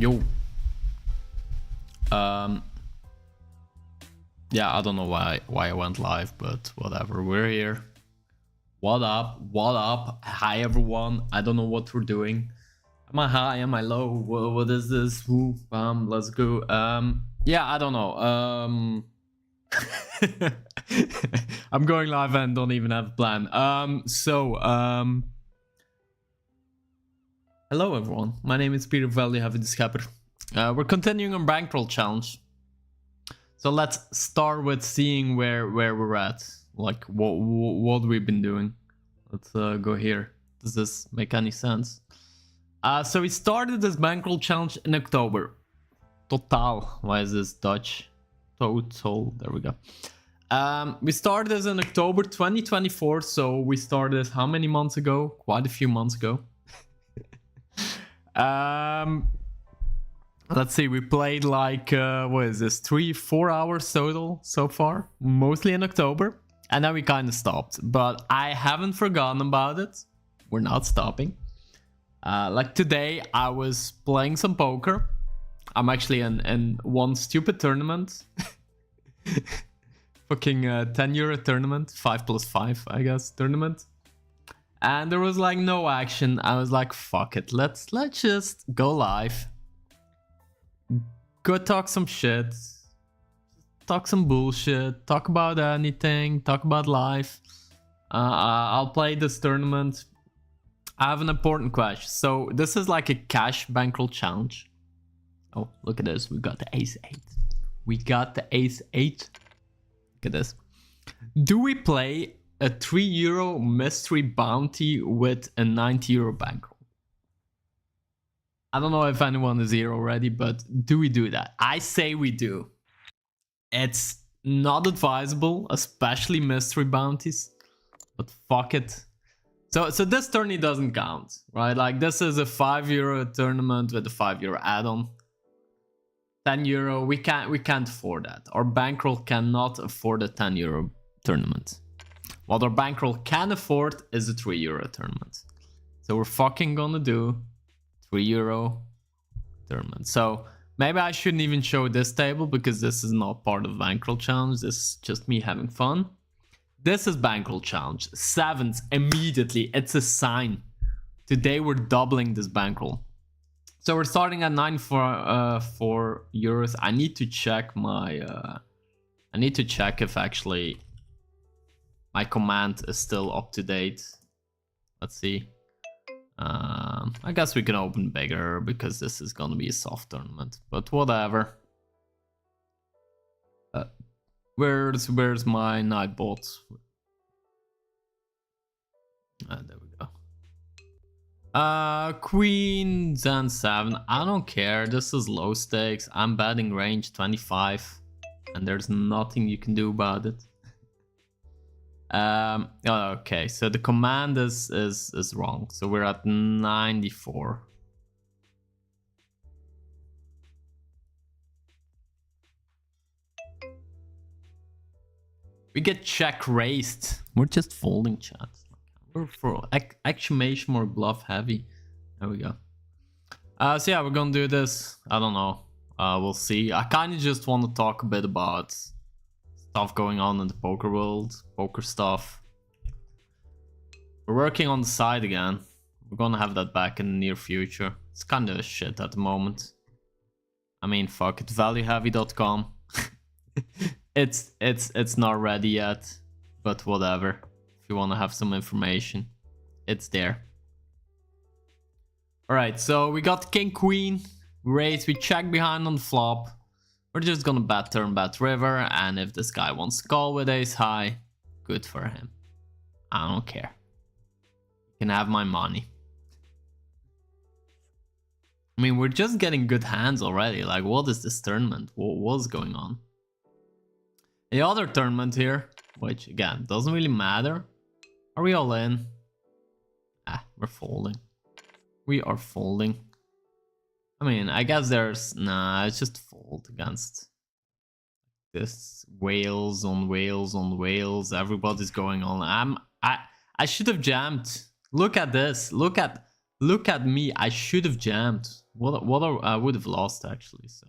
Yo. Yeah, I don't know why I went live, but whatever. We're here. What up? What up? Hi everyone. I don't know what we're doing. Am I high? Am I low? What is this? Woo, let's go. Yeah, I don't know. I'm going live and don't even have a plan. Hello everyone. My name is Peter Value Heavy Discapper. We're continuing on Bankroll challenge. So let's start with seeing where we're at. Like what we've been doing. Let's go here. Does this make any sense? So we started this Bankroll challenge in October. Totaal. Why is this Dutch? Total. There we go. We started this in October 2024. So we started how many months ago? Quite a few months ago. Let's see, we played like, what is this, 3-4 hours total so far, mostly in October, and then we kind of stopped, but I haven't forgotten about it. We're not stopping. Like today, I was playing some poker. I'm actually in one stupid tournament. Fucking €10 tournament, 5+5, I guess, tournament. And there was like no action. I was like, fuck it, let's just go live. Go talk some shit, talk some bullshit, talk about anything, talk about life. I'll play this tournament. I have an important question. So this is like a cash bankroll challenge. Oh, look at this. We got the ace-8. We got the ace-8. Look at this. Do we play a €3 mystery bounty with a €90 bankroll? I don't know if anyone is here already, but do we do that? I say we do. It's not advisable, especially mystery bounties, but fuck it. So this tourney doesn't count, right? Like this is a €5 tournament with a €5 add-on. €10, we can't afford that. Our bankroll cannot afford a €10 tournament. What our bankroll can afford is a €3 tournament. So we're fucking gonna do €3 tournament. So maybe I shouldn't even show this table because this is not part of Bankroll challenge. This is just me having fun. This is Bankroll challenge. 7s immediately. It's a sign. Today we're doubling this bankroll. So we're starting at €94. I need to check my I need to check if actually my command is still up to date. Let's see. I guess we can open bigger because this is gonna be a soft tournament, but whatever. Where's my night bot? There we go. Queens and 7. I don't care. This is low stakes. I'm betting range 25, and there's nothing you can do about it. Okay, so the command is wrong. So we're at 94. We get check raised. We're just folding, chat. We're for exclamation mark bluff heavy. There we go. So yeah, we're gonna do this. I don't know. We'll see. I kind of just want to talk a bit about stuff going on in the poker world, poker stuff. We're working on the side again. We're gonna have that back in the near future. It's kind of shit at the moment. I mean, fuck it, valueheavy.com. it's not ready yet, but whatever. If you want to have some information, it's there. All right, so we got king queen raise. We check behind on the flop. We're just gonna bet turn, bet river, and if this guy wants to call with ace high, good for him. I don't care. You can have my money. I mean, we're just getting good hands already. Like, what is this tournament? What's going on? The other tournament here, which again doesn't really matter. Are we all in? Ah, we're folding. We are folding. I mean, I guess there's... Nah, it's just fold against this. Whales on whales on whales. Everybody's going on. I should have jammed. Look at this. Look at me. I should have jammed. I would have lost actually. So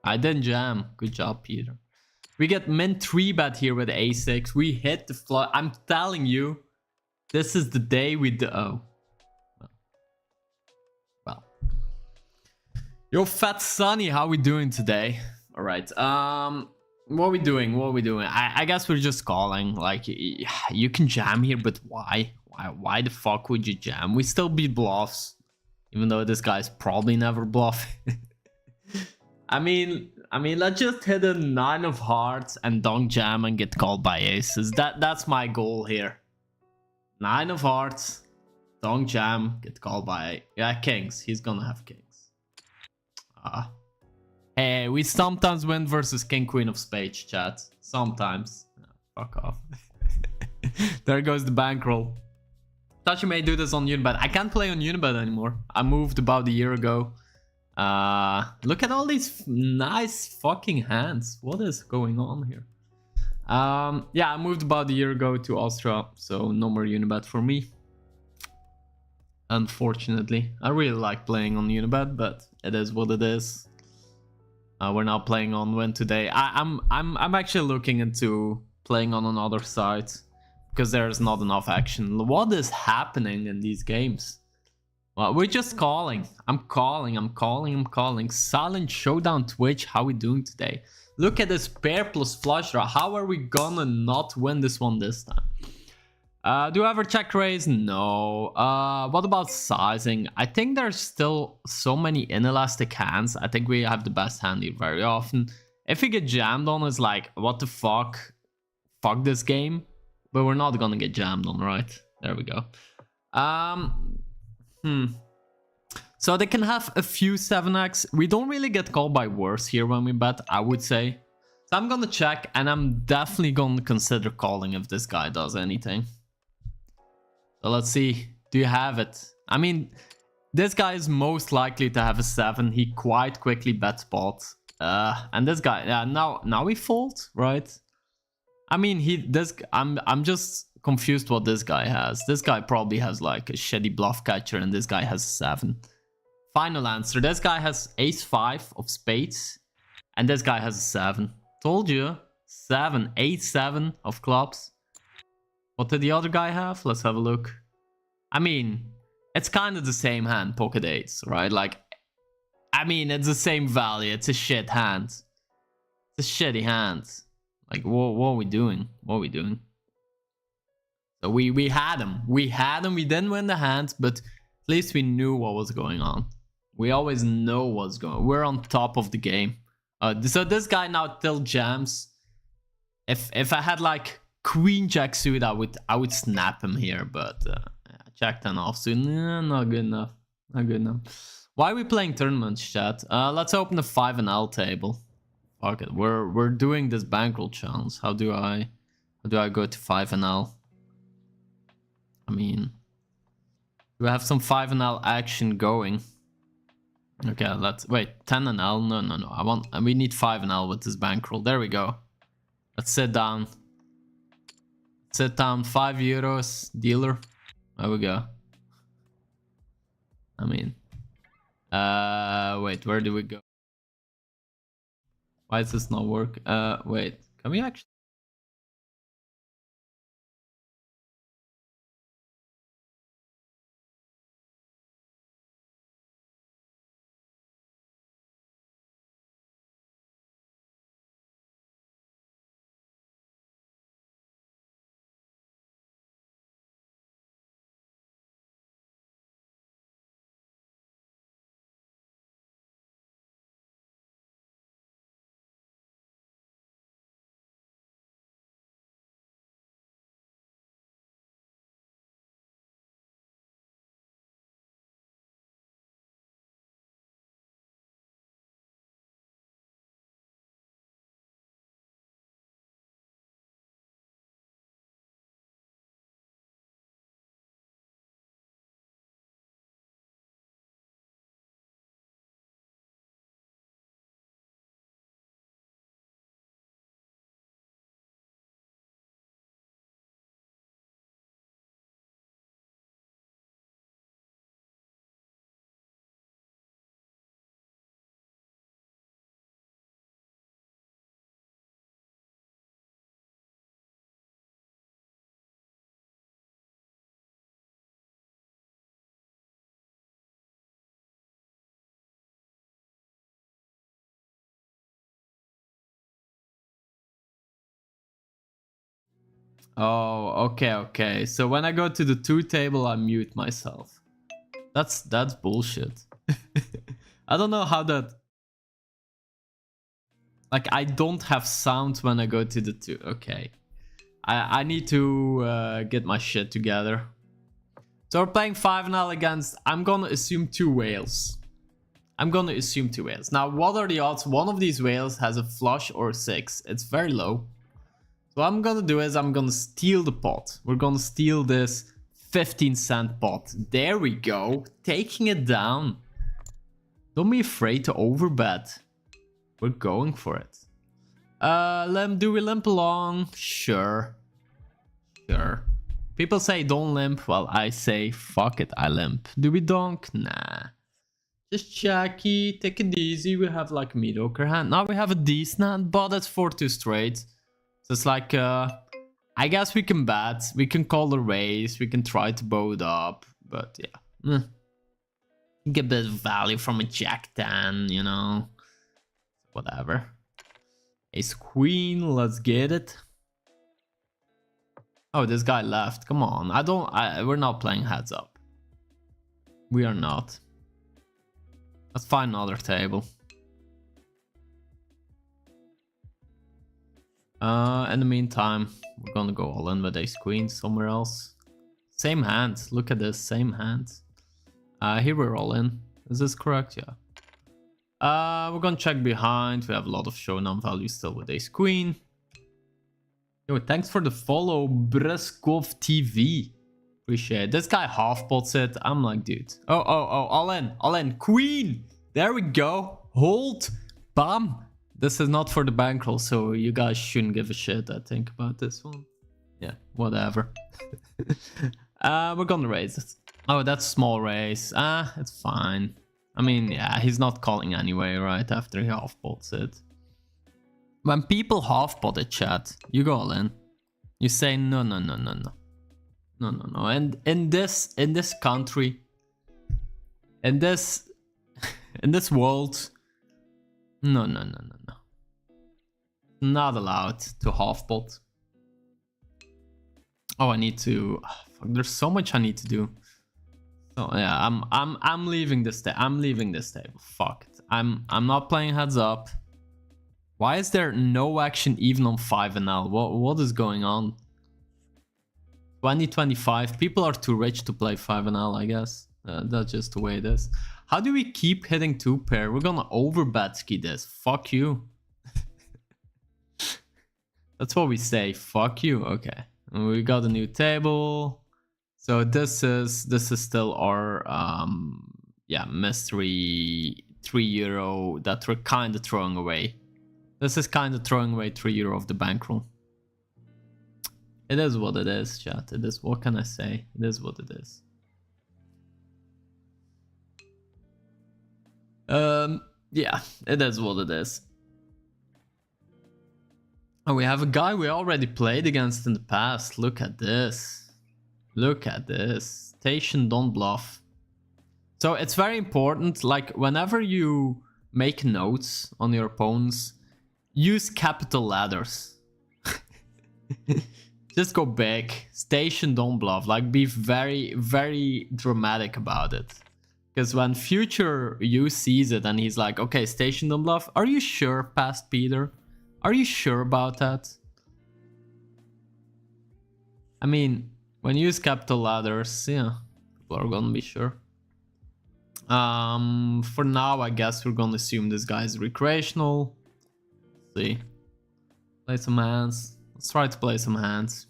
I didn't jam. Good job, Peter. We get min 3-bet here with a6. We hit the flush. I'm telling you, this is the day we do. Oh, well. Yo, Fat Sunny, how we doing today? All right. What are we doing? What are we doing? I guess we're just calling. Like, you can jam here, but why? Why the fuck would you jam? We still beat bluffs, even though this guy's probably never bluff. I mean, let's just hit a 9 of hearts and don't jam and get called by aces. That's my goal here. 9 of hearts, don't jam, get called by kings. He's gonna have kings. Hey, we sometimes win versus king queen of spades, chat. Sometimes. Fuck off. There goes the bankroll. Thought you may do this on Unibet. I can't play on Unibet anymore. I moved about a year ago. Look at all these nice fucking hands. What is going on here? Yeah, I moved about a year ago to Austria, so no more Unibet for me. Unfortunately, I really like playing on Unibet, but it is what it is. We're now playing on Win today. I'm actually looking into playing on another site because there's not enough action. What is happening in these games? Well, we're just calling. I'm calling. Silent Showdown Twitch. How we doing today? Look at this pair plus flush draw. How are we gonna not win this one this time? Do I ever check raise? No. What about sizing? I think there's still so many inelastic hands. I think we have the best hand here very often. If we get jammed on, it's like, what the fuck? Fuck this game. But we're not gonna get jammed on, right? There we go. So they can have a few 7x. We don't really get called by worse here when we bet, I would say. So I'm gonna check, and I'm definitely gonna consider calling if this guy does anything. So let's see. Do you have it? I mean, this guy is most likely to have a 7. He quite quickly bets spots. And this guy, yeah, now he folds, right? I mean, I'm just confused what this guy has. This guy probably has like a shitty bluff catcher, and this guy has a 7. Final answer. This guy has ace-5 of spades, and this guy has a 7. Told you. 7. Ace-7 of clubs. What did the other guy have? Let's have a look. I mean, it's kind of the same hand, pocket 8s, right? Like, I mean, it's the same value. It's a shit hand. It's a shitty hand. Like, what are we doing? What are we doing? So we had him. We had him. We didn't win the hand, but at least we knew what was going on. We always know what's going on. We're on top of the game. So this guy now still jams. If I had like Queen Jack suit, I would snap him here, but Jack 10 offsuit, not good enough. Not good enough. Why are we playing tournaments, chat? Let's open the 5 and L table. Fuck it. We're doing this bankroll challenge. How do I go to 5 and L? I mean, do I have some 5 and L action going? Okay, let's wait. 10 and L. No. We need 5 and L with this bankroll. There we go. Let's sit down. Sit down. €5 dealer. There we go. I mean, wait, where do we go? Why does this not work? Wait, can we actually? Oh, okay. So when I go to the 2 table, I mute myself. That's bullshit. I don't know how that... Like, I don't have sound when I go to the 2. Okay. I need to get my shit together. So we're playing 5-0 against... I'm gonna assume 2 whales. I'm gonna assume 2 whales. Now, what are the odds? One of these whales has a flush or 6. It's very low. So what I'm gonna do is I'm gonna steal the pot. We're gonna steal this 15-cent pot. There we go. Taking it down. Don't be afraid to overbet. We're going for it. Do we limp along? Sure. People say don't limp. Well, I say fuck it, I limp. Do we donk? Nah. Just checky, take it easy. We have like mediocre hand. Now we have a decent hand, but it's 4-2 straight. So it's like, I guess we can bet. We can call the raise. We can try to bow it up. But yeah. Get a bit of value from a jack 10, you know. Whatever. Ace queen, let's get it. Oh, this guy left. Come on. We're not playing heads up. We are not. Let's find another table. In the meantime, we're gonna go all in with ace queen somewhere else. Same hand. Look at this. Same hand. Here we're all in. Is this correct? Yeah. We're gonna check behind. We have a lot of showdown value still with ace queen. Yo, thanks for the follow, Briskov TV. Appreciate it. This guy half pots it. I'm like, dude. Oh, all in. Queen. There we go. Hold. Bam. This is not for the bankroll, so you guys shouldn't give a shit, I think, about this one. Yeah, whatever. We're gonna raise it. Oh, that's small raise. It's fine. I mean, yeah, he's not calling anyway, right? After he half pots it. When people half pot it, chat, you go all in. You say no. And in this country, in this world, no. Not allowed to half pot. Oh, I need to. Fuck, there's so much I need to do. So yeah, I'm leaving this. I'm leaving this table. Fuck it. I'm not playing heads up. Why is there no action even on 5-L? What is going on? 2025. People are too rich to play 5-L, I guess. That's just the way it is. How do we keep hitting 2-pair? We're gonna overbet ski this. Fuck you. That's what we say. Fuck you. Okay. And we got a new table. So this is still our mystery €3 that we're kind of throwing away. This is kind of throwing away €3 of the bankroll. It is what it is, chat. It is. What can I say? It is what it is. Yeah, it is what it is. Oh, we have a guy we already played against in the past. Look at this. Look at this. Station, don't bluff. So it's very important, like, whenever you make notes on your opponents, use capital letters. Just go big. Station, don't bluff. Like, be very, very dramatic about it. Because when future you sees it and he's like, okay, station, don't bluff. Are you sure, past Peter? Are you sure about that? I mean, when you use capital letters, yeah, people are gonna be sure. For now, I guess we're gonna assume this guy's recreational. Let's see. Play some hands. Let's try to play some hands.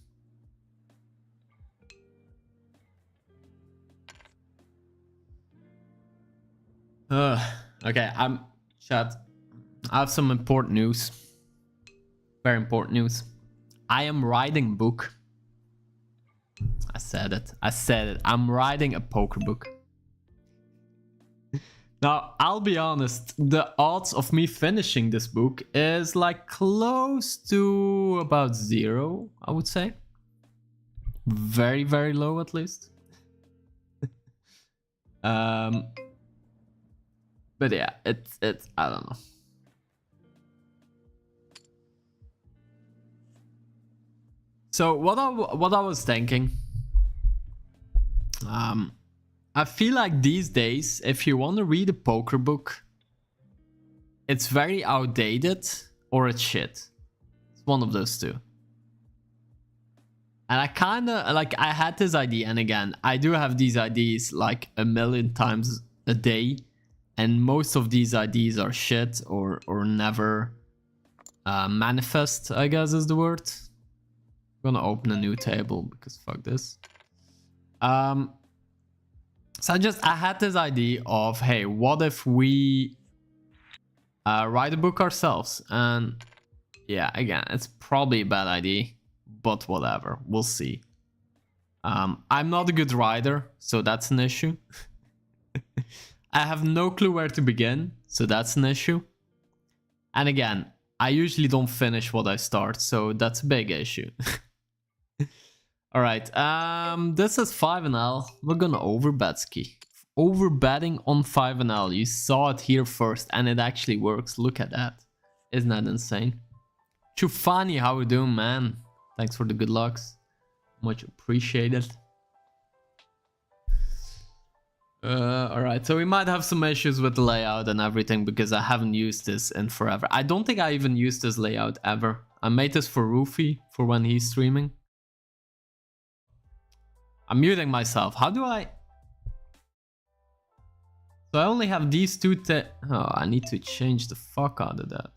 Okay, chat. I have some important news. Very important news. I am writing book. I said it. I'm writing a poker book. Now, I'll be honest, the odds of me finishing this book is like close to about 0, I would say. Very, very low at least. But yeah, it's I don't know. So what I was thinking, I feel like these days, if you want to read a poker book, it's very outdated or it's shit. It's one of those two. And I kind of, like, I had this idea, and again, I do have these ideas like a million times a day, and most of these ideas are shit or never manifest, I guess is the word. I'm gonna open a new table because fuck this. So I had this idea of, hey, what if we write a book ourselves? And yeah, again, it's probably a bad idea, but whatever, we'll see. I'm not a good writer, so that's an issue. I have no clue where to begin, so that's an issue. And again, I usually don't finish what I start, so that's a big issue. Alright, this is 5-L. We're gonna overbet ski. Overbetting on 5-L. You saw it here first, and it actually works. Look at that. Isn't that insane? Chufani, how we doing, man? Thanks for the good lucks. Much appreciated. Alright, so we might have some issues with the layout and everything because I haven't used this in forever. I don't think I even used this layout ever. I made this for Roofy for when he's streaming. I'm muting myself. How do I... So I only have these two oh, I need to change the fuck out of that.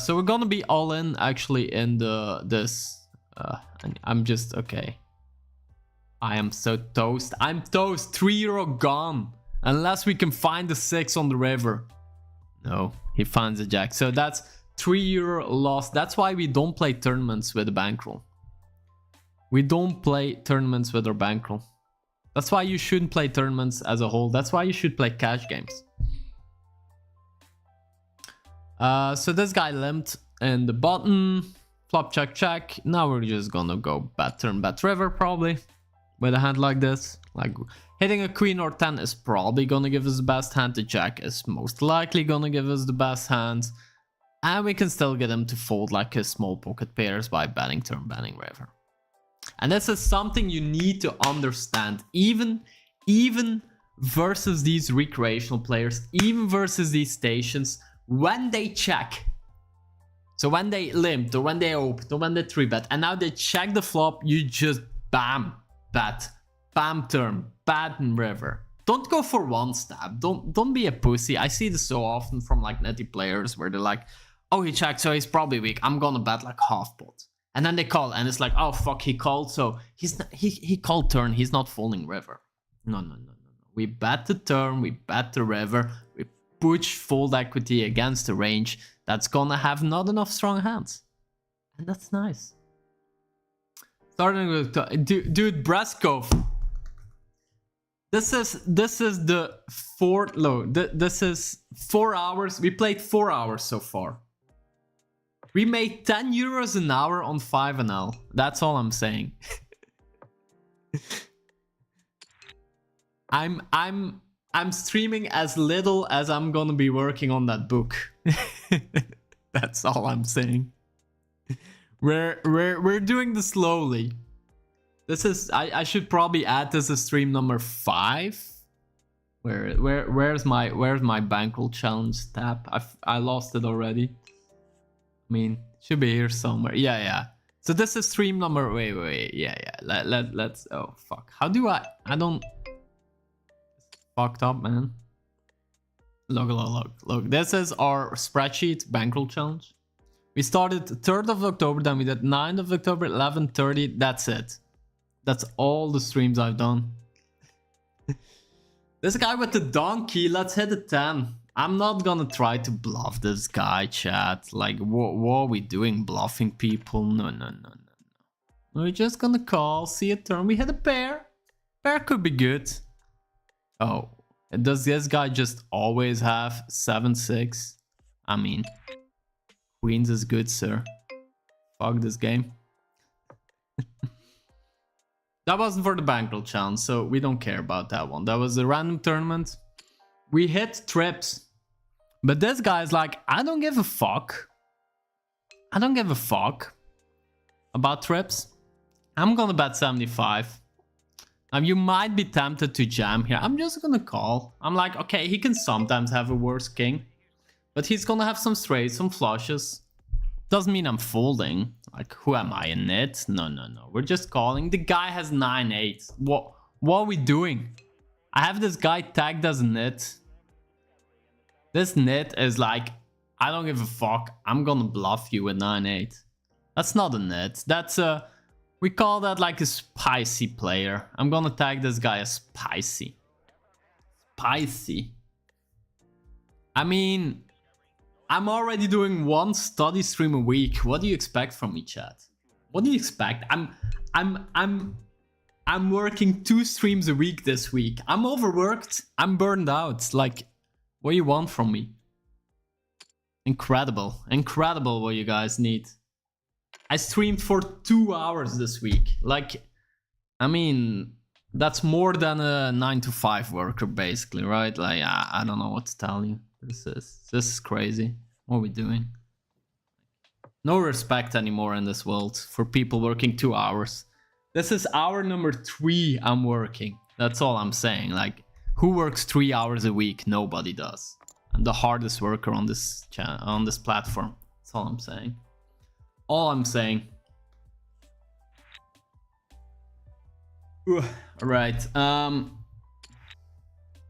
So we're gonna be all in actually in this. I'm just okay. I am so toast. I'm toast. €3 gone. Unless we can find the 6 on the river. No, he finds a jack. So that's €3 lost. That's why we don't play tournaments with a bankroll. We don't play tournaments with our bankroll. That's why you shouldn't play tournaments as a whole. That's why you should play cash games. So this guy limped in the button. Flop, check, check. Now we're just gonna go bet turn, bet river probably. With a hand like this. Like hitting a queen or 10 is probably gonna give us the best hand. The jack is most likely gonna give us the best hand. And we can still get him to fold like his small pocket pairs by betting turn, betting river. And this is something you need to understand. Even versus these recreational players, even versus these stations, when they check. So when they limped, or when they opened, or when they 3-bet, and now they check the flop, you just bam, bet, bam turn, bet and river. Don't go for one stab. Don't be a pussy. I see this so often from like netty players where they're like, oh, he checked, so he's probably weak. I'm gonna bet like half pot. And then they call, and it's like, oh fuck, he called, so he's not, he called turn, he's not folding river. No. We bet the turn, we bet the river, we push fold equity against the range that's gonna have not enough strong hands. And that's nice. Starting with dude Breskov. This is the fourth low. This is 4 hours. We played 4 hours so far. We made €10 an hour on 5-L. That's all I'm saying. I'm streaming as little as I'm gonna be working on that book. That's all I'm saying. We're doing this slowly. This is I should probably add this as stream number 5. Where's my bankroll challenge tab? I lost it already. I mean, it should be here somewhere. Yeah. So this is stream number. Wait. Yeah. Let's. Oh fuck. How do I don't. It's fucked up, man. Look. This is our spreadsheet bankroll challenge. We started 3rd of October, then we did 9th of October, 11:30. That's it. That's all the streams I've done. This guy with the donkey. Let's hit a 10. I'm not gonna try to bluff this guy, chat. Like, what are we doing, bluffing people? No. We're just gonna call, see a turn. We hit a pair. Pair could be good. Oh, does this guy just always have 7-6? I mean, queens is good, sir. Fuck this game. That wasn't for the bankroll challenge, so we don't care about that one. That was a random tournament. We hit trips. But this guy's like, I don't give a fuck. I don't give a fuck. about trips. I'm gonna bet 75. You might be tempted to jam here. I'm just gonna call. I'm like, okay, he can sometimes have a worse king, but he's gonna have some straights, some flushes. Doesn't mean I'm folding. Like, who am I, a nit? No. We're just calling. The guy has 9-8. What are we doing? I have this guy tagged as a nit. This nit is like, I don't give a fuck. I'm gonna bluff you with 9-8. That's not a nit. That's a... We call that like a spicy player. I'm gonna tag this guy as spicy. Spicy. I mean, I'm already doing one study stream a week. What do you expect from me, chat? What do you expect? I'm working 2 streams a week this week. I'm overworked. I'm burned out. Like, what do you want from me? Incredible. Incredible what you guys need. I streamed for 2 hours this week. Like, I mean, that's more than a 9-to-5 worker, basically, right? Like, I don't know what to tell you. This is crazy. What are we doing? No respect anymore in this world for people working 2 hours. This is hour number 3 I'm working. That's all I'm saying. Like, who works 3 hours a week? Nobody does. I'm the hardest worker on this channel, on this platform. That's all I'm saying. All I'm saying. Right. God,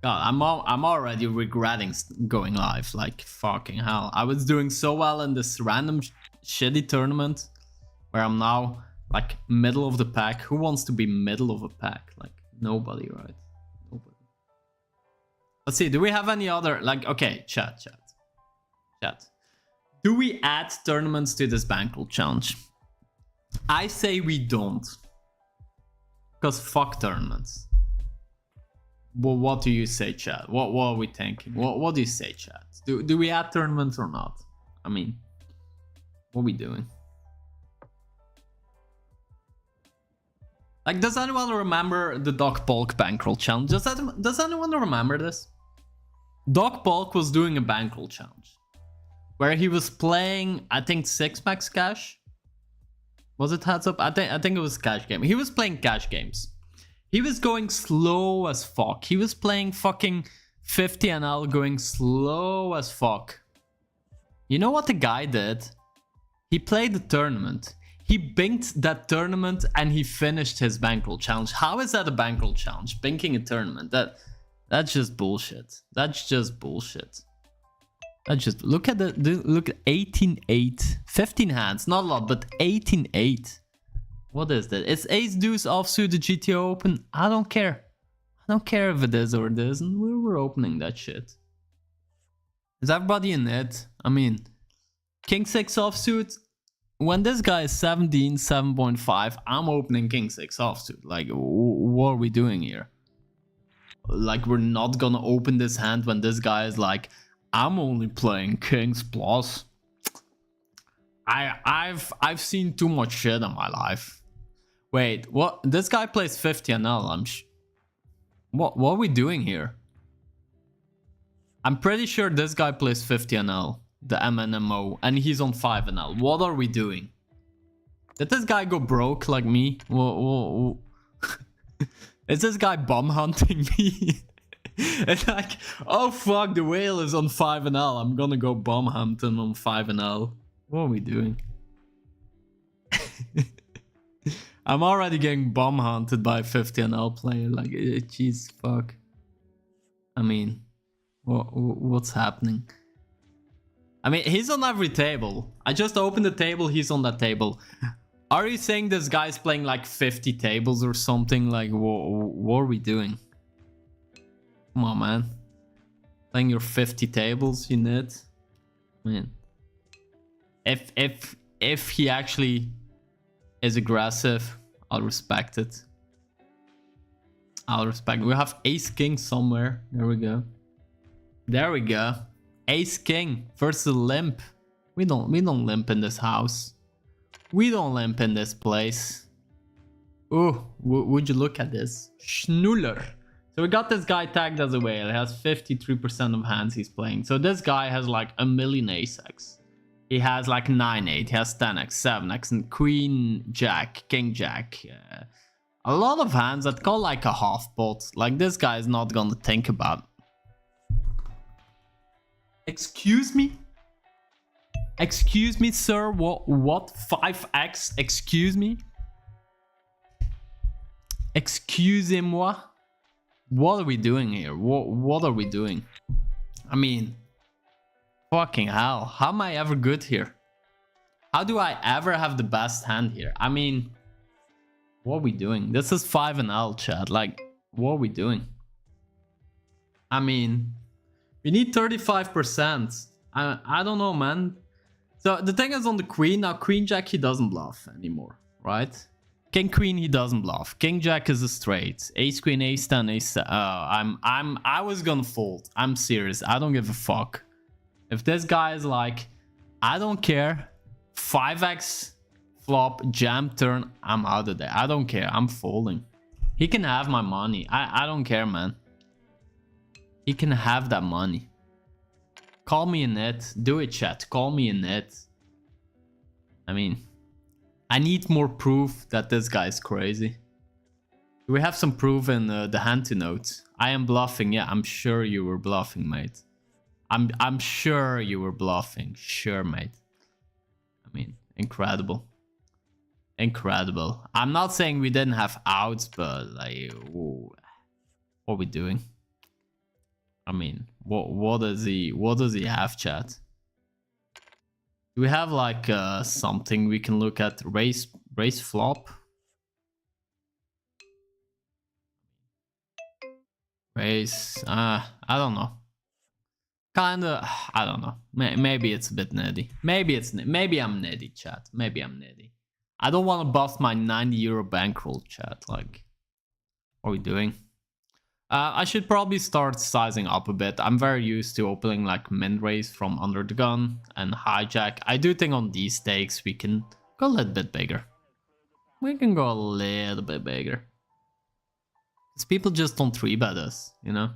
I'm already regretting going live. Like, fucking hell. I was doing so well in this random shitty tournament where I'm now like middle of the pack. Who wants to be middle of a pack? Like, nobody, right? Nobody. Let's see. Do we have any other, like, okay, chat. Do we add tournaments to this Bankroll challenge? I say we don't. Because fuck tournaments. Well, what do you say, chat? What are we thinking? What do you say, chat? Do we add tournaments or not? I mean, what are we doing? Like, does anyone remember the Doc Polk Bankroll challenge? Does anyone remember this? Doc Polk was doing a Bankroll challenge where he was playing, I think, 6-max cash. Was it heads up? I think it was cash game. He was playing cash games. He was going slow as fuck. He was playing fucking 50 NL going slow as fuck. You know what the guy did? He played the tournament. He binked that tournament and he finished his Bankroll challenge. How is that a Bankroll challenge? Binking a tournament. That's just bullshit. That's just bullshit. That's just, look at look at 18-8. 15 hands, not a lot, but 18-8. What is that? It's ace deuce offsuit the GTO open. I don't care. I don't care if it is or it isn't. We're opening that shit. Is everybody in it? I mean, king 6 offsuit. When this guy is 17, 7.5, I'm opening king 6 offsuit. Like, what are we doing here? Like, we're not gonna open this hand when this guy is like, I'm only playing kings plus. I've seen too much shit in my life. Wait, what? This guy plays 50 NL. What are we doing here? I'm pretty sure this guy plays 50 NL, the MNMO, and he's on 5 NL. What are we doing? Did this guy go broke like me? Whoa. Is this guy bum hunting me? It's like, oh fuck, the whale is on 5 NL. I'm gonna go bum hunting on 5 NL. What are we doing? I'm already getting bum hunted by a 50 NL player. Like, jeez, fuck. I mean, what's happening? I mean, he's on every table. I just opened the table, he's on that table. Are you saying this guy's playing like 50 tables or something? Like, what are we doing? Come on, man. Playing your 50 tables, you need. Man. If he actually is aggressive, I'll respect it. I'll respect it. We have ace king somewhere. There we go. There we go. Ace king versus limp. We don't limp in this house. We don't limp in this place. Ooh, would you look at this? Schnuller. So we got this guy tagged as a whale. He has 53% of hands he's playing. So this guy has like a million ace-x. He has like 9-8, he has 10x, 7x, and Queen Jack, King Jack. A lot of hands that call like a half pot. Like this guy is not gonna think about. Excuse me? Excuse me, sir? What? 5x? Excuse me? Excusez-moi? What are we doing here? What are we doing? I mean, fucking hell. How am I ever good here? How do I ever have the best hand here? I mean, what are we doing? This is 5 and L, chat. Like, what are we doing? I mean, we need 35%. I don't know, man. So the thing is on the queen. Now, Queen Jack, he doesn't bluff anymore, right? King Queen, he doesn't bluff. King Jack is a straight. Ace Queen, Ace 10, Ace 10. I was gonna fold. I'm serious. I don't give a fuck. If this guy is like, I don't care. 5x flop, jam turn, I'm out of there. I don't care. I'm folding. He can have my money. I don't care, man. He can have that money. Call me a net. Do it, chat. Call me a net. I mean, I need more proof that this guy is crazy. Do we have some proof in the hand to note? I am bluffing. Yeah, I'm sure you were bluffing, mate. I'm sure you were bluffing. Sure, mate. I mean, incredible. Incredible. I'm not saying we didn't have outs, but like, whoa, what are we doing? I mean, what does he have, chat? Do we have like something we can look at? Raise flop. Raise. I don't know. Kinda. I don't know. Maybe it's a bit nitty. Maybe I'm nitty, chat. Maybe I'm nitty. I don't want to bust my €90 bankroll, chat. Like, what are we doing? I should probably start sizing up a bit. I'm very used to opening like min raise from under the gun and hijack. I do think on these stakes we can go a little bit bigger. We can go a little bit bigger. Because people just don't 3-bet us, you know?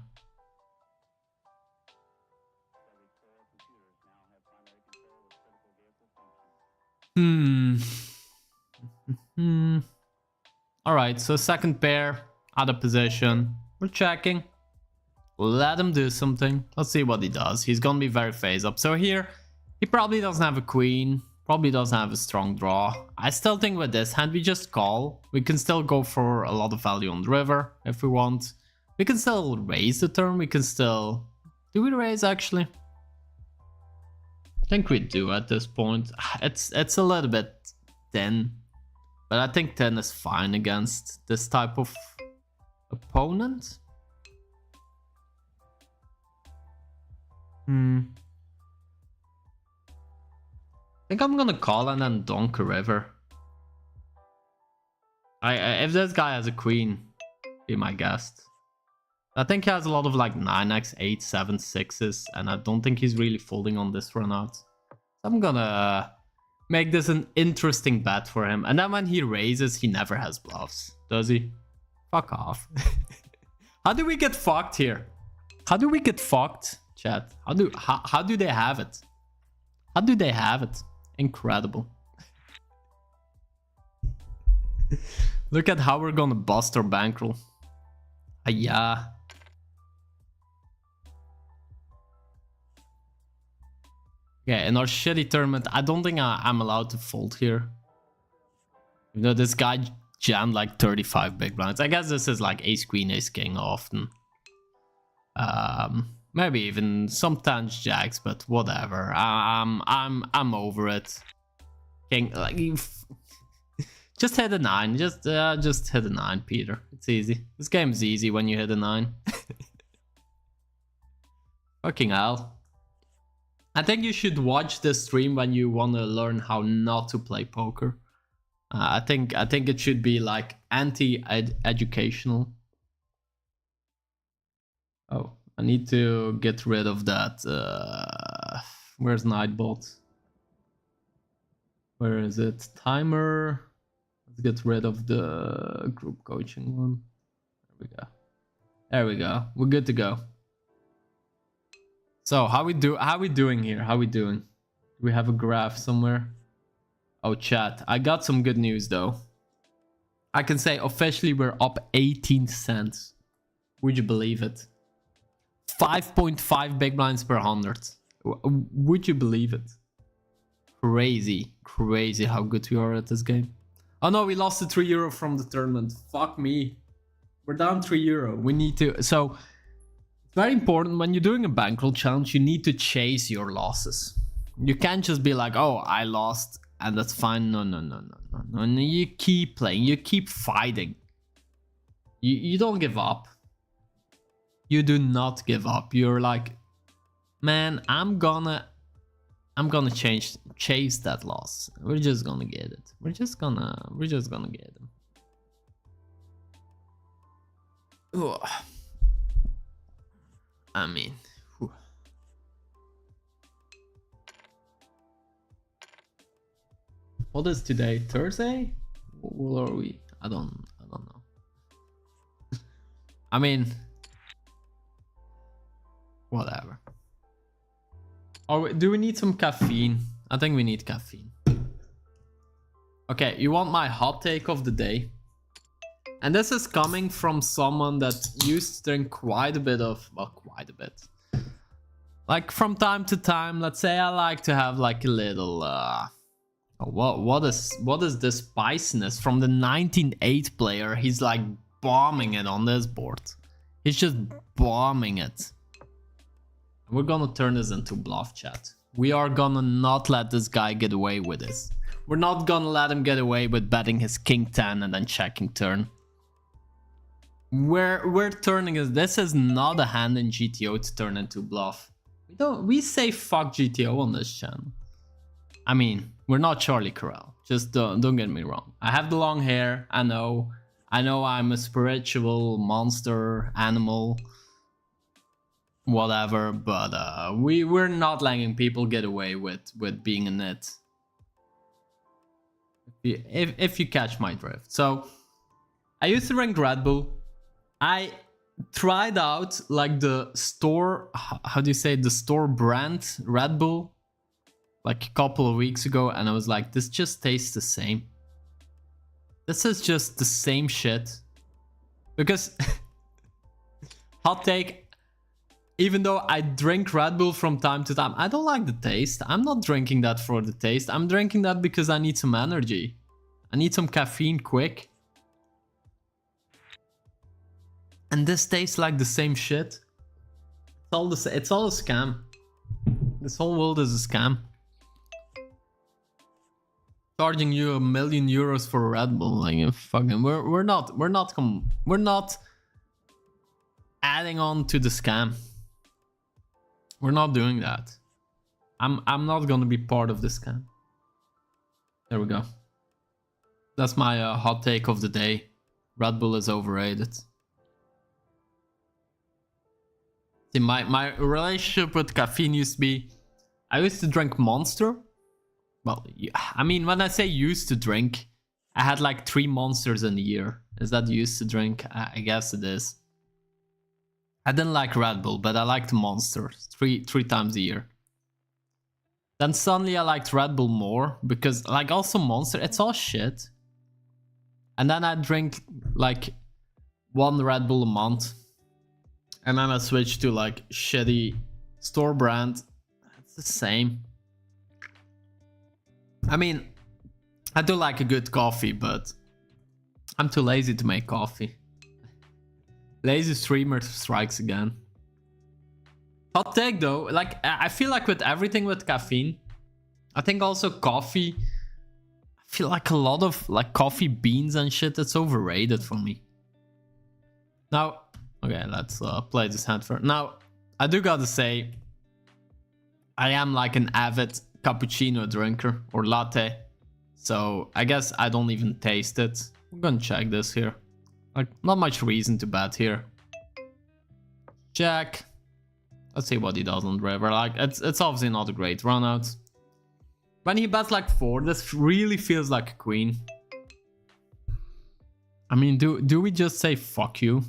Alright, so second pair, out of position. We're checking. Let him do something. Let's see what he does. He's gonna be very face up. So here, he probably doesn't have a queen. Probably doesn't have a strong draw. I still think with this hand, we just call. We can still go for a lot of value on the river if we want. We can still raise the turn. We can still... Do we raise actually? I think we do at this point. It's a little bit thin. But I think 10 is fine against this type of opponent. I think I'm gonna call and then donk a river. If this guy has a queen, be my guest. I think he has a lot of like 9x, 8, 7, 6s, and I don't think he's really folding on this run out. So I'm gonna make this an interesting bet for him. And then when he raises, he never has bluffs, does he? Fuck off. How do we get fucked here? How do we get fucked, chat? How do they have it? How do they have it? Incredible. Look at how we're gonna bust our bankroll. Yeah. Yeah, in our shitty tournament, I don't think I'm allowed to fold here. You know, this guy jammed like 35 big blinds. I guess this is like ace queen, ace king often. Maybe even sometimes jacks, but whatever. I'm over it. King, like, just hit a 9. Just hit a 9, Peter. It's easy. This game's easy when you hit a 9. Fucking hell. I think you should watch this stream when you want to learn how not to play poker. I think it should be like anti-educational. Oh, I need to get rid of that. Where's Nightbot? Where is it? Timer. Let's get rid of the group coaching one. There we go. There we go. We're good to go. So how we doing here? How we doing? we have a graph somewhere? Oh, chat. I got some good news though. I can say officially we're up 18 cents. Would you believe it? 5.5 big blinds per 100. Would you believe it? Crazy. Crazy how good we are at this game. Oh no, we lost the €3 from the tournament. Fuck me. We're down €3. We need to... So, it's very important when you're doing a bankroll challenge, you need to chase your losses. You can't just be like, oh, I lost and that's fine. No. You keep playing. You keep fighting. You don't give up. You do not give up. You're like, man, I'm gonna chase that loss. We're just gonna get it. We're just gonna get it. Ugh. I mean, whew. What is today? Thursday? What are we? I don't know. I mean, whatever. Do we need some caffeine? I think we need caffeine. Okay, you want my hot take of the day? And this is coming from someone that used to drink quite a bit of... Well, quite a bit. Like, from time to time, let's say I like to have like a little... What is this spiciness? From the 19-8 player, he's like bombing it on this board. He's just bombing it. We're gonna turn this into bluff, chat. We are gonna not let this guy get away with this. We're not gonna let him get away with betting his king 10 and then checking turn. We're turning this. This is not a hand in GTO to turn into bluff. We say fuck GTO on this channel. I mean, we're not Charlie Corral. Just don't get me wrong. I have the long hair. I know I'm a spiritual monster animal. Whatever, but we're not letting people get away with being a nit. If you catch my drift. So I used to drink Red Bull. I tried out like the store, how do you say, the store brand Red Bull like a couple of weeks ago, and I was like, this just tastes the same. This is just the same shit. Because hot take, even though I drink Red Bull from time to time, I don't like the taste. I'm not drinking that for the taste. I'm drinking that because I need some energy. I need some caffeine quick. And this tastes like the same shit. It's all a scam. This whole world is a scam. Charging you €1 million for a Red Bull, like fucking. We're not adding on to the scam. We're not doing that. I'm not gonna be part of this scam. There we go. That's my hot take of the day. Red Bull is overrated. See, my relationship with caffeine used to be, I used to drink Monster. Well, I mean, when I say used to drink, I had like 3 Monsters in a year. Is that used to drink? I guess it is. I didn't like Red Bull, but I liked Monster three times a year. Then suddenly I liked Red Bull more, because like also Monster, it's all shit. And then I drink like 1 Red Bull a month. And then I switched to like shitty store brand. It's the same. I mean, I do like a good coffee, but I'm too lazy to make coffee. Lazy streamer strikes again. Hot take though, like I feel like with everything with caffeine, I think also coffee, I feel like a lot of like coffee beans and shit, it's overrated for me. Now, okay, let's play this hand first. Now, I do gotta say, I am like an avid cappuccino drinker or latte, so I guess I don't even taste it. I'm gonna check this here. Like, not much reason to bet here. Check. Let's see what he does on river. Like, it's obviously not a great run out. When he bets like 4, this really feels like a queen. I mean, do we just say fuck you?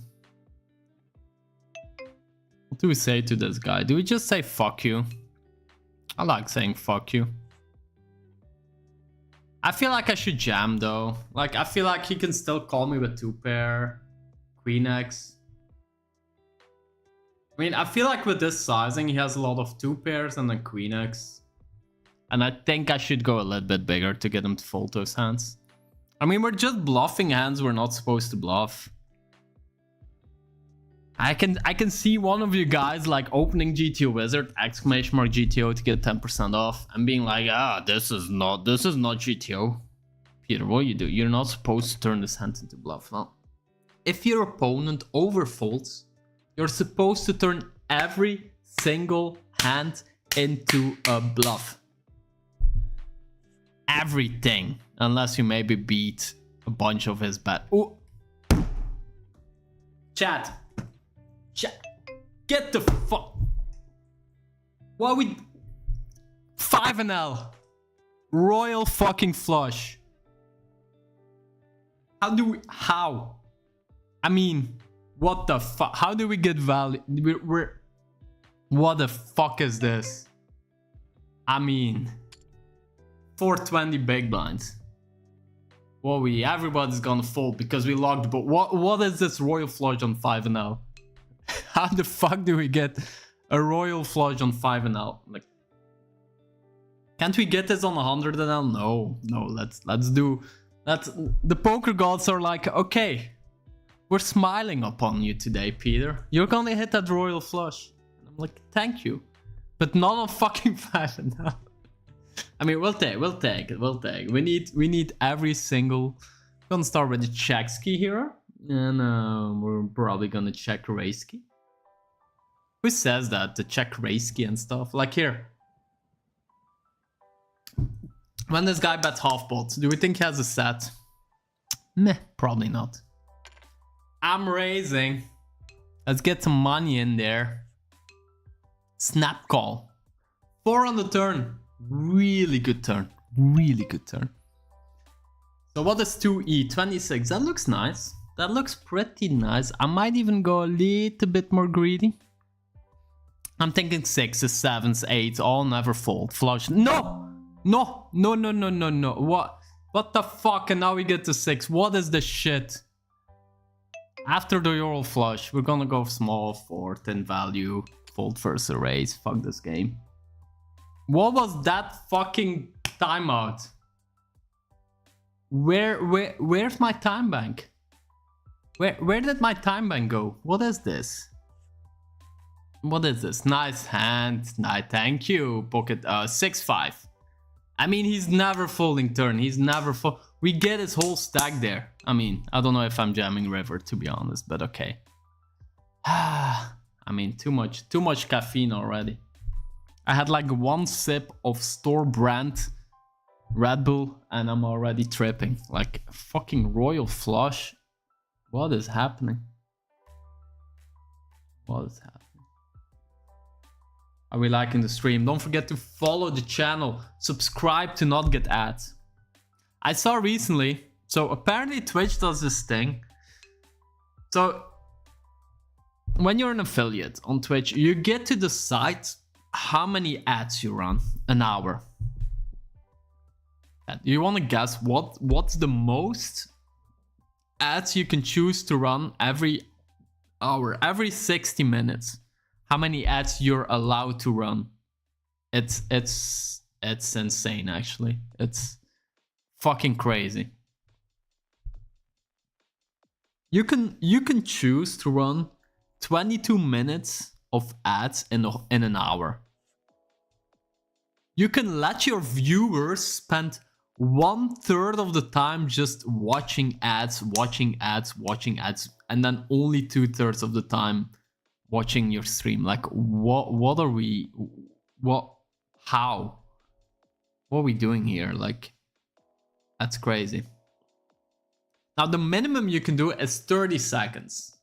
What do we say to this guy? Do we just say fuck you? I like saying fuck you. I feel like I should jam though. Like, I feel like he can still call me with 2-pair, Queen X. I mean, I feel like with this sizing, he has a lot of 2-pairs and then Queen X. And I think I should go a little bit bigger to get him to fold those hands. I mean, we're just bluffing hands we're not supposed to bluff. I can see one of you guys like opening GTO Wizard, exclamation mark GTO to get 10% off and being like, ah, this is not GTO. Peter, what you do? You're not supposed to turn this hand into bluff. No. If your opponent overfolds, you're supposed to turn every single hand into a bluff. Everything. Unless you maybe beat a bunch of his bet. Ooh. Chat. Get the fuck. What we 5-L. Royal fucking flush. How? I mean, what the fuck? How do we get value? What the fuck is this? I mean, 420 big blinds. Well, everybody's gonna fold because we logged, but what is this royal flush on 5-L? How the fuck do we get a royal flush on 5-L? Like, can't we get this on 100-L? No, let's do that. The poker gods are like, okay, we're smiling upon you today, Peter. You're gonna hit that royal flush. And I'm like, thank you, but not on fucking 5-L. I mean, we'll take it. We need every single. We're gonna start with the check ski here, and we're probably gonna check raise ski. Who says that? The check raise ski and stuff. Like here, when this guy bets half pot, do we think he has a set? Meh, probably not. I'm raising. Let's get some money in there. Snap call. 4 on the turn. Really good turn. Really good turn. So what is 2E? 26. That looks nice. That looks pretty nice. I might even go a little bit more greedy. I'm thinking 6s, 7s, 8s, all never fold. Flush. No! No! No, no, no, no, no. What the fuck? And now we get to 6. What is this shit? After the royal flush, we're gonna go small, 4th in value. Fold versus raise. Fuck this game. What was that fucking timeout? Where's my time bank? Where did my time bank go? What is this? What is this? Nice hand. Nice, thank you. Pocket 6-5. I mean, he's never folding turn. He's never fold. We get his whole stack there. I mean, I don't know if I'm jamming river to be honest, but okay. I mean, too much caffeine already. I had like 1 sip of store brand Red Bull and I'm already tripping. Like fucking royal flush. What is happening? What is happening? Are we liking the stream? Don't forget to follow the channel. Subscribe to not get ads. I saw recently, so apparently Twitch does this thing. So when you're an affiliate on Twitch, you get to decide how many ads you run an hour. You want to guess what's the most ads you can choose to run every hour, every 60 minutes? How many ads you're allowed to run? It's insane actually. It's fucking crazy. You can choose to run 22 minutes of ads in an hour. You can let your viewers spend 1/3 of the time just watching ads, and then only 2/3 of the time watching your stream. Like what are we, how? What are we doing here? Like, that's crazy. Now the minimum you can do is 30 seconds.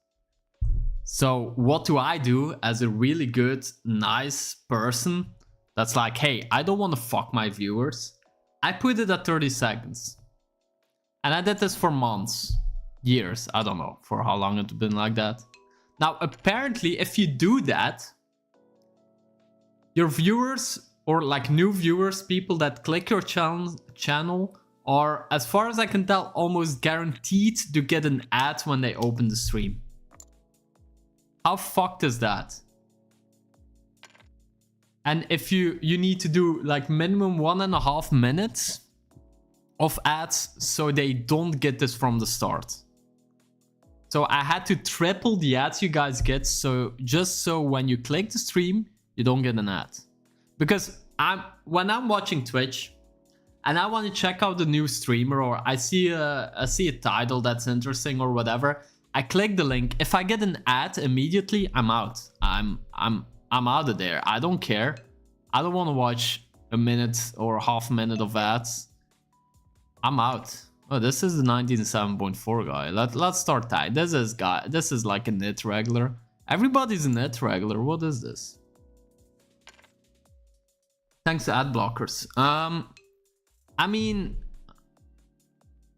So what do I do as a really good, nice person that's like, hey, I don't want to fuck my viewers. I put it at 30 seconds. And I did this for months, years, I don't know for how long it's been like that. Now, apparently, if you do that, your viewers or like new viewers, people that click your channel are, as far as I can tell, almost guaranteed to get an ad when they open the stream. How fucked is that? And if you need to do like minimum 1.5 minutes of ads so they don't get this from the start. So I had to triple the ads you guys get, so just so when you click the stream, you don't get an ad. Because when I'm watching Twitch and I want to check out the new streamer, or I see a title that's interesting or whatever, I click the link. If I get an ad immediately, I'm out. I'm out of there. I don't care. I don't want to watch a minute or half a minute of ads. I'm out. Oh, this is the 19.7.4 guy. Let's start that. This is like a nit regular. Everybody's a nit regular. What is this? Thanks to ad blockers. I mean,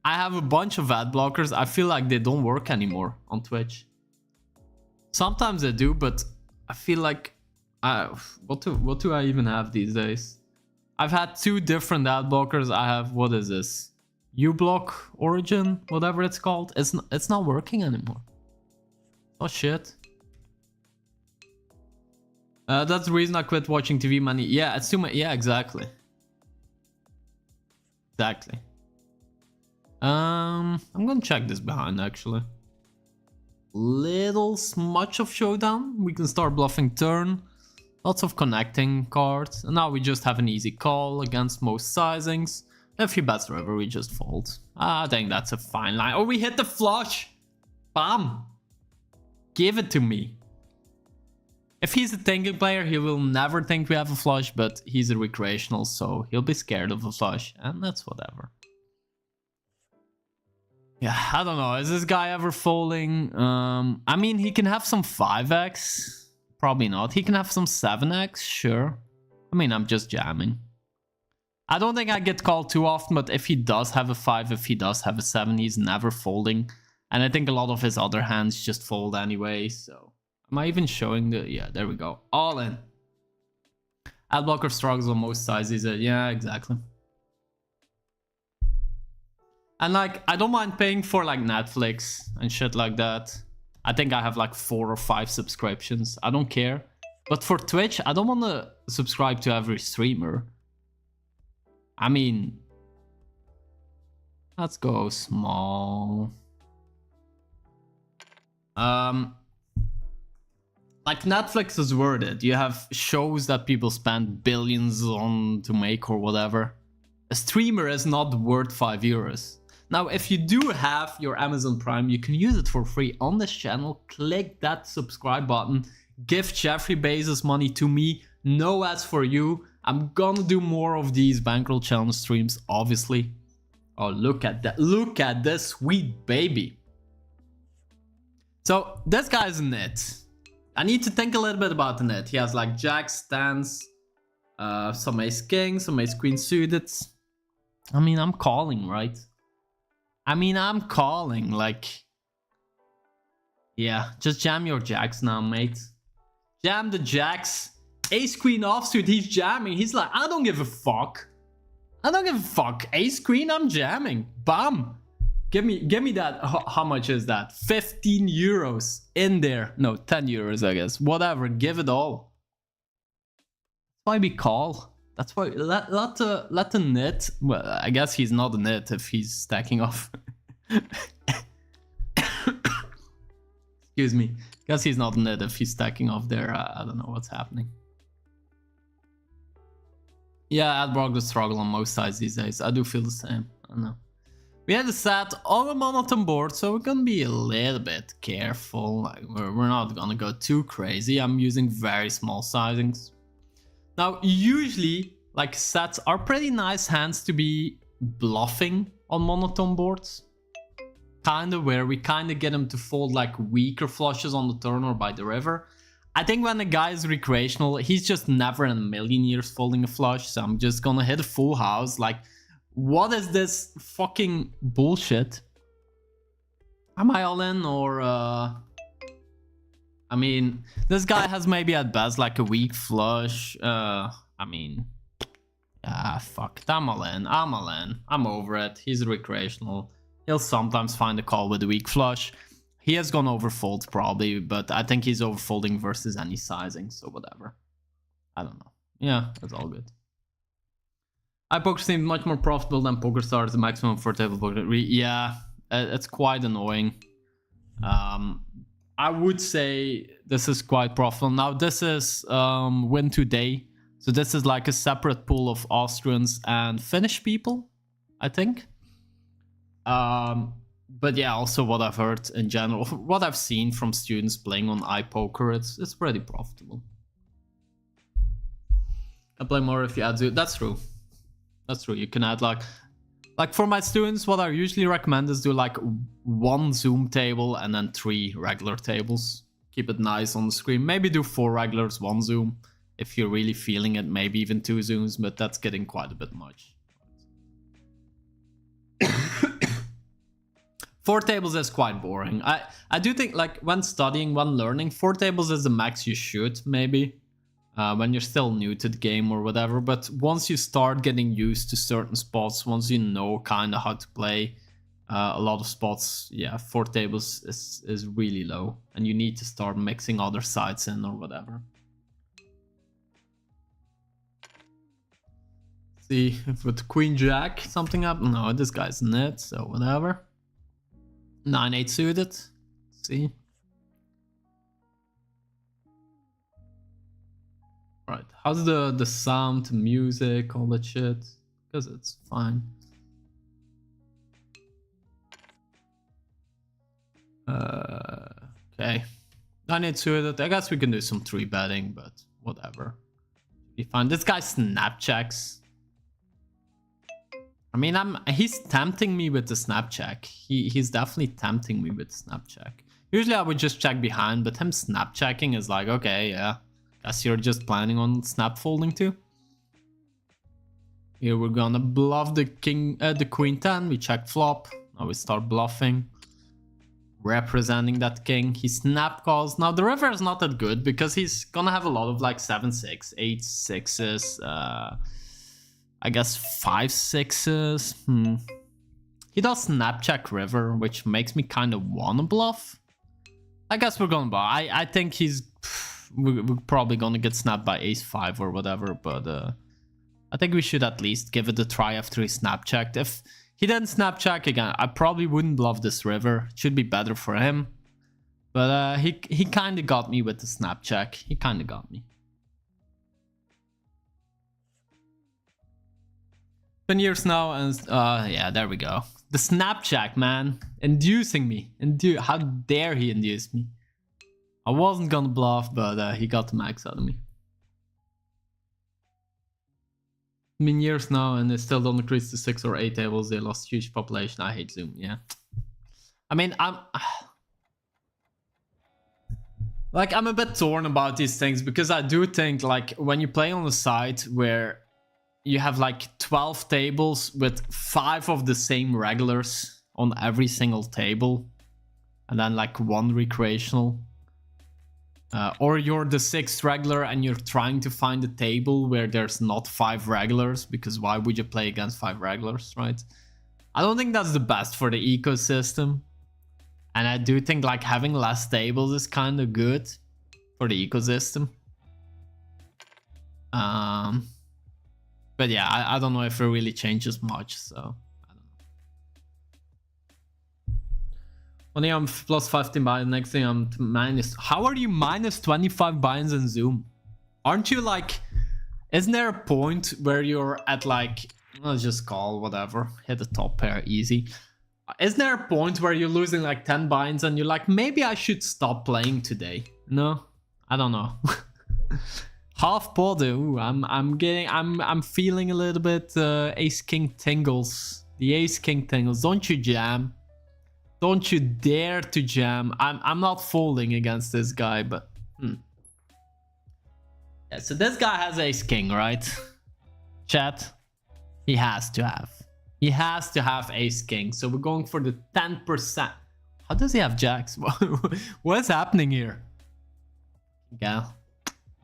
I have a bunch of ad blockers. I feel like they don't work anymore on Twitch. Sometimes they do, but I feel like what do I even have these days? I've had 2 different ad blockers. I have, what is this? uBlock Origin, whatever it's called. It's not working anymore. Oh shit. That's the reason I quit watching TV, money. Yeah, it's too much. Yeah, exactly. Exactly. I'm gonna check this behind actually. Little smudge of showdown. We can start bluffing turn. Lots of connecting cards. And now we just have an easy call against most sizings. If he bets the river, we just fold. I think that's a fine line. Oh, we hit the flush. Bam. Give it to me. If he's a thinking player, he will never think we have a flush, but he's a recreational, so he'll be scared of a flush, and that's whatever. Yeah, I don't know. Is this guy ever folding? I mean, he can have some 5x. Probably not. He can have some 7x, sure. I mean, I'm just jamming. I don't think I get called too often, but if he does have a 5, if he does have a 7, he's never folding. And I think a lot of his other hands just fold anyway, so... Am I even showing the... Yeah, there we go. All in. Adblocker struggles on most sizes. Yeah, exactly. And like, I don't mind paying for like Netflix and shit like that. I think I have like 4 or 5 subscriptions. I don't care. But for Twitch, I don't want to subscribe to every streamer. I mean... Let's go small. Like Netflix is worth it. You have shows that people spend billions on to make or whatever. A streamer is not worth €5. Now, if you do have your Amazon Prime, you can use it for free on this channel. Click that subscribe button. Give Jeffrey Bezos money to me. No ads for you. I'm gonna do more of these Bankroll challenge streams, obviously. Oh, look at that. Look at this sweet baby. So, this guy's a nit. I need to think a little bit about the net. He has like jacks, stands, some ace king, some ace queen suited. I mean, I'm calling, right? I mean, I'm calling, like... Yeah, just jam your jacks now, mate. Jam the jacks. Ace queen offsuit, he's jamming. He's like, I don't give a fuck. I don't give a fuck. Ace queen, I'm jamming. Bam. Give me that. How much is that? 15 euros in there. No, 10 euros, I guess. Whatever. Give it all. That's why we call. That's why let the nit. Well, I guess he's not a nit if he's stacking off. Excuse me. Guess he's not a nit if he's stacking off there. I don't know what's happening. Yeah, Adbrock the struggle on most sides these days. I do feel the same. I don't know. We had a set on a monotone board, so we're gonna be a little bit careful. Like we're not gonna go too crazy. I'm using very small sizings. Now, usually, like sets are pretty nice hands to be bluffing on monotone boards. Kinda where we kinda get him to fold like weaker flushes on the turn or by the river. I think when a guy is recreational, he's just never in a million years folding a flush. So I'm just gonna hit a full house, like... What is this fucking bullshit? Am I all in or... I mean, this guy has maybe at best like a weak flush. I mean, Ah, fuck it. I'm all in. I'm all in. I'm over it. He's recreational. He'll sometimes find a call with a weak flush. He has gone overfold probably, but I think he's overfolding versus any sizing, so whatever. I don't know. Yeah, that's all good. iPoker seems much more profitable than PokerStars, the maximum for table poker. Yeah, it's quite annoying. I would say this is quite profitable. Now this is win today. So this is like a separate pool of Austrians and Finnish people, I think. But yeah, also what I've heard in general, what I've seen from students playing on iPoker, it's pretty profitable. I play more if you add Zoom. That's true. That's true. You can add like for my students, what I usually recommend is do like 1 Zoom table and then 3 regular tables. Keep it nice on the screen. Maybe do 4 regulars, 1 Zoom. If you're really feeling it, maybe even 2 Zooms, but that's getting quite a bit much. 4 tables is quite boring. I do think like when studying, when learning, 4 tables is the max you should maybe. When you're still new to the game or whatever, but once you start getting used to certain spots, once you know kind of how to play a lot of spots, yeah, 4 tables is really low, and you need to start mixing other sides in or whatever. See if with Queen Jack something up. No, this guy's net, so whatever. 9-8 suited. Let's see. Right, how's the sound, music, all that shit? Because it's fine. Okay. 9-8 suited. I guess we can do some 3 betting, but whatever. Be fine. This guy snap checks. I mean, he's tempting me with the snap check. He's definitely tempting me with snap check. Usually I would just check behind, but him snap checking is like, okay, yeah. Guess you're just planning on snap folding too. Here we're gonna bluff the queen 10. We check flop. Now we start bluffing. Representing that king. He snap calls. Now the river is not that good because he's gonna have a lot of like 7-6, 8-6s. I guess 5-6s. He does snap check river, which makes me kind of wanna bluff. I guess we're gonna buy. I think we're probably gonna get snapped by ace-5 or whatever, but I think we should at least give it a try after he snap checked. If he didn't snap check again, I probably wouldn't bluff this river. It should be better for him. But he kind of got me with the snap check. He kind of got me. 10 years now, and yeah, there we go. The snap check, man, inducing me. How dare he induce me? I wasn't gonna bluff, but he got the max out of me. I mean, years now, and they still don't increase to 6 or 8 tables. They lost huge population. I hate Zoom. Yeah. I mean, I'm a bit torn about these things because I do think like when you play on a site where you have like 12 tables with 5 of the same regulars on every single table, and then like 1 recreational. Or you're the 6th regular and you're trying to find a table where there's not 5 regulars, because why would you play against 5 regulars, right? I don't think that's the best for the ecosystem. And I do think like having less tables is kind of good for the ecosystem. But yeah, I don't know if it really changes much, so I don't know. One thing I'm plus 15 buy, the next thing I'm minus. How are you minus 25 buy-ins in Zoom? Aren't you like, isn't there a point where you're at like, let's just call whatever, hit the top pair easy. Isn't there a point where you're losing like 10 buy-ins and you're like, maybe I should stop playing today? No, I don't know. Half pot, ooh, I'm feeling a little bit ace king tingles. The ace king tingles. Don't you jam? Don't you dare to jam? I'm not folding against this guy, but yeah. So this guy has ace king, right? Chat. He has to have. He has to have ace king. So we're going for the 10%. How does he have jacks? What's happening here? Yeah.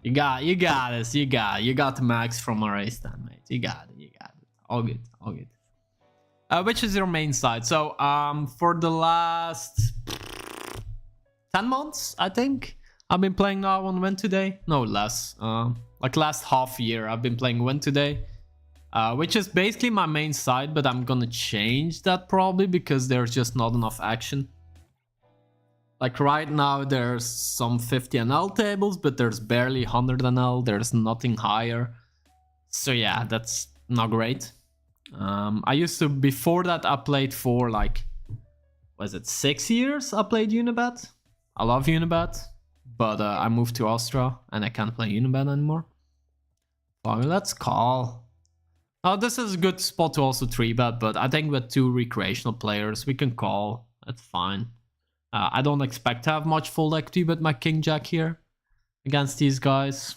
You got this. You got the max from our ace 10, mate. You got it. All good. Which is your main side? So for the last 10 months, I think I've been playing now on Win Today. No, less. Like last half year, I've been playing Win Today, which is basically my main side. But I'm gonna change that probably because there's just not enough action. Like right now, there's some 50 NL tables, but there's barely 100 NL. There's nothing higher. So yeah, that's not great. I used to, before that, I played for like, was it 6 years? I played Unibet. I love Unibet, but I moved to Austria and I can't play Unibet anymore. Well, let's call. Oh, this is a good spot to also 3-bet, but I think with 2 recreational players, we can call. That's fine. I don't expect to have much full equity with my King Jack here against these guys.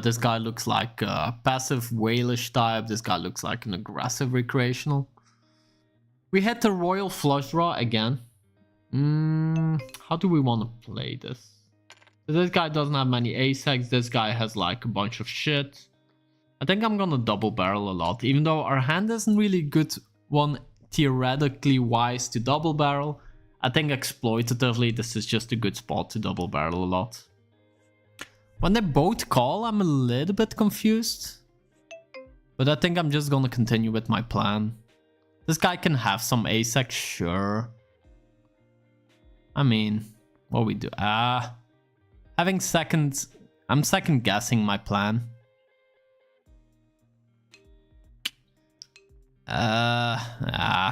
This guy looks like a passive whalish type. This guy looks like an aggressive recreational. We hit the royal flush draw again. How do we want to play this? So this guy doesn't have many ace-X. This guy has like a bunch of shit. I think I'm gonna double barrel a lot, even though our hand isn't really good one theoretically wise to double barrel. I think exploitatively this is just a good spot to double barrel a lot. When they both call, I'm a little bit confused. But I think I'm just gonna continue with my plan. This guy can have some ace-X, sure. I mean, what we do? I'm second guessing my plan.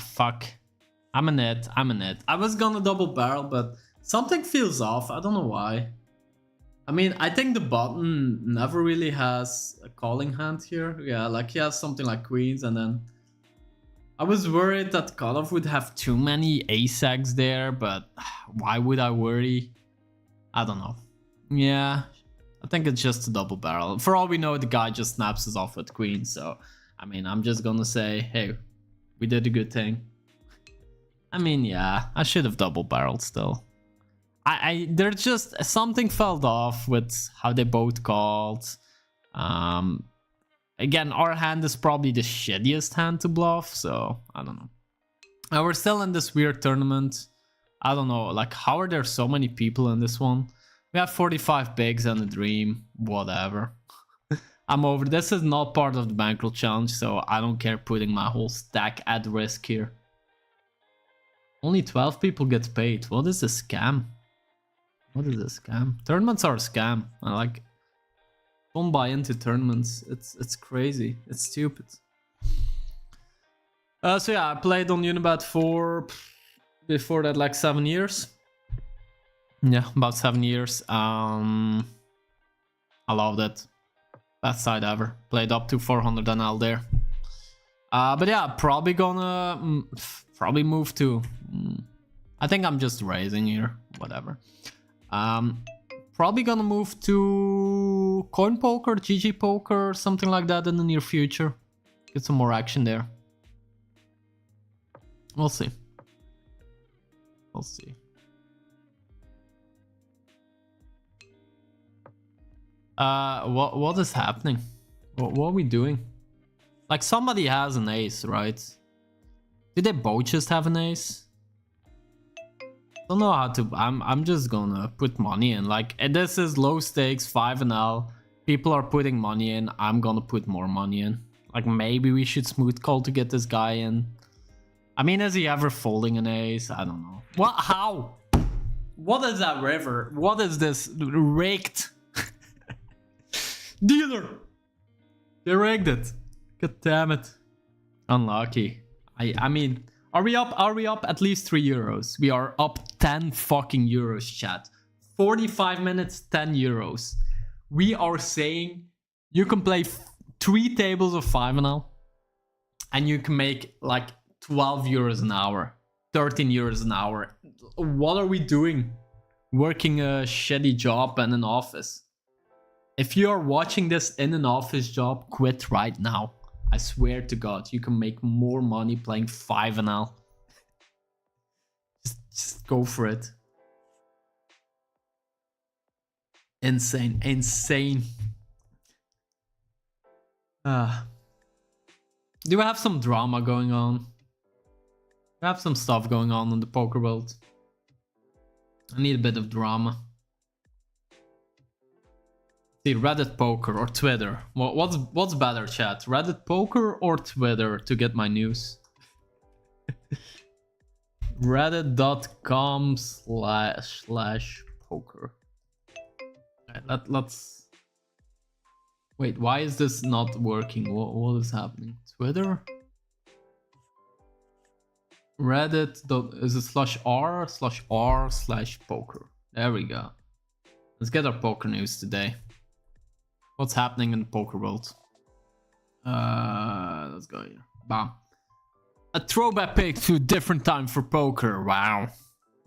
Fuck. I'm in it. I was gonna double barrel, but something feels off. I don't know why. I mean, I think the button never really has a calling hand here. Yeah, like he has something like queens, and then I was worried that cutoff would have too many ace-X there, but why would I worry? I don't know. Yeah, I think it's just a double barrel. For all we know, the guy just snaps us off with queens, so I mean, I'm just gonna say, hey, we did a good thing. I mean, yeah, I should have double barreled still. There's just something fell off with how they both called. Again, our hand is probably the shittiest hand to bluff, so I don't know. And we're still in this weird tournament. I don't know, like, how are there so many people in this one? We have 45 bigs and a dream, whatever. I'm over. This is not part of the Bankroll challenge, so I don't care putting my whole stack at risk here. Only 12 people get paid. What is a scam? What is a scam? Tournaments are a scam. I like, don't buy into tournaments. It's crazy. It's stupid. So yeah, I played on Unibet for before that like 7 years. Yeah, about 7 years. I loved it. Best side ever. Played up to 400 NL there. But yeah, probably gonna move to. I think I'm just raising here. Whatever. Probably gonna move to coin poker, GG poker, something like that in the near future. Get some more action there. We'll see. We'll see. What is happening? What are we doing? Like, somebody has an ace, right? Did they both just have an ace? Don't know how to. I'm just gonna put money in. Like, this is low stakes, 5NL. People are putting money in. I'm gonna put more money in. Like, maybe we should smooth call to get this guy in. I mean, is he ever folding an ace? I don't know. What? How? What is that river? What is this? Raked. Dealer. They rigged it. God damn it. Unlucky. I mean, are we up? Are we up at least 3 euros? We are up 10 fucking euros, chat. 45 minutes, 10 euros. We are saying you can play 3 tables of 5NL and you can make like 12 euros an hour, 13 euros an hour. What are we doing? Working a shitty job and an office. If you are watching this in an office job, quit right now. I swear to God, you can make more money playing 5NL. Just go for it. Insane, insane. Do we have some drama going on? We have some stuff going on in the poker world. I need a bit of drama. See, Reddit poker or Twitter. What's better, chat? Reddit poker or Twitter to get my news? Reddit.com/poker. Right, let's. Wait, why is this not working? What is happening? Twitter? Reddit. Is it /r/poker? There we go. Let's get our poker news today. What's happening in the poker world? Let's go here. Bam. A throwback pick to a different time for poker. Wow.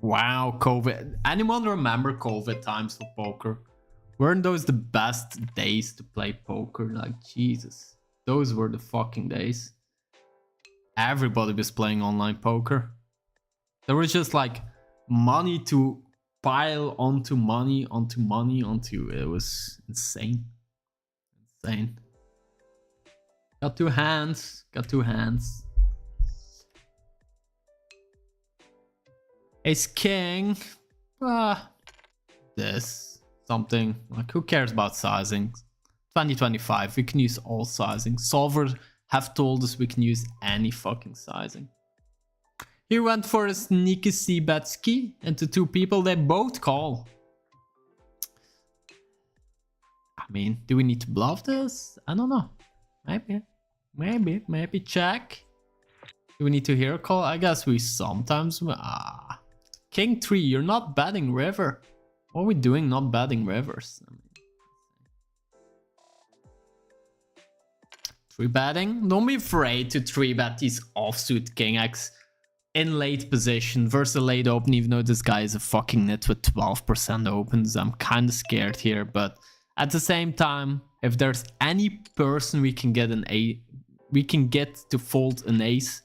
Wow, COVID. Anyone remember COVID times for poker? Weren't those the best days to play poker? Like, Jesus. Those were the fucking days. Everybody was playing online poker. There was just like money to pile onto money, onto money, onto... It was insane. Insane. Got two hands. Got two hands. Ace King. This. Something. Like, who cares about sizing? 2025. We can use all sizing. Solvers have told us we can use any fucking sizing. He went for a sneaky C-bet-ski into two people. They both call. I mean, do we need to bluff this? I don't know. Maybe check. Do we need to hear a call? I guess we sometimes... King 3, you're not betting river. What are we doing not betting rivers? I mean, 3-betting? Don't be afraid to 3-bet these offsuit King X in late position versus a late open, even though this guy is a fucking nit with 12% opens. I'm kind of scared here, but at the same time, if there's any person we can get to fold an ace,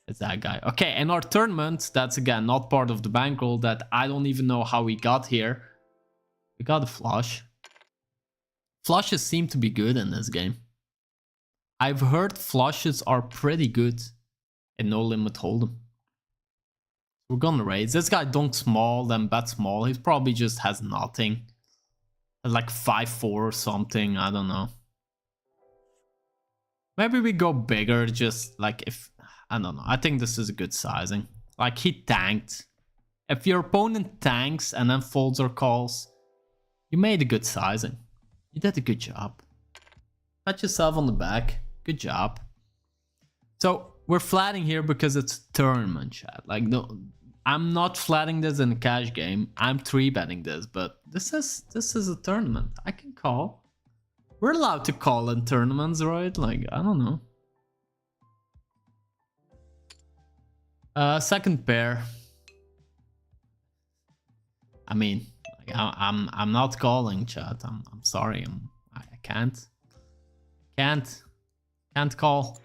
it's that guy. Okay, in our tournament, that's again not part of the bankroll, that I don't even know how we got here. We got a flush. Flushes seem to be good in this game. I've heard flushes are pretty good in no limit hold'em. We're gonna raise. This guy don't small, then bet small. He probably just has nothing. Like 5-4 or something, I don't know. Maybe we go bigger, just like if... I don't know. I think this is a good sizing. Like, he tanked. If your opponent tanks and then folds or calls, you made a good sizing. You did a good job. Pat yourself on the back. Good job. So, we're flatting here because it's a tournament, chat. Like, no, I'm not flatting this in a cash game. I'm 3-betting this, but this is a tournament. I can call. We're allowed to call in tournaments, right? Like, I don't know. Second pair. I mean, like, I'm not calling, chat. I'm sorry. I can't call.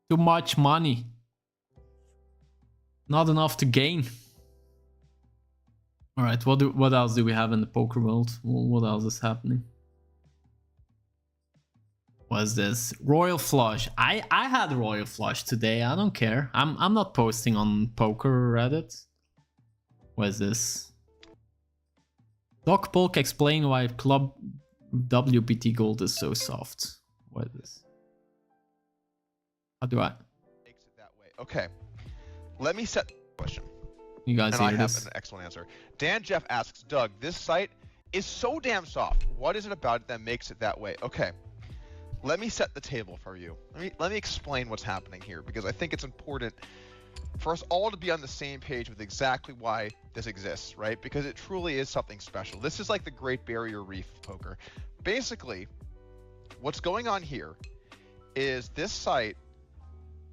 Too much money. Not enough to gain. All right. What else do we have in the poker world? What else is happening? Was this royal flush? I had royal flush today. I don't care. I'm not posting on poker Reddit. What is this? Doc Polk explain why club WBT gold is so soft. What is this? How do I? Makes it that way. Okay. Let me set the question. You guys and hear I have this? an excellent answer. Dan Jeff asks, Doug, this site is so damn soft. What is it about it that makes it that way? Okay. Let me set the table for you. Let me explain what's happening here, because I think it's important for us all to be on the same page with exactly why this exists, right? Because it truly is something special. This is like the Great Barrier Reef of poker. Basically, what's going on here is this site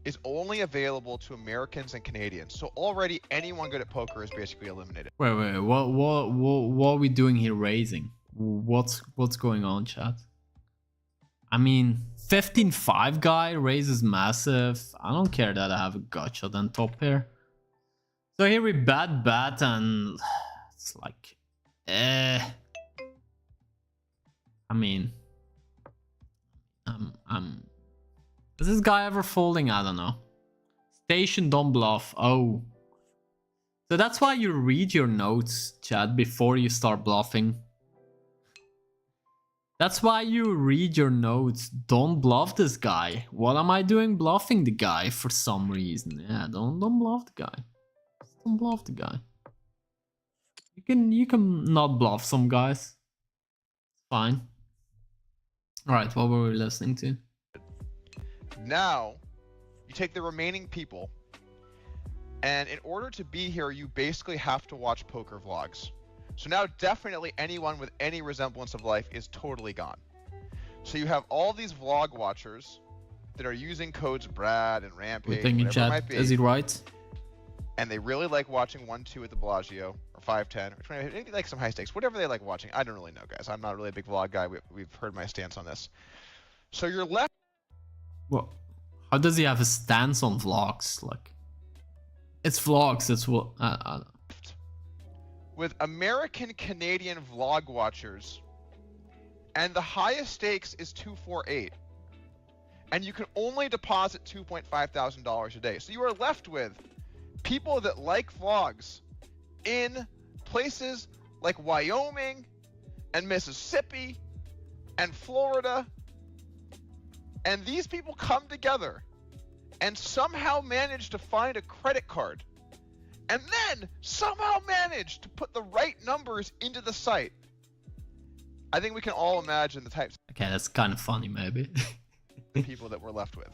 is only available to Americans and Canadians. So already anyone good at poker is basically eliminated. Wait. What are we doing here raising? What's going on, chat? I mean, 15-5 guy raises massive. I don't care that I have a gotcha on top here. So here we bet and it's like, I mean, is this guy ever folding? I don't know. Station, don't bluff. Oh. So that's why you read your notes, chat, before you start bluffing. That's why you read your notes. Don't bluff this guy. What am I doing bluffing the guy for some reason? Yeah, don't bluff the guy. Just don't bluff the guy. You can not bluff some guys. It's fine. Alright, what were we listening to? Now, you take the remaining people, and in order to be here, you basically have to watch poker vlogs. So now definitely anyone with any resemblance of life is totally gone. So you have all these vlog watchers that are using codes Brad and Rampage, whatever it might be. Is he right? And they really like watching 1-2 at the Bellagio, or 5-10, or 20, maybe like some high stakes, whatever they like watching. I don't really know, guys. I'm not really a big vlog guy. We've heard my stance on this. So you're left. Well, how does he have a stance on vlogs? Like, it's vlogs. It's what. With American Canadian vlog watchers, and the highest stakes is 248, and you can only deposit $2,500 a day. So you are left with people that like vlogs in places like Wyoming and Mississippi and Florida, and these people come together and somehow manage to find a credit card, and then somehow manage to put the right numbers into the site. I think we can all imagine the types Okay, that's kind of funny, maybe. of people that we're left with.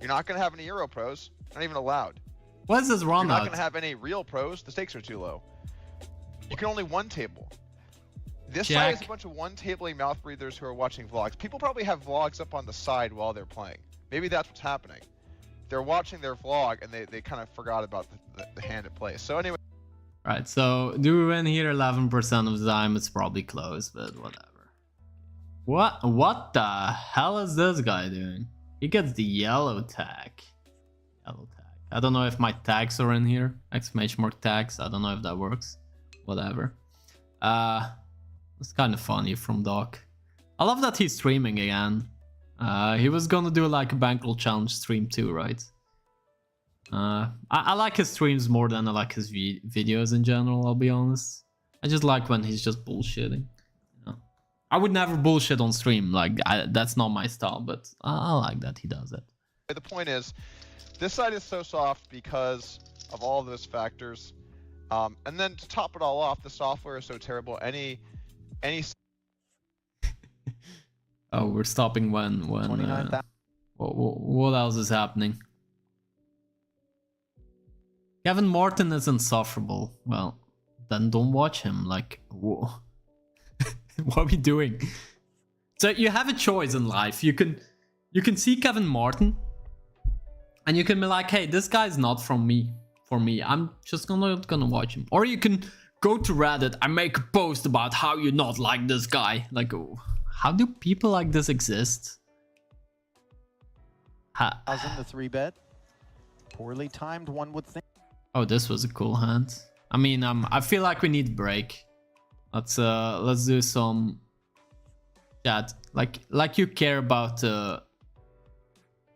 You're not going to have any Euro pros, not even allowed. What is this You're run not out? going to have any real pros, the stakes are too low. You can only one table. This site is a bunch of one-tabling mouth breathers who are watching vlogs. People probably have vlogs up on the side while they're playing. Maybe that's what's happening. They're watching their vlog and they kind of forgot about the hand at play. So anyway. Right, so do we win here 11% of the time? It's probably close, but whatever. What the hell is this guy doing? He gets the yellow tag. Yellow tag. I don't know if my tags are in here. Exclamation mark tags. I don't know if that works. Whatever. It's kind of funny from Doc. I love that he's streaming again. He was gonna do like a Bankroll challenge stream too, right? I like his streams more than I like his videos in general, I'll be honest. I just like when he's just bullshitting. You know? I would never bullshit on stream, like that's not my style, but I like that he does it. The point is, this side is so soft because of all those factors. And then to top it all off, the software is so terrible. Any Oh, we're stopping when what else is happening? Kevin Martin is insufferable. Well, then don't watch him. Like, whoa. What are we doing? So you have a choice in life. You can see Kevin Martin, and you can be like, hey, this guy's not from me. For me, I'm just gonna watch him. Or you can go to Reddit and make a post about how you not like this guy. Like, how do people like this exist? I was in the 3-bet. Poorly timed, one would think. Oh, this was a cool hand. I mean, I feel like we need a break. Let's do some chat. Like you care about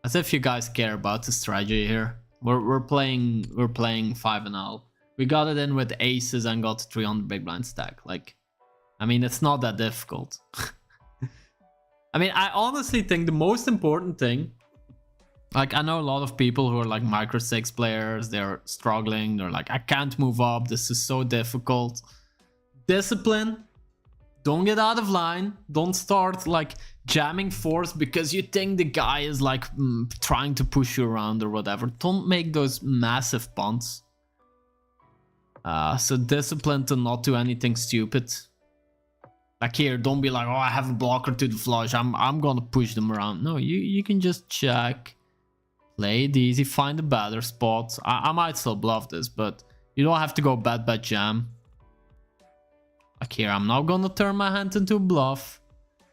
as if you guys care about the strategy here. We're playing 5-0. We got it in with aces and got 300 big blind stack. Like, I mean, it's not that difficult. I mean, I honestly think the most important thing, like, I know a lot of people who are like Microstakes players, they're struggling, they're like, I can't move up, this is so difficult. Discipline. Don't get out of line. Don't start like jamming fours because you think the guy is like trying to push you around or whatever. Don't make those massive punts. So discipline to not do anything stupid. Like here, don't be like, oh, I have a blocker to the flush. I'm gonna push them around. No, you can just check, play it easy, find a better spot. I might still bluff this, but you don't have to go bet jam. Like here, I'm not gonna turn my hand into a bluff.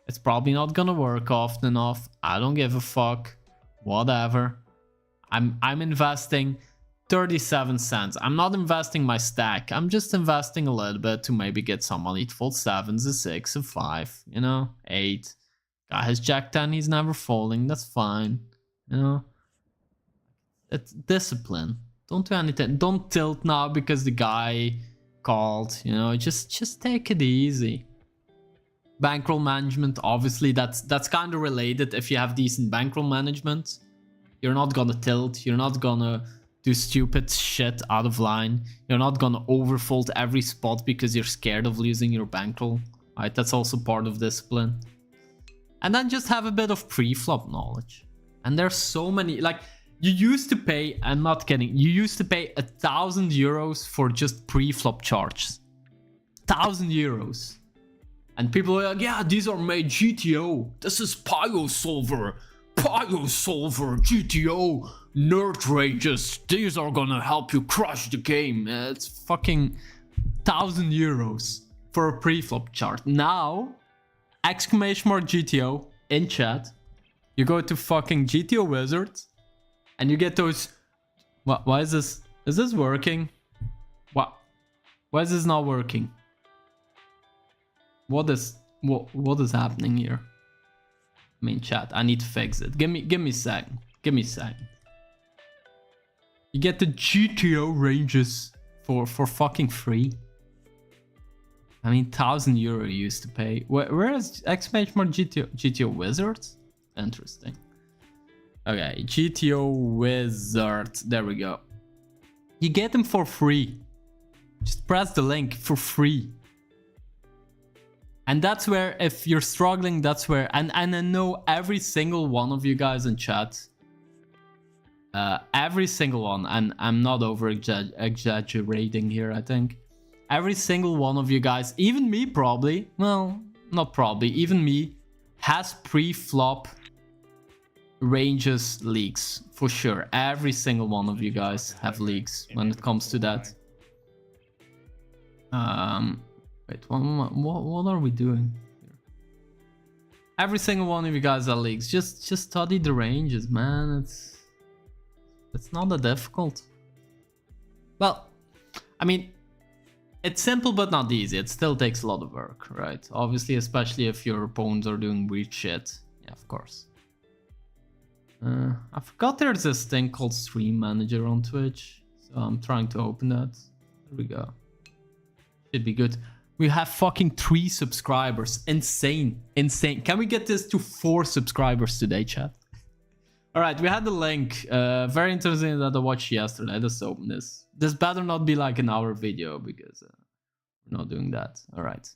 It's probably not gonna work often enough. I don't give a fuck. Whatever. I'm investing 37 cents. I'm not investing my stack. I'm just investing a little bit to maybe get some money to fold 7s, a 6, a 5, you know, 8. Guy has Jack 10, he's never folding, that's fine, you know. It's discipline. Don't do anything. Don't tilt now because the guy called, you know, just take it easy. Bankroll management, obviously that's kind of related. If you have decent bankroll management, you're not gonna tilt, you're not gonna do stupid shit out of line, you're not gonna overfold every spot because you're scared of losing your bankroll. Right, that's also part of discipline. And then just have a bit of pre-flop knowledge. And there's so many, like, you used to pay, I'm not kidding, you used to pay 1,000 euros for just pre-flop charts. 1,000 euros. And people are like, yeah, these are made GTO. This is PokerSolver. PokerSolver, GTO, nerd ranges. These are gonna help you crush the game. It's fucking 1,000 euros for a pre-flop chart. Now, exclamation mark GTO in chat. You go to fucking GTO Wizards. And you get those. Why is this? Is this working? What? Why is this not working? What is happening here? I mean, chat. I need to fix it. Give me a second. Give me a second. You get the GTO ranges for fucking free. I mean, 1,000 euro you used to pay. Where is exclamation mark GTO Wizards? Interesting. Okay, GTO Wizard. There we go. You get them for free. Just press the link for free. And that's where, if you're struggling, that's where, and I know every single one of you guys in chat, every single one, and I'm not over exaggerating here, I think. Every single one of you guys, even me probably, well, not probably, even me, has pre-flop ranges leaks for sure. Every single one of you guys have leaks when it comes to that. Wait, what are we doing here? Every single one of you guys have leaks. Just study the ranges, man. It's not that difficult. Well, I mean, it's simple but not easy. It still takes a lot of work, right? Obviously, especially if your opponents are doing weird shit. Yeah, of course. I forgot there's this thing called Stream Manager on Twitch, so I'm trying to open that. There we go. Should be good. We have fucking 3 subscribers. Insane. Insane. Can we get this to 4 subscribers today, chat? Alright, we had the link. Very interesting that I watched yesterday. Let's open this. This better not be like an hour video because we're not doing that. Alright.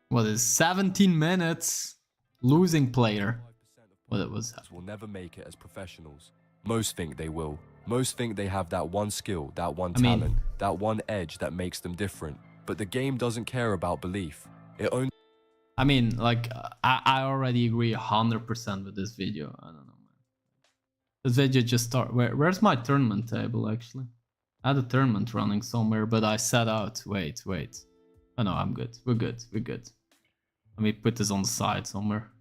What is 17 minutes? Losing player. Well, it was. Will never make it as professionals. Most think they will. Most think they have that one skill, that one talent, that one edge that makes them different. But the game doesn't care about belief. It only. I mean, like, I already agree 100% with this video. I don't know, man. This video just started. Where's my tournament table, actually? I had a tournament running somewhere, but I set out. Wait. Oh no, I'm good. We're good. Let me put this on the side somewhere.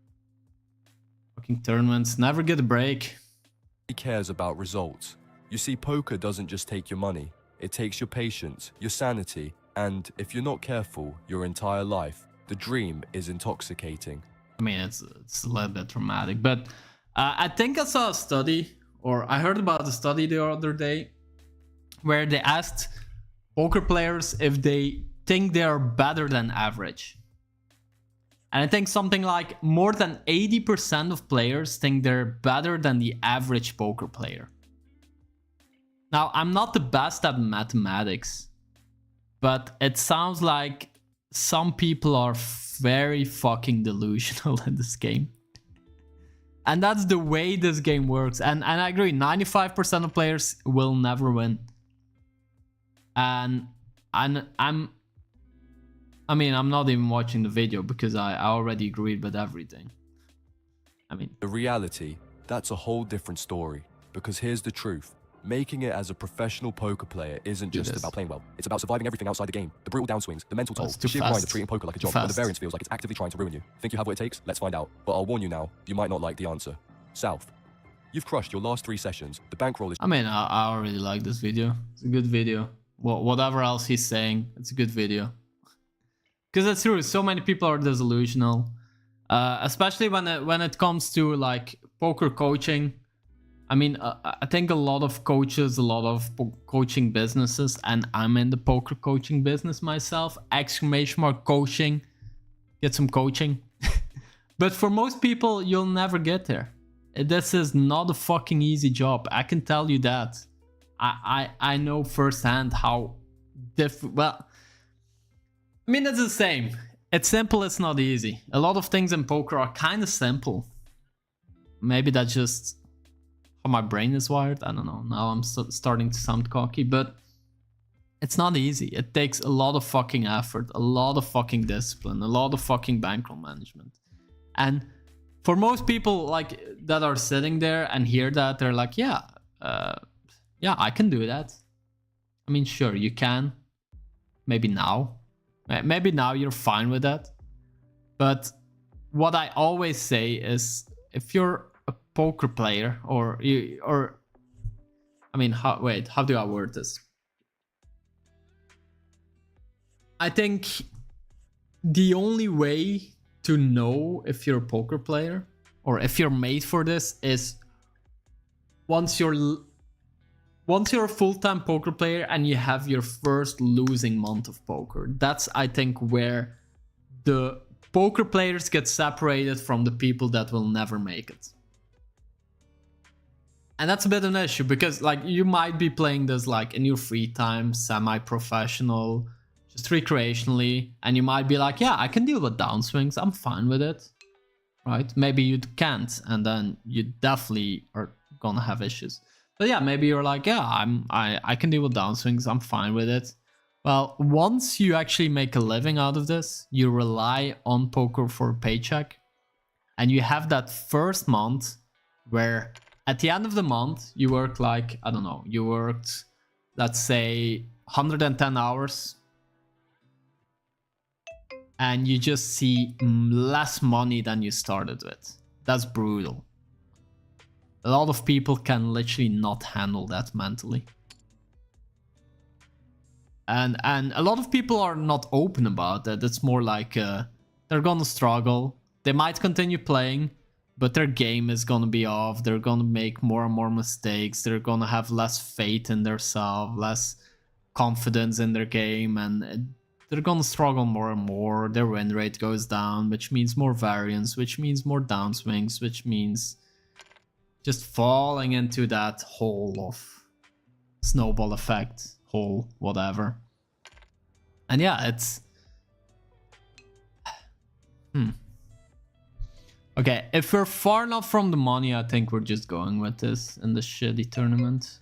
Fucking tournaments never get a break. He cares about results. You see, poker doesn't just take your money. It takes your patience, your sanity, and if you're not careful, your entire life. The dream is intoxicating. I mean, it's a little bit dramatic, but I think I saw a study, or I heard about a study the other day, where they asked poker players if they think they are better than average. And I think something like more than 80% of players think they're better than the average poker player. Now, I'm not the best at mathematics, but it sounds like some people are very fucking delusional in this game. And that's the way this game works. And I agree, 95% of players will never win. And I mean, I'm not even watching the video because I already agreed with everything. I mean, the reality, that's a whole different story. Because here's the truth. Making it as a professional poker player isn't just about playing well. It's about surviving everything outside the game. The brutal downswings, the mental toll, the sheer grind of treating poker like a job, where the variance feels like it's actively trying to ruin you. Think you have what it takes? Let's find out. But I'll warn you now, you might not like the answer. South. You've crushed your last 3 sessions. The bankroll is... I mean, I already like this video. It's a good video. Whatever else he's saying, it's a good video. Because it's true, so many people are disillusional. Especially when it comes to like poker coaching. I mean, I think a lot of coaches, a lot of coaching businesses, and I'm in the poker coaching business myself. Exclamation mark coaching. Get some coaching. But for most people, you'll never get there. This is not a fucking easy job. I can tell you that. I know firsthand how different. Well, I mean, it's the same. It's simple, it's not easy. A lot of things in poker are kind of simple. Maybe that's just how my brain is wired. I don't know. Now I'm starting to sound cocky, but it's not easy. It takes a lot of fucking effort, a lot of fucking discipline, a lot of fucking bankroll management. And for most people like that are sitting there and hear that, they're like, yeah, I can do that. I mean, sure, you can. Maybe now. Maybe now you're fine with that. But what I always say is, if you're a poker player I mean, how do I word this? I think the only way to know if you're a poker player or if you're made for this is once you're a full-time poker player and you have your first losing month of poker. That's, I think, where the poker players get separated from the people that will never make it. And that's a bit of an issue because like you might be playing this like in your free time, semi-professional, just recreationally, and you might be like, yeah, I can deal with downswings, I'm fine with it, right? Maybe you can't, and then you definitely are gonna have issues. But yeah, maybe you're like, yeah, I can deal with downswings, I'm fine with it. Well, once you actually make a living out of this, you rely on poker for a paycheck, and you have that first month where at the end of the month, you work like, I don't know, you worked, let's say, 110 hours, and you just see less money than you started with. That's brutal. A lot of people can literally not handle that mentally. And a lot of people are not open about it. It's more like they're gonna struggle. They might continue playing, but their game is gonna be off. They're gonna make more and more mistakes. They're gonna have less faith in themselves, less confidence in their game, and they're gonna struggle more and more. Their win rate goes down, which means more variance, which means more downswings, which means just falling into that hole of snowball effect, hole, whatever. And yeah, it's... Okay, if we're far enough from the money, I think we're just going with this in the shitty tournament.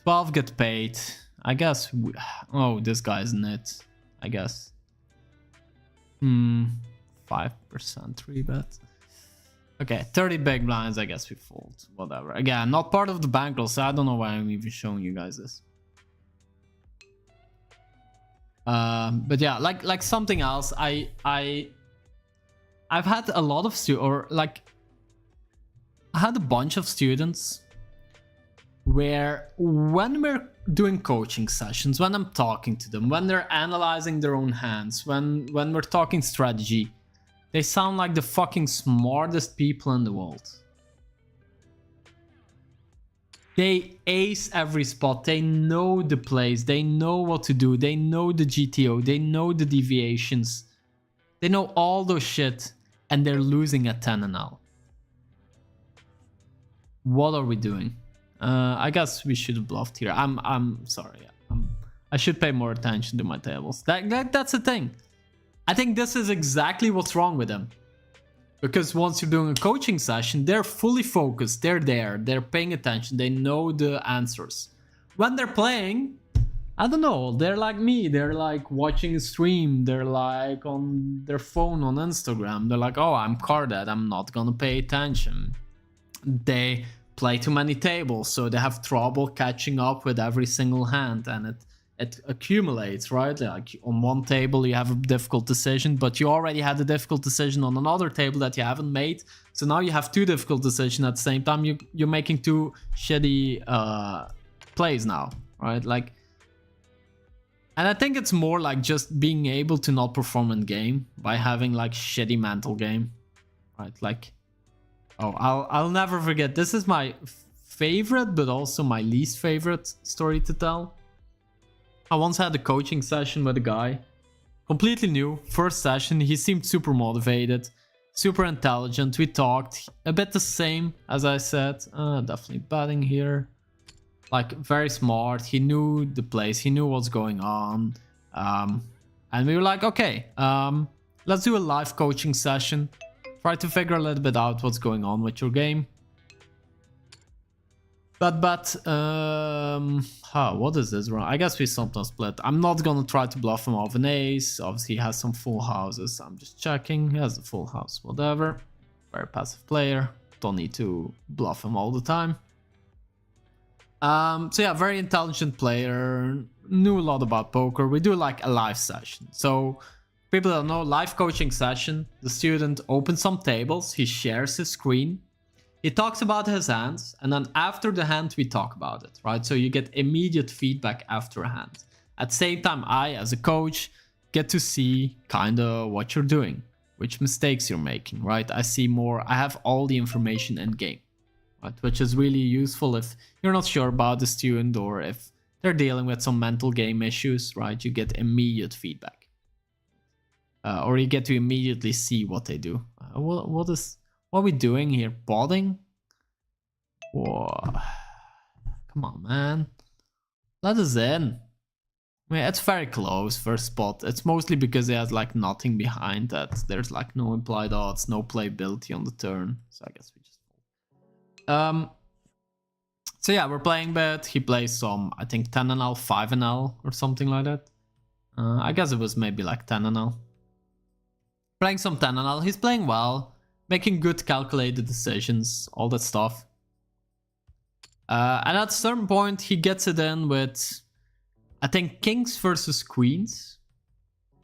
12 get paid. I guess... Oh, this guy's in it. I guess. 5% 3-bet. Okay, 30 big blinds. I guess we fold. Whatever. Again, not part of the bankroll, so I don't know why I'm even showing you guys this. But yeah, like something else. I've had a lot of I had a bunch of students where when we're doing coaching sessions, when I'm talking to them, when they're analyzing their own hands, when we're talking strategy, they sound like the fucking smartest people in the world. They ace every spot, they know the plays, they know what to do, they know the GTO, they know the deviations, they know all those shit, and they're losing at 10 and L. What are we doing? I guess we should have bluffed here. I'm sorry. I should pay more attention to my tables. That's the thing. I think this is exactly what's wrong with them. Because once you're doing a coaching session, they're fully focused. They're there. They're paying attention. They know the answers. When they're playing, I don't know. They're like me. They're like watching a stream. They're like on their phone on Instagram. They're like, oh, I'm carded. I'm not gonna pay attention. They play too many tables, so they have trouble catching up with every single hand, and it accumulates, right? Like on one table you have a difficult decision, but you already had a difficult decision on another table that you haven't made. So now you have 2 difficult decisions at the same time. You're making 2 shitty plays now, right? Like, and I think it's more like just being able to not perform in game by having like shitty mental game, right? Like, oh, I'll never forget. This is my favorite, but also my least favorite story to tell. I once had a coaching session with a guy, completely new, first session. He seemed super motivated, super intelligent. We talked a bit the same as I said. Definitely betting here. Like very smart. He knew the plays. He knew what's going on. And we were like, okay, let's do a live coaching session. Try to figure a little bit out what's going on with your game. But what is this wrong? I guess we sometimes split. I'm not gonna try to bluff him off an ace. Obviously he has some full houses. I'm just checking. He has a full house, whatever. Very passive player. Don't need to bluff him all the time. So yeah, very intelligent player. Knew a lot about poker. We do like a live session. So people don't know, live coaching session. The student opens some tables. He shares his screen. He talks about his hands, and then after the hand, we talk about it, right? So you get immediate feedback after a hand. At the same time, I, as a coach, get to see kind of what you're doing, which mistakes you're making, right? I see more, I have all the information in game, right? Which is really useful if you're not sure about the student or if they're dealing with some mental game issues, right? You get immediate feedback. Or you get to immediately see what they do. What are we doing here? Potting? Whoa. Come on, man. Let us in. I mean, it's very close first spot. It's mostly because he has like nothing behind that. There's like no implied odds, no playability on the turn. So I guess we just fold. So yeah, we're playing bet. He plays some, I think 10NL, 5NL or something like that. I guess it was maybe like 10NL. Playing some 10NL. He's playing well. Making good calculated decisions, all that stuff. And at a certain point, he gets it in with, I think, kings versus queens.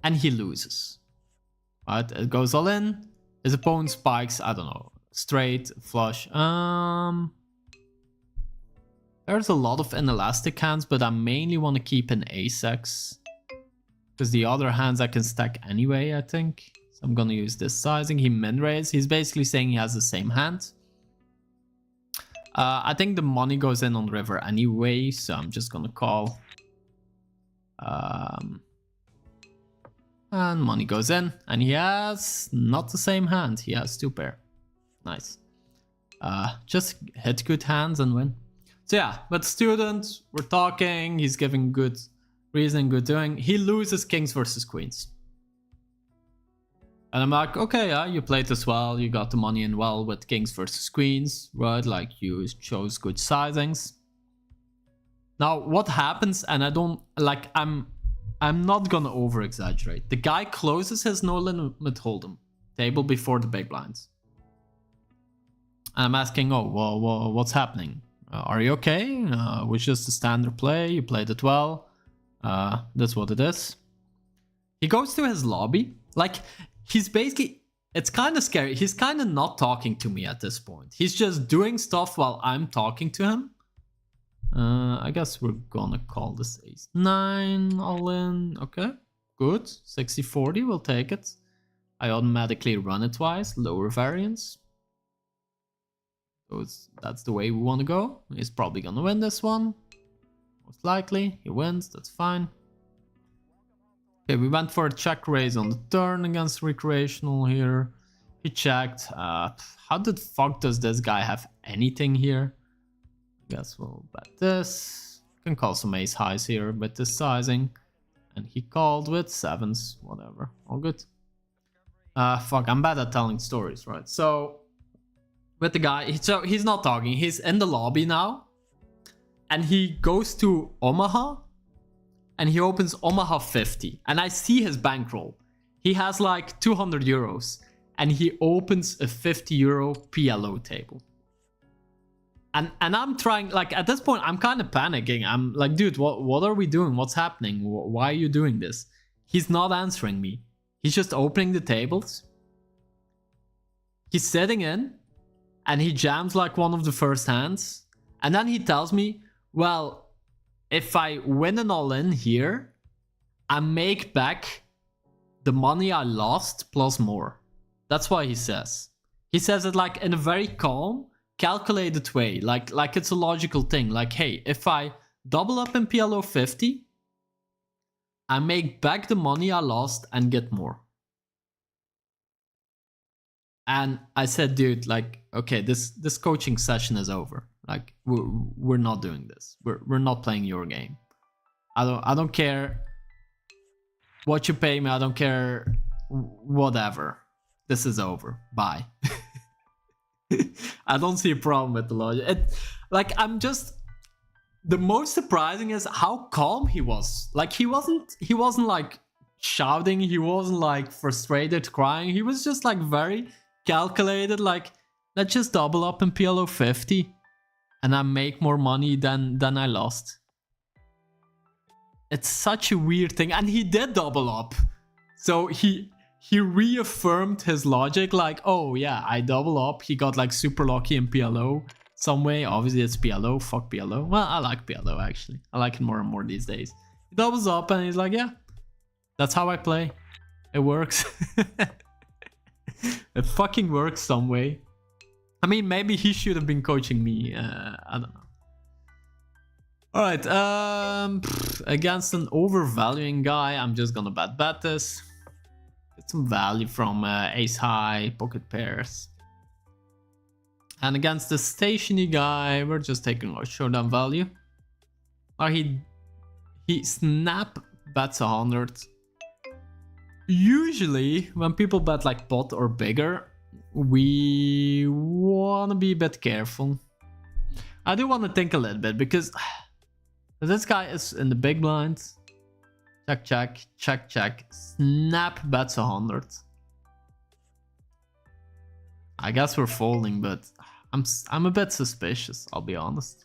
And he loses. Right? It goes all in. His opponent spikes, I don't know, straight, flush. There's a lot of inelastic hands, but I mainly want to keep an ace-x. Because the other hands I can stack anyway, I think. So I'm gonna use this sizing. He min-raised. He's basically saying he has the same hand. I think the money goes in on river anyway, so I'm just gonna call. And money goes in, and he has not the same hand. He has 2 pair. Nice. Just hit good hands and win. So yeah, but student, we're talking. He's giving good reasoning, good doing. He loses kings versus queens. And I'm like, okay, yeah, you played this well, you got the money in well with kings versus queens, right? Like, you chose good sizings. Now, what happens, and I don't, like, I'm not gonna over-exaggerate. The guy closes his no-limit hold'em table before the big blinds. And I'm asking, oh, well, what's happening? Are you okay? Was just a standard play, you played it well. That's what it is. He goes to his lobby, like, he's basically, it's kind of scary. He's kind of not talking to me at this point. He's just doing stuff while I'm talking to him. I guess we're gonna call this ace-9 all in. Okay, good. 60-40, we'll take it. I automatically run it twice, lower variance. So that's the way we want to go. He's probably gonna win this one. Most likely, he wins, that's fine. Okay, we went for a check raise on the turn against recreational here. He checked. How the fuck does this guy have anything here? Guess we'll bet this. Can call some ace highs here with this sizing. And he called with 7s, whatever. All good. Fuck, I'm bad at telling stories, right? So, with the guy, so he's not talking. He's in the lobby now. And he goes to Omaha. And he opens Omaha 50. And I see his bankroll. He has like 200 euros. And he opens a 50 euro PLO table. And I'm trying, like, at this point, I'm kind of panicking. I'm like, dude, what are we doing? What's happening? Why are you doing this? He's not answering me. He's just opening the tables. He's sitting in, and he jams like one of the first hands. And then he tells me, well, if I win an all-in here, I make back the money I lost plus more. That's what he says. He says it like in a very calm, calculated way, like it's a logical thing. Like, hey, if I double up in PLO 50, I make back the money I lost and get more. And I said, dude, like, okay, this coaching session is over. Like, we're not doing this. We're not playing your game. I don't care what you pay me. I don't care whatever. This is over. Bye. I don't see a problem with the logic. The most surprising is how calm he was. Like, he wasn't like shouting. He wasn't like frustrated, crying. He was just like very calculated. Like, let's just double up in PLO 50 and I make more money than I lost. It's such a weird thing. And he did double up. So he reaffirmed his logic, like, oh yeah, I double up. He got like super lucky in PLO some way. Obviously it's PLO, fuck PLO. Well, I like PLO actually. I like it more and more these days. He doubles up and he's like, yeah, that's how I play. It works. It fucking works some way. I mean, maybe he should have been coaching me. I don't know. Alright, against an overvaluing guy, I'm just gonna bet this. Get some value from ace high, pocket pairs. And against the stationy guy, we're just taking our showdown value. He snap bets 100. Usually, when people bet like pot or bigger, we wanna be a bit careful. I do want to think a little bit because this guy is in the big blind. Check, check, check, check. Snap bets 100. I guess we're folding, but I'm a bit suspicious, I'll be honest.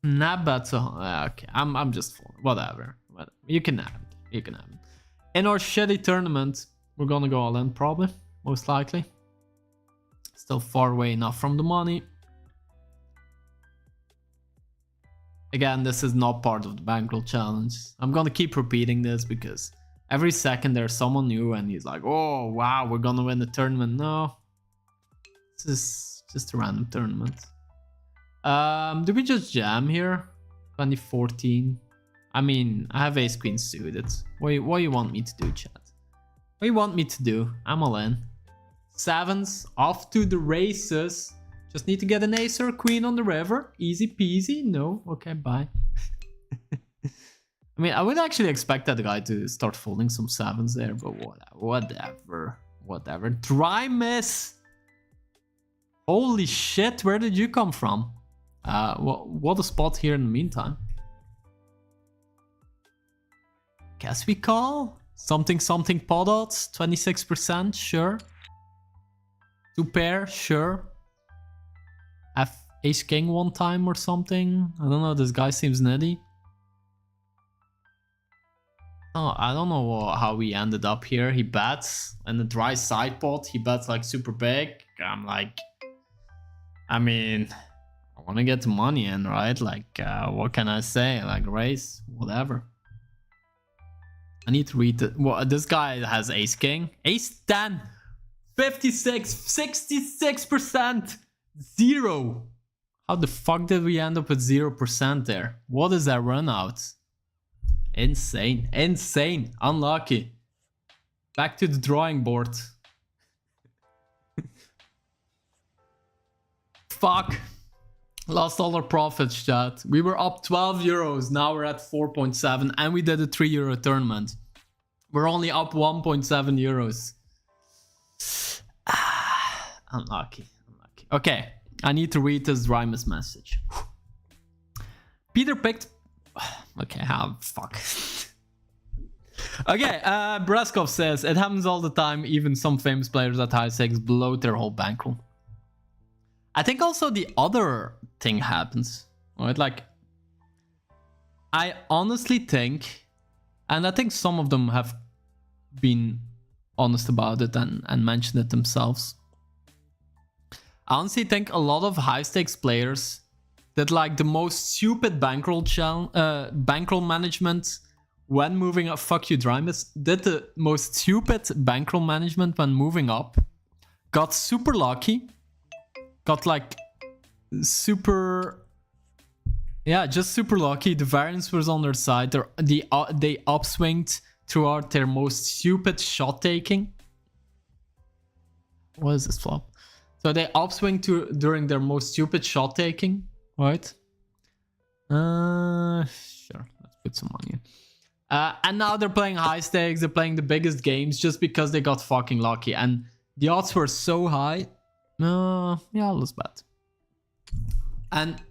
Snap bets 100. Okay, I'm just folding. Whatever. You can have it. You can have it. In our shitty tournament, we're gonna go all in probably, most likely. Still far away enough from the money. Again, this is not part of the Bankroll challenge. I'm gonna keep repeating this because every second there's someone new and he's like, oh wow, we're gonna win the tournament. No, this is just a random tournament. Do we just jam here? 2014. I mean, I have ace queen suited. What do you want me to do, chat? What do you want me to do? I'm all in. Sevens, off to the races. Just need to get an ace or a queen on the river. Easy peasy. No. Okay, bye. I mean, I would actually expect that guy to start folding some sevens there, but whatever. Whatever. Dry miss. Holy shit, where did you come from? What a spot here in the meantime. Guess we call? Something pot odds, 26%, sure. Two pair, sure. Have ace king one time or something. I don't know, this guy seems nitty. Oh, I don't know how we ended up here. He bets in the dry side pot. He bets like super big. I'm like, I mean, I want to get the money in, right? Like, what can I say? Like, raise, whatever. I need to read it. Well, this guy has ace king. Ace 10. 56. 66%. 0. How the fuck did we end up with 0% there? What is that run out? Insane. Insane. Unlucky. Back to the drawing board. Fuck. Lost all our profits, chat. We were up 12 euros. Now we're at 4.7 and we did a 3 euro tournament. We're only up 1.7 euros. Unlucky. Unlucky. Okay. I need to read this Rymus message. Peter picked... Okay, how... Fuck. Okay, Breskov says, it happens all the time. Even some famous players at high stakes bloat their whole bankroll. I think also the other thing happens, right? Like, I honestly think, and I think some of them have been honest about it and mentioned it themselves. I honestly think a lot of high stakes players did like the most stupid bankroll management when moving up. Fuck you, Drymus. Did the most stupid bankroll management when moving up. Got super lucky. Got like super... Yeah, just super lucky. The variance was on their side. They upswinged throughout their most stupid shot taking. What is this flop? So they upswing during their most stupid shot taking, right? Sure, let's put some money in. And now they're playing high stakes. They're playing the biggest games just because they got fucking lucky. And the odds were so high. Yeah, let's bet. And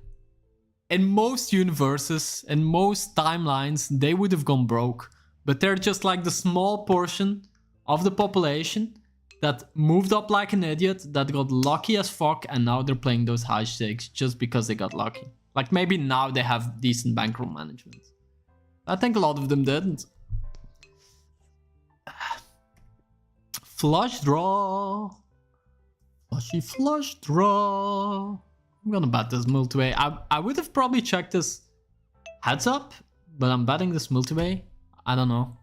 in most universes, in most timelines, they would have gone broke. But they're just like the small portion of the population that moved up like an idiot, that got lucky as fuck, and now they're playing those high stakes just because they got lucky. Like maybe now they have decent bankroll management. I think a lot of them didn't. Flush draw. Flushy flush draw. I'm gonna bet this multi-way. I would have probably checked this heads up, but I'm betting this multi-way. I don't know.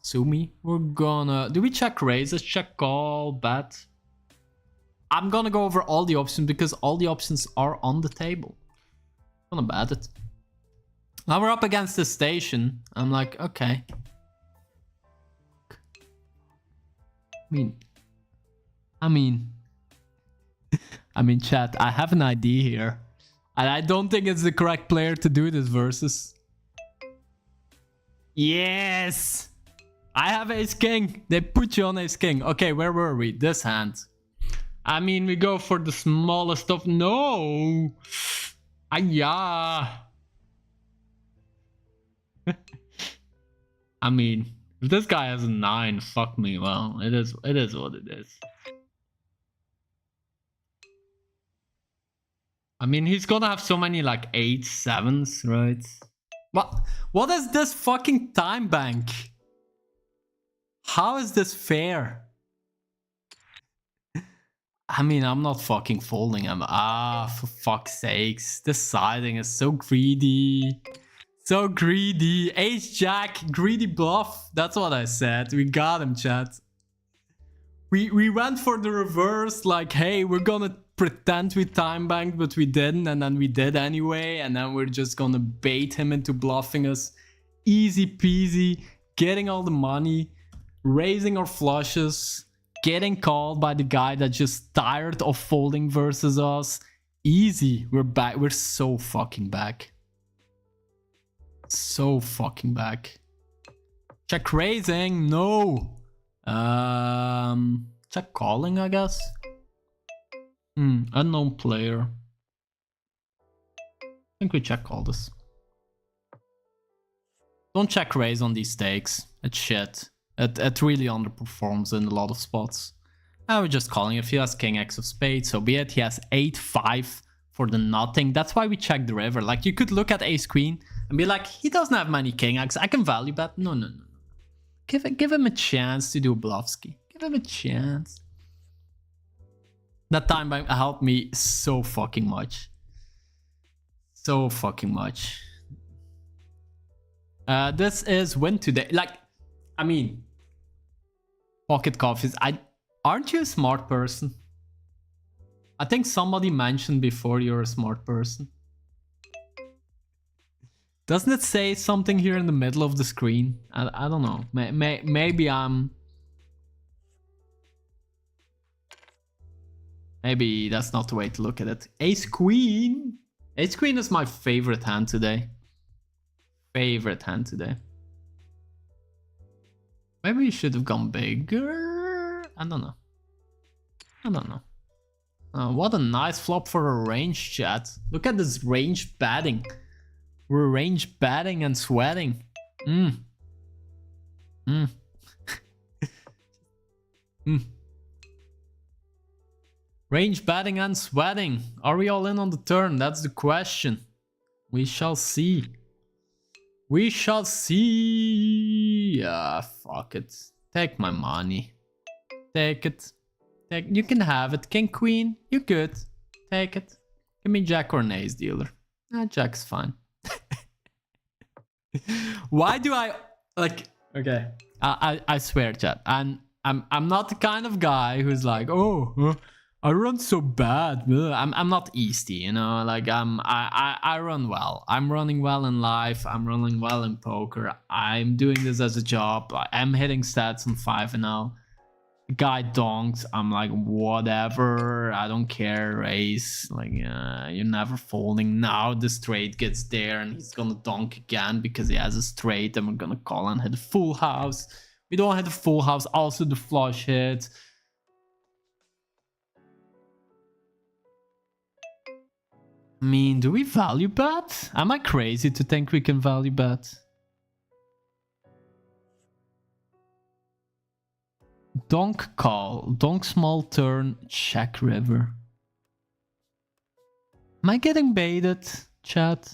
Sue me. We're gonna... Do we check raises? Check call, bet. I'm gonna go over all the options because all the options are on the table. I'm gonna bet it. Now we're up against the station. I'm like, okay. I mean, chat, I have an idea here. And I don't think it's the correct player to do this versus. Yes! I have ace king. They put you on ace king. Okay, where were we? This hand. I mean, we go for the smallest of... No! Ayah! I mean, if this guy has a 9, fuck me. Well, it is what it is. I mean, he's gonna have so many like 8s, 7s, right? What is this fucking time bank? How is this fair? I mean, I'm not fucking folding him. For fuck's sakes. This siding is so greedy. So greedy. Ace jack, greedy bluff. That's what I said. We got him, chat. We went for the reverse, like, hey, we're gonna pretend we time banked, but we didn't, and then we did anyway, and then we're just gonna bait him into bluffing us. Easy peasy, getting all the money, raising our flushes, getting called by the guy that's just tired of folding versus us. Easy, we're back. We're so fucking back. So fucking back. Check raising, no. Check calling, I guess. Unknown player. I think we check call this. Don't check raise on these stakes. It's shit. It really underperforms in a lot of spots. We're just calling. If he has king x of spades, so be it. He has 8-5 for the nothing. That's why we check the river. Like, you could look at ace queen and be like, he doesn't have many king x. I can value bet. No. Give him a chance to do bluffski. Give him a chance. That time bank helped me so fucking much. So fucking much. This is win today. Like, I mean, pocket coffees. Aren't you a smart person? I think somebody mentioned before you're a smart person. Doesn't it say something here in the middle of the screen? I don't know. Maybe I'm... Maybe that's not the way to look at it. Ace queen. Ace queen is my favorite hand today. Favorite hand today. Maybe we should have gone bigger. I don't know. What a nice flop for a range, chat. Look at this range batting. We're range batting and sweating. Range betting and sweating. Are we all in on the turn? That's the question. We shall see. We shall see. Yeah, fuck it. Take my money. Take it. You can have it. King, queen. You good. Take it. Give me jack or an ace dealer. Nah, jack's fine. Why do I like? Okay, I swear, chat. And I'm not the kind of guy who's like, oh, I run so bad. I'm not Easty, you know. Like I run well. I'm running well in life. I'm running well in poker. I'm doing this as a job. I'm hitting stats on 5-0. Guy donks. I'm like, whatever. I don't care. Race. Like, you're never folding. Now the straight gets there and he's gonna donk again because he has a straight. And we're gonna call and hit a full house. We don't hit a full house. Also the flush hit. I mean, do we value bet? Am I crazy to think we can value bet? Donk call, donk small turn, check river. Am I getting baited, chat?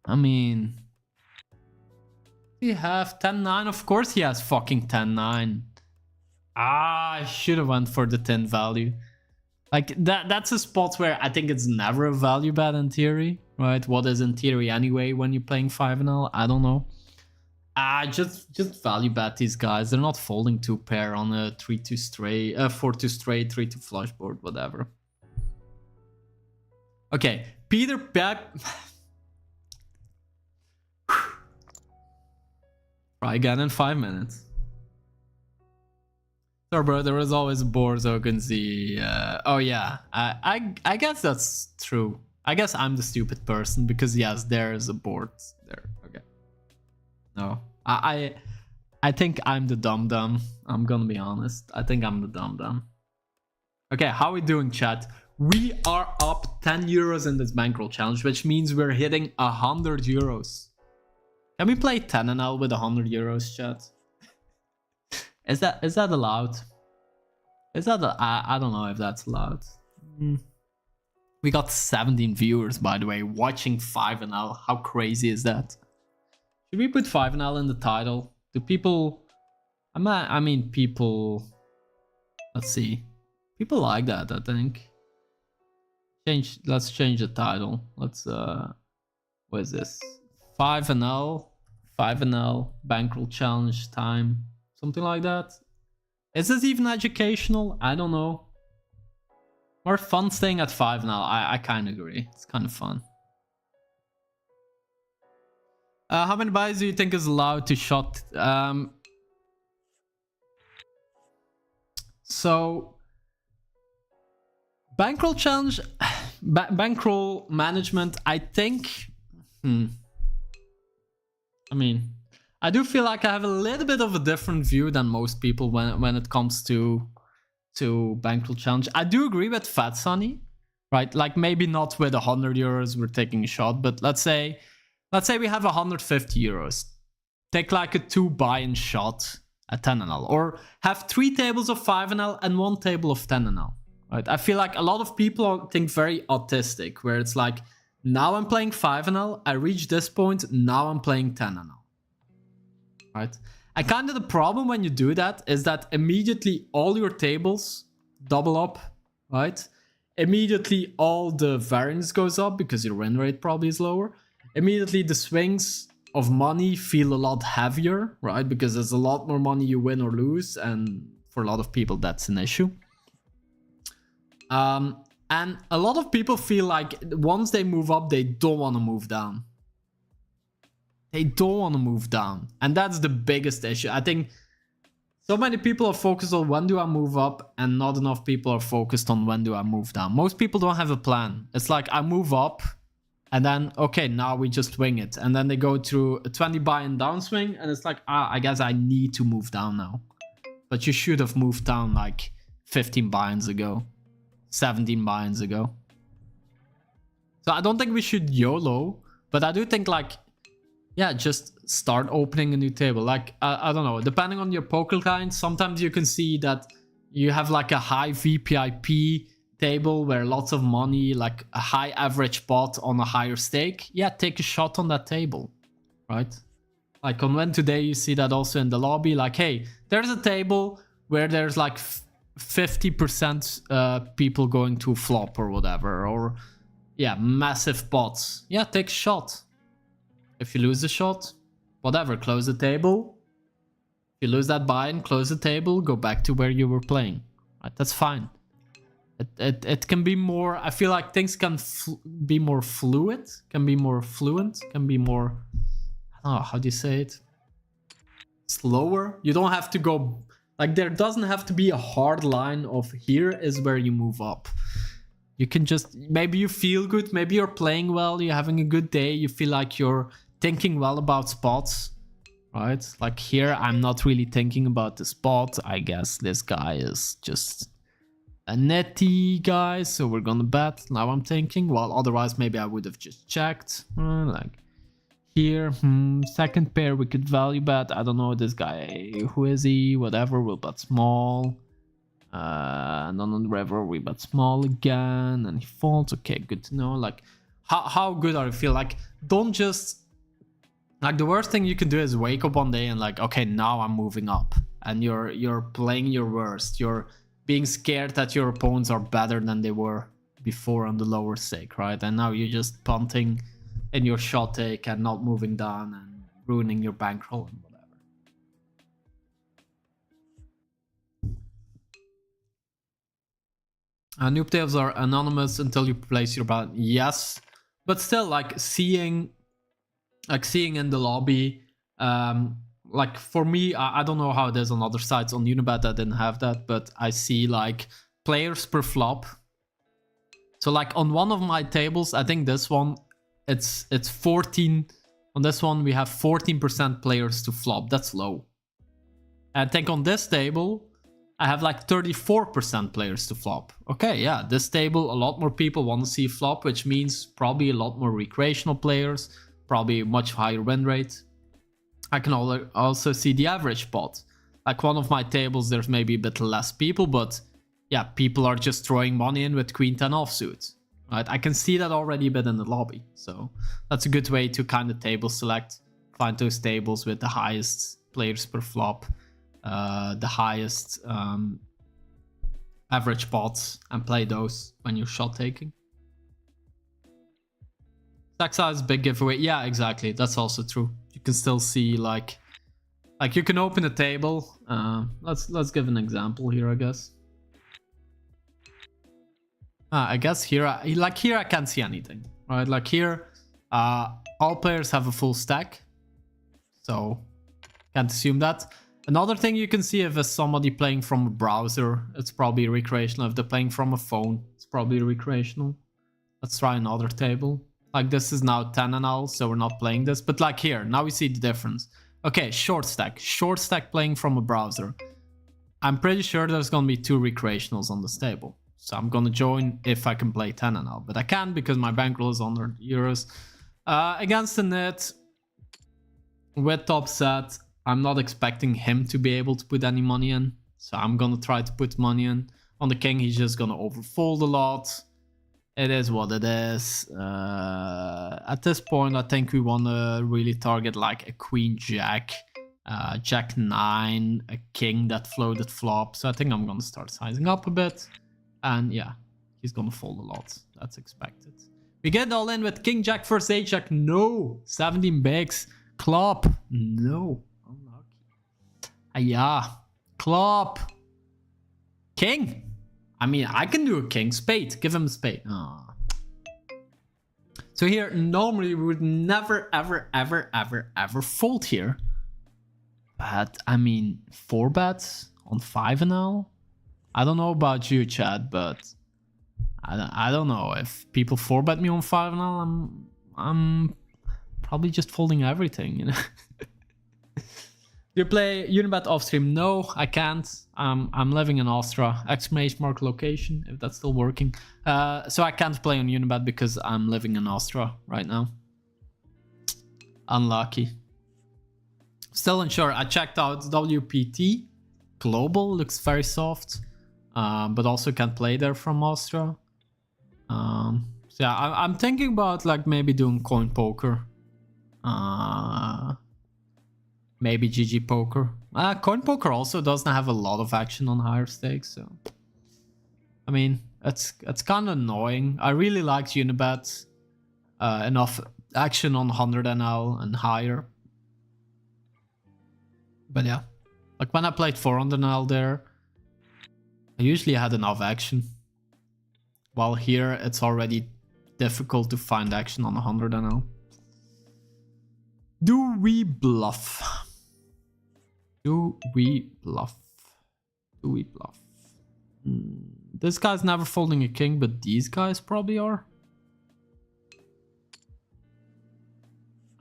I mean, we have 10-9. Of course he has fucking 10-9. Ah, I should have went for the 10 value. Like that's a spot where I think it's never a value bet in theory, right? What is in theory anyway when you're playing 5-0? I don't know. Just value bet these guys. They're not folding 2 pair on a 3-2 straight, 4-2 straight, 3-2 flush board, whatever. Okay, Peter Beck. Try again in 5 minutes. Sorry, bro. There is always a board, so I can see. Oh yeah, I guess that's true. I guess I'm the stupid person because yes, there is a board there. Okay. No. I think I'm the dum-dum. I'm gonna be honest. I think I'm the dum-dum. Okay, how are we doing, chat? We are up 10 euros in this bankroll challenge, which means we're hitting 100 euros. Can we play 10-0 with 100 euros, chat? Is that allowed? Is that I don't know if that's allowed. We got 17 viewers, by the way, watching 5-0. How crazy is that? Should we put 5-0 in the title? Do people... I mean, people... Let's see. People like that, I think. Let's change the title. Let's... What is this? 5-0. 5-0. Bankroll challenge time. Something like that. Is this even educational? I don't know. More fun staying at 5-0. I kind of agree. It's kind of fun. How many buys do you think is allowed to shot? So, bankroll challenge, bankroll management. I think. I mean, I do feel like I have a little bit of a different view than most people when it comes to bankroll challenge. I do agree with Fat Sunny, right? Like maybe not with 100 euros we're taking a shot, but let's say we have 150 euros. Take like a 2 buy-in shot at 10-0, or have 3 tables of 5-0 and 1 table of 10-0. Right? I feel like a lot of people think very autistic, where it's like, now I'm playing 5-0, I reach this point, now I'm playing 10-0. Right? And kind of the problem when you do that is that immediately all your tables double up, right? Immediately all the variance goes up because your win rate probably is lower. Immediately the swings of money feel a lot heavier, right? Because there's a lot more money you win or lose, and for a lot of people that's an issue. And a lot of people feel like once they move up, they don't want to move down. They don't want to move down. And that's the biggest issue. I think so many people are focused on when do I move up, and not enough people are focused on when do I move down. Most people don't have a plan. It's like I move up and then, okay, now we just wing it. And then they go through a 20 buy-in downswing and it's like, I guess I need to move down now. But you should have moved down like 15 buy-ins ago, 17 buy-ins ago. So I don't think we should YOLO, but I do think like, yeah, just start opening a new table. Like, I don't know, depending on your poker kind, sometimes you can see that you have like a high VPIP table where lots of money, like a high average pot on a higher stake, yeah, take a shot on that table, right? Like on When Today, you see that also in the lobby, like, hey, there's a table where there's like 50% people going to flop or whatever, or yeah, massive pots. Yeah, take a shot. If you lose the shot, whatever, close the table. If you lose that buy-in, close the table, go back to where you were playing. Right, that's fine. It can be more, I feel like things can be more fluid, can be more fluent, can be more, I don't know, how do you say it? Slower. You don't have to go, like there doesn't have to be a hard line of here is where you move up. You can just, maybe you feel good, maybe you're playing well, you're having a good day, you feel like you're thinking well about spots. Right, like here I'm not really thinking about the spot. I guess this guy is just a netty guy, so we're gonna bet. Now I'm thinking, well, otherwise maybe I would have just checked. Like here, second pair we could value bet. I don't know this guy, who is he? Whatever, we'll bet small. And on the river we bet small again, and he folds. Okay, good to know. Like how good are you feel? Like don't just. Like the worst thing you can do is wake up one day and like, okay, now I'm moving up, and you're playing your worst. You're being scared that your opponents are better than they were before on the lower stake, right? And now you're just punting in your shot take and not moving down and ruining your bankroll and whatever. Noob tables are anonymous until you place your bet. Yes, but still, like seeing in the lobby, like for me, I don't know how it is on other sites. On Unibet I didn't have that, but I see like players per flop. So like on one of my tables, I think this one, it's 14. On this one we have 14% players to flop. That's low. I think on this table I have like 34% players to flop. Okay, yeah, this table, a lot more people want to see flop, which means probably a lot more recreational players, probably a much higher win rate. I can also see the average pot. Like one of my tables, there's maybe a bit less people, but yeah, people are just throwing money in with queen 10 offsuit. Right? I can see that already a bit in the lobby. So that's a good way to kind of table select. Find those tables with the highest players per flop, the highest average pots, and play those when you're shot taking. Stack size, big giveaway. Yeah, exactly. That's also true. You can still see like you can open a table. Let's give an example here, I guess. I guess here, here I can't see anything, right? Like here, all players have a full stack, so can't assume that. Another thing you can see if it's somebody playing from a browser, it's probably recreational. If they're playing from a phone, it's probably recreational. Let's try another table. Like this is now 10 and all, so we're not playing this. But like here, now we see the difference. Okay, short stack playing from a browser. I'm pretty sure there's gonna be 2 recreationals on this table. So I'm gonna join if I can play 10 and all. But I can't because my bankroll is under euros. Against the net, with top set, I'm not expecting him to be able to put any money in. So I'm gonna try to put money in. On the king, he's just gonna overfold a lot. It is what it is. At this point, I think we want to really target like a queen jack, jack 9, a king that floated flop. So I think I'm going to start sizing up a bit. And yeah, he's going to fold a lot. That's expected. We get all in with king jack versus ace jack. No. 17 bigs. Club. No. Unlucky. Yeah. Club. King. I mean, I can do a king. Spade. Give him a spade. Oh. So here, normally we would never, ever, ever, ever, ever fold here. But, I mean, 4 bets on 5 and L? I don't know about you, Chad, but I don't know. If people 4 bet me on 5 and L, I'm probably just folding everything, you know? You play Unibet off stream? No, I can't. I'm living in Austria. Exclamation mark location, if that's still working. So I can't play on Unibet because I'm living in Austria right now. Unlucky. Still unsure. I checked out WPT. Global looks very soft. but also can't play there from Austria. So yeah, I'm thinking about like maybe doing coin poker. Maybe GG poker. Coin poker also doesn't have a lot of action on higher stakes, so I mean it's kind of annoying. I really liked Unibet. Enough action on 100 NL and higher. But yeah, like when I played 400 NL there, I usually had enough action. While here, it's already difficult to find action on 100 NL. Do we bluff? Do we bluff? Do we bluff? This guy's never folding a king, but these guys probably are.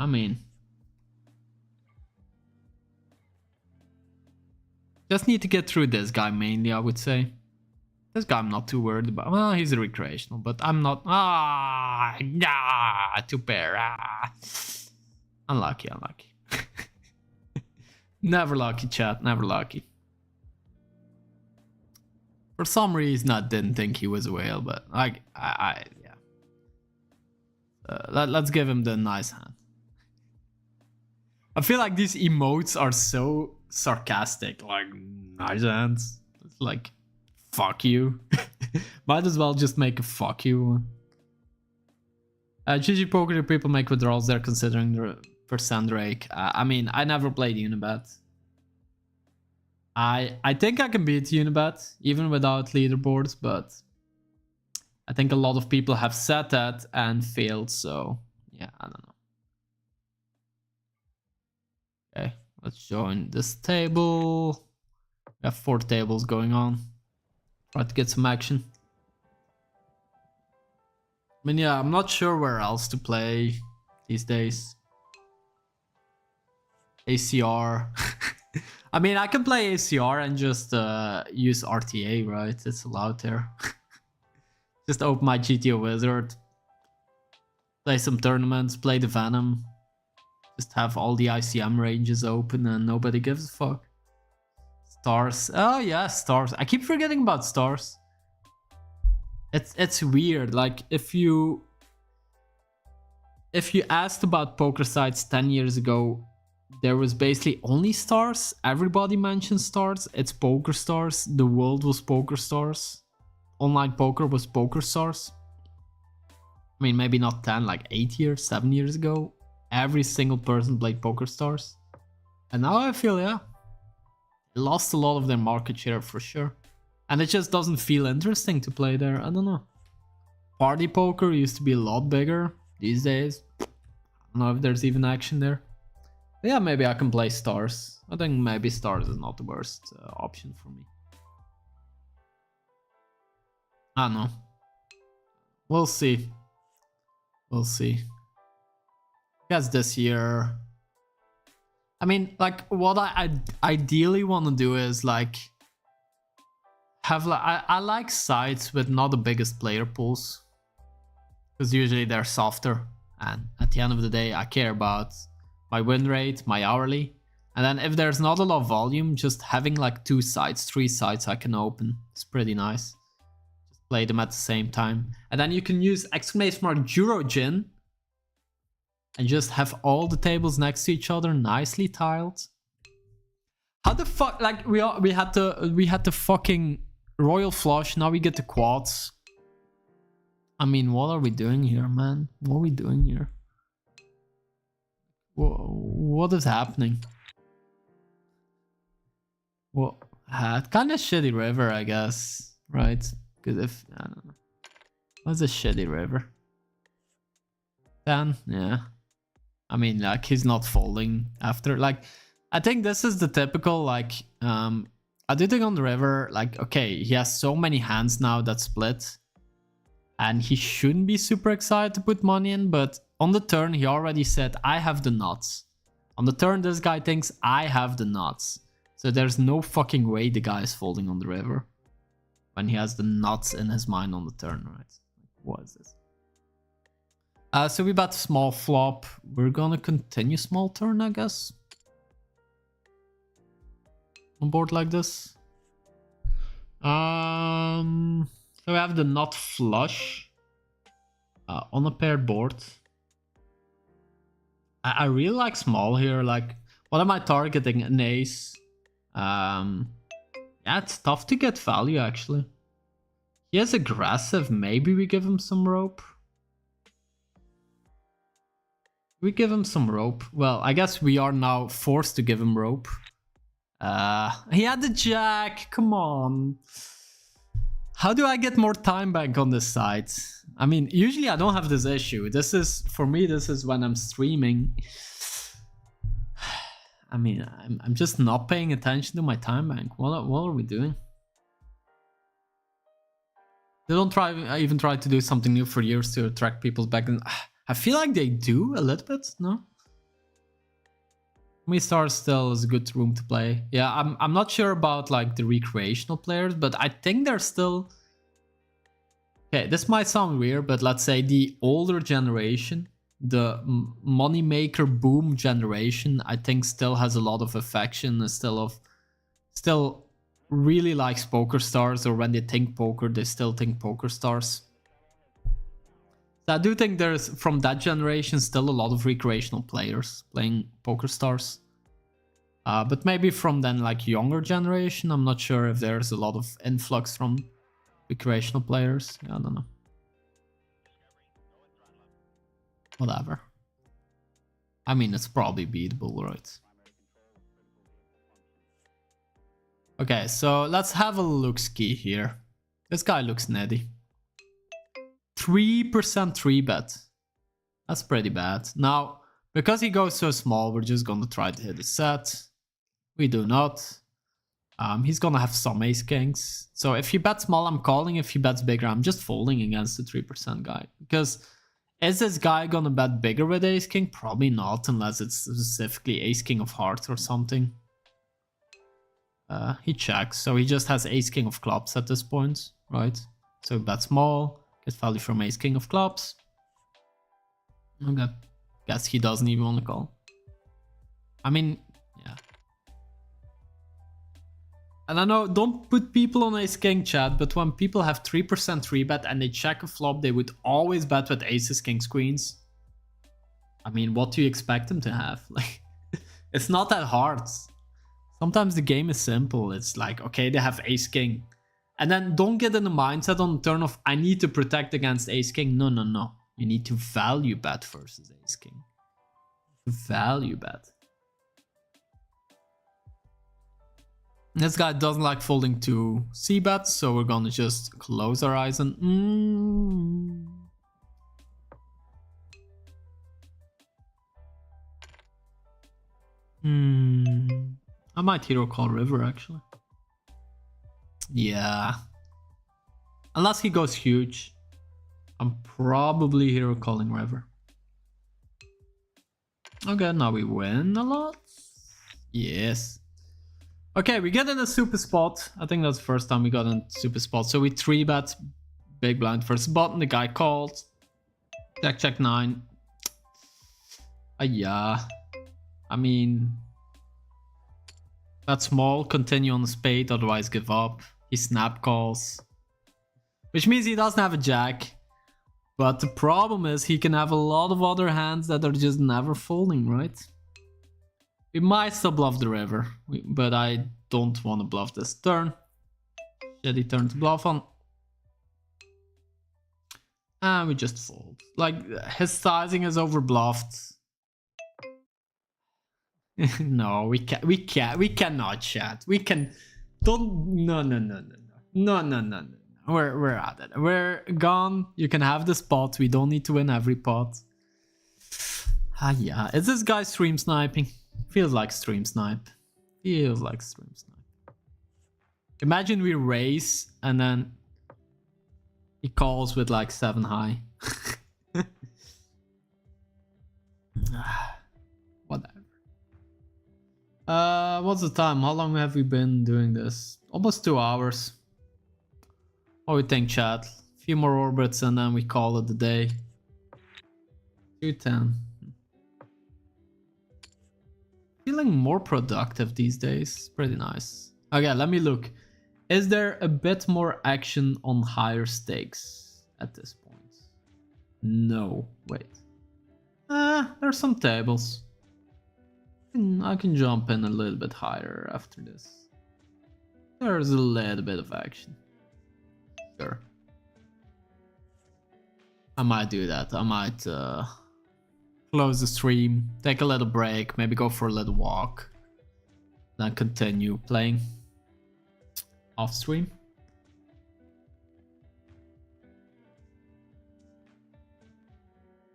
I mean, just need to get through this guy mainly, I would say. This guy I'm not too worried about. Well, he's a recreational, but I'm not. Two pair. Unlucky, unlucky. Never lucky, chat. Never lucky. For some reason, I didn't think he was a whale, but yeah. Let's give him the nice hand. I feel like these emotes are so sarcastic, like nice hands. It's like, fuck you. Might as well just make a fuck you one. GG Poker, people make withdrawals there considering the percent rake. I mean, I never played Unibet. I think I can beat Unibet, even without leaderboards, but I think a lot of people have said that and failed, so yeah, I don't know. Okay, let's join this table. We have 4 tables going on. Try to get some action. I mean, yeah, I'm not sure where else to play these days. ACR. I mean, I can play ACR and just use RTA, right? It's allowed there. Just open my GTO Wizard. Play some tournaments, play the Venom. Just have all the ICM ranges open and nobody gives a fuck. Stars. Oh yeah, stars. I keep forgetting about stars. It's weird. Like if you asked about poker sites 10 years ago, there was basically only stars. Everybody mentioned stars. It's PokerStars. The world was PokerStars. Online poker was PokerStars. I mean, maybe not 10, like 8 years, 7 years ago. Every single person played PokerStars. And now I feel, yeah, lost a lot of their market share for sure. And it just doesn't feel interesting to play there. I don't know. Party poker used to be a lot bigger these days. I don't know if there's even action there. But yeah, maybe I can play stars. I think maybe stars is not the worst option for me. I don't know. We'll see. We'll see. I guess this year. I mean, like, what I ideally want to do is like have like I like sites with not the biggest player pools, because usually they're softer, and at the end of the day I care about my win rate, my hourly, and then if there's not a lot of volume, just having like 2 sites, 3 sites I can open is pretty nice. Just play them at the same time, and then you can use !Eurogin and just have all the tables next to each other, nicely tiled. How the fuck? Like we had the fucking royal flush. Now we get the quads. I mean, what are we doing here, man? What are we doing here? What is happening? Well, kind of shitty river, I guess, right? Because if I don't know, what's a shitty river? 10, yeah. I mean, like, he's not folding after, like, I think this is the typical, like, I do think on the river, like, okay, he has so many hands now that split, and he shouldn't be super excited to put money in, but on the turn, he already said, I have the nuts. On the turn, this guy thinks, I have the nuts. So there's no fucking way the guy is folding on the river when he has the nuts in his mind on the turn, right? What is this? So we bet small flop. We're gonna continue small turn, I guess. On board like this. So we have the not flush on a paired board. I really like small here. Like, what am I targeting? An ace. Yeah, it's tough to get value actually. He is aggressive. Maybe we give him some rope. We give him some rope. Well, I guess we are now forced to give him rope. He had the jack. Come on. How do I get more time back on this side? I mean, usually I don't have this issue. This is, for me, this is when I'm streaming. I mean, I'm just not paying attention to my time bank. What are we doing? They don't even try to do something new for years to attract people back. And I feel like they do a little bit, no? PokerStars still is a good room to play. Yeah, I'm not sure about like the recreational players, but I think they're still... Okay, this might sound weird, but let's say the older generation, the moneymaker boom generation, I think still has a lot of affection, still really likes PokerStars, or when they think poker, they still think PokerStars. So I do think there's, from that generation, still a lot of recreational players playing PokerStars. But maybe from then, like, younger generation, I'm not sure if there's a lot of influx from recreational players. Yeah, I don't know. Whatever. I mean, it's probably beatable, right? Okay, so let's have a look-ski here. This guy looks nutty. 3% 3-bet. That's pretty bad. Now, because he goes so small, we're just gonna try to hit a set. We do not. He's gonna have some ace kings. So if he bets small, I'm calling. If he bets bigger, I'm just folding against the 3% guy. Because is this guy gonna bet bigger with ace king? Probably not, unless it's specifically ace king of hearts or something. He checks, so he just has ace king of clubs at this point, right? So bet small, get value from ace king of clubs. Okay, guess he doesn't even want to call. I mean, yeah. And I know, don't put people on ace king, chat, but when people have 3% 3-bet and they check a flop, they would always bet with aces, kings, queens. I mean, what do you expect them to have? Like, it's not that hard. Sometimes the game is simple. It's like, okay, they have ace king. And then don't get in the mindset on the turn of, I need to protect against ace king. No, no, no. You need to value bet versus ace king. Value bet. This guy doesn't like folding to c-bets, so we're gonna just close our eyes and... I might hero call river, actually. Yeah. Unless he goes huge, I'm probably hero calling river. Okay, now we win a lot. Yes. Okay, we get in a super spot. I think that's the first time we got in a super spot. So we 3-bet big blind first button. The guy called. Jack, check 9. Yeah. I mean, bet small, continue on the spade, otherwise give up. He snap calls. Which means he doesn't have a jack. But the problem is he can have a lot of other hands that are just never folding, right? We might still bluff the river, but I don't want to bluff this turn. Shitty turn to bluff on. And we just fold. Like, his sizing is over bluffed. No, we cannot chat. We can, don't, no. We're at it. We're gone. You can have the spot. We don't need to win every pot. Yeah. Is this guy stream sniping? Feels like stream snipe. Feels like stream snipe. Imagine we raise and then he calls with like 7 high. Whatever. What's the time? How long have we been doing this? Almost 2 hours. What do we think, chat? A few more orbits and then we call it a day. 210. Feeling more productive these days. Pretty nice. Okay, let me look. Is there a bit more action on higher stakes at this point? No. Wait. There's some tables. I can jump in a little bit higher after this. There's a little bit of action. Sure. I might do that. I might close the stream, take a little break, maybe go for a little walk, then continue playing off stream.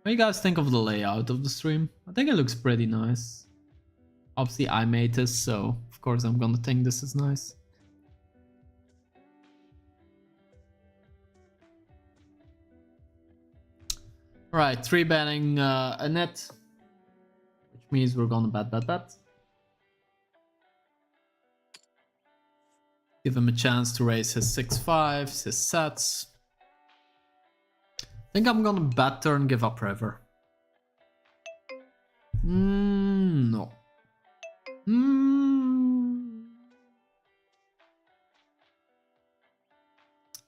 What do you guys think of the layout of the stream? I think it looks pretty nice. Obviously I made this, so of course I'm gonna think this is nice. Alright, 3-betting a net, which means we're gonna bet. Give him a chance to raise his 6-5s, his sets. I think I'm gonna bet turn, give up river. No.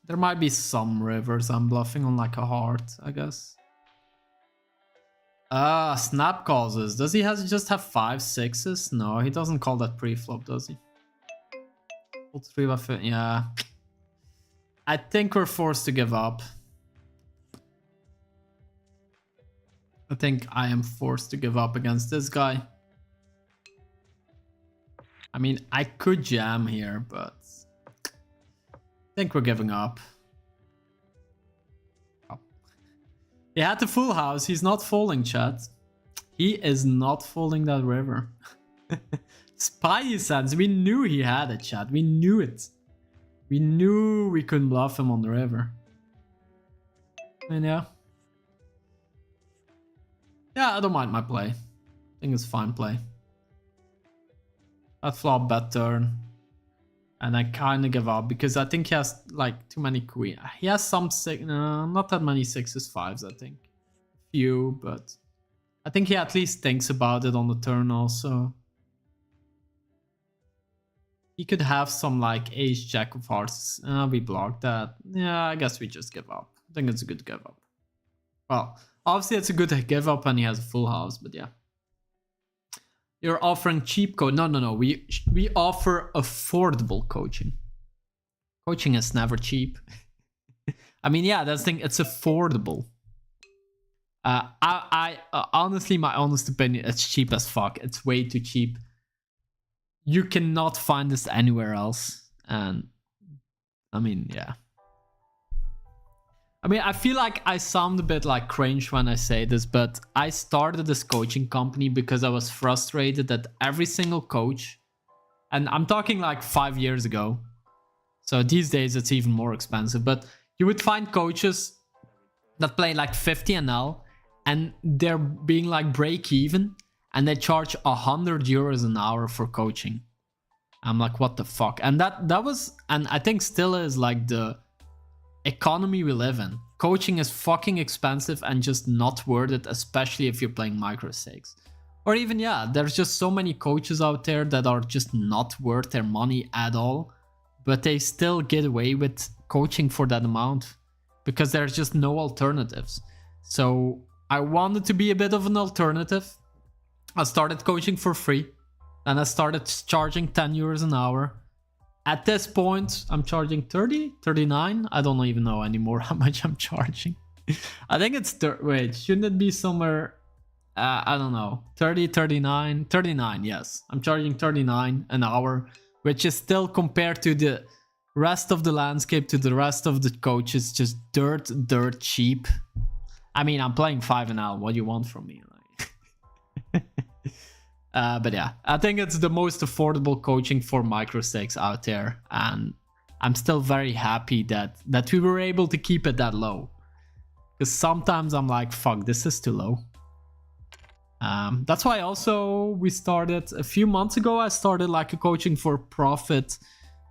There might be some rivers I'm bluffing on, like a heart, I guess. Snap causes. Does he just have 5-6s? No, he doesn't call that pre-flop, does he? 3 by 5, yeah. I think we're forced to give up. I think I am forced to give up against this guy. I mean, I could jam here, but I think we're giving up. Oh. He had the full house. He's not folding, chat. He is not folding that river. Spidey sense. We knew he had it, chat. We knew it. We knew we couldn't bluff him on the river. And yeah. Yeah, I don't mind my play. I think it's fine play. That flop, bet turn. And I kind of give up because I think he has like too many queens. He has some not that many 6s, 5s, I think. Few, but I think he at least thinks about it on the turn also. He could have some like ace jack of hearts. We blocked that. Yeah, I guess we just give up. I think it's a good give up. Well, obviously it's a good give up and he has a full house, but yeah. You're offering cheap coach. No. We offer affordable coaching. Coaching is never cheap. I mean, yeah, that's the thing. It's affordable. I honestly, my honest opinion, it's cheap as fuck. It's way too cheap. You cannot find this anywhere else. And I mean, yeah. I mean, I feel like I sound a bit like cringe when I say this, but I started this coaching company because I was frustrated that every single coach, and I'm talking like 5 years ago, so these days it's even more expensive, but you would find coaches that play like 50 NL and they're being like break even and they charge 100 euros an hour for coaching. I'm like, what the fuck? And that was, and I think still is, like the economy we live in. Coaching is fucking expensive and just not worth it, especially if you're playing Microstakes. Or even, yeah, there's just so many coaches out there that are just not worth their money at all, but they still get away with coaching for that amount because there's just no alternatives. So I wanted to be a bit of an alternative. I started coaching for free, and I started charging 10 euros an hour. At this point, I'm charging 30, 39. I don't even know anymore how much I'm charging. I think it's, wait, shouldn't it be somewhere, I don't know, 30, 39, 39, yes. I'm charging 39 an hour, which is still compared to the rest of the landscape, to the rest of the coaches, just dirt cheap. I mean, I'm playing 5NL. What do you want from me? Like, but yeah, I think it's the most affordable coaching for Microstakes out there, and I'm still very happy that we were able to keep it that low. Because sometimes I'm like, fuck, this is too low. That's why also we started a few months ago. I started like a coaching for profit.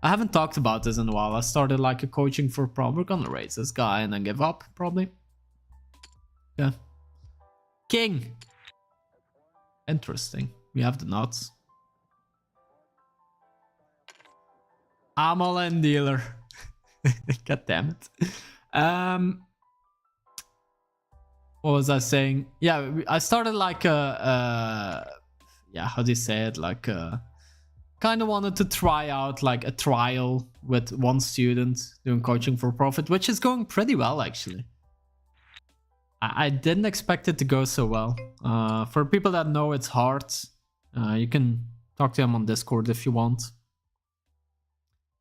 I haven't talked about this in a while. I started like a coaching for profit. We're gonna raise this guy and then give up probably. Yeah. King. Interesting. We have the nuts. I'm all in dealer. God damn it. What was I saying? Yeah, I started like yeah, how do you say it? Like kind of wanted to try out like a trial with one student doing coaching for profit, which is going pretty well actually. I didn't expect it to go so well. For people that know it's hard, you can talk to him on Discord if you want.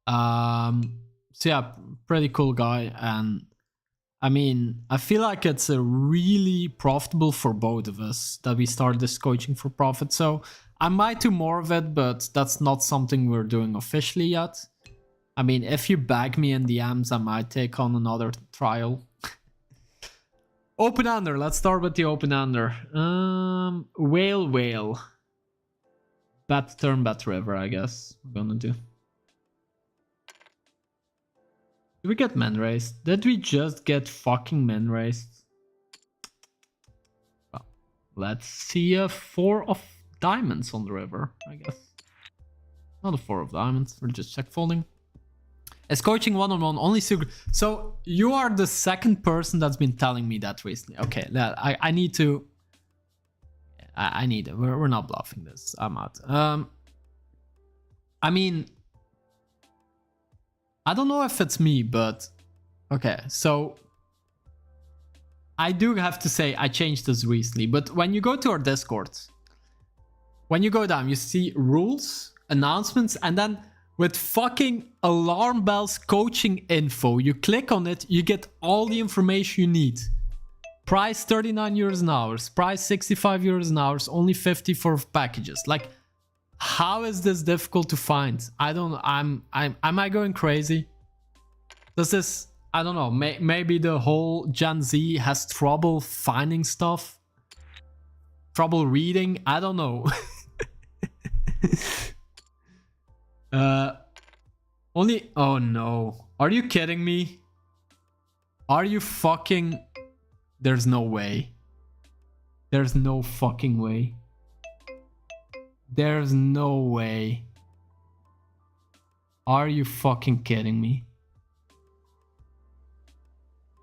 So yeah, pretty cool guy, and I mean, I feel like it's a really profitable for both of us that we started this coaching for profit. So I might do more of it, but that's not something we're doing officially yet. I mean, if you bag me in DMs, I might take on another trial. Open-ender, let's start with the open-ender. Whale. Bet turn, bet river, I guess we're gonna do. Did we get men raised? Did we just get fucking men raised? Well, let's see a 4 of diamonds on the river, I guess. Not a 4 of diamonds, we're just check folding. Is coaching one-on-one only super? So you are the second person that's been telling me that recently. Okay, I need to... I need it. We're not bluffing this. I'm out. I mean... I don't know if it's me, but... Okay, so... I do have to say I changed this recently, but when you go to our Discord, when you go down, you see rules, announcements, and then with fucking alarm bells coaching info, you click on it, you get all the information you need. Price 39 euros an hour, price 65 euros an hour, only 50 for packages. Like, how is this difficult to find? I don't know. Am I going crazy? Does this, I don't know, maybe the whole Gen Z has trouble finding stuff? Trouble reading? I don't know. Only, oh no. Are you kidding me? Are you fucking... There's no way. There's no fucking way. There's no way. Are you fucking kidding me?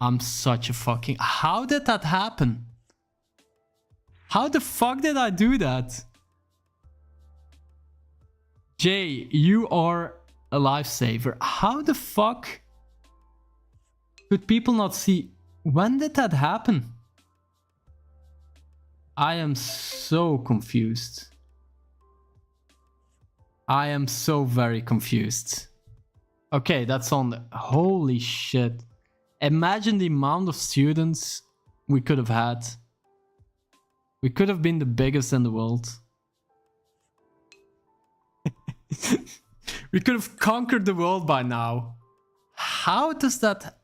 I'm such a fucking... How did that happen? How the fuck did I do that? Jay, you are a lifesaver. How the fuck could people not see? When did that happen? I am so confused. I am so very confused. Okay, that's on the... Holy shit. Imagine the amount of students we could have had. We could have been the biggest in the world. We could have conquered the world by now. How does that...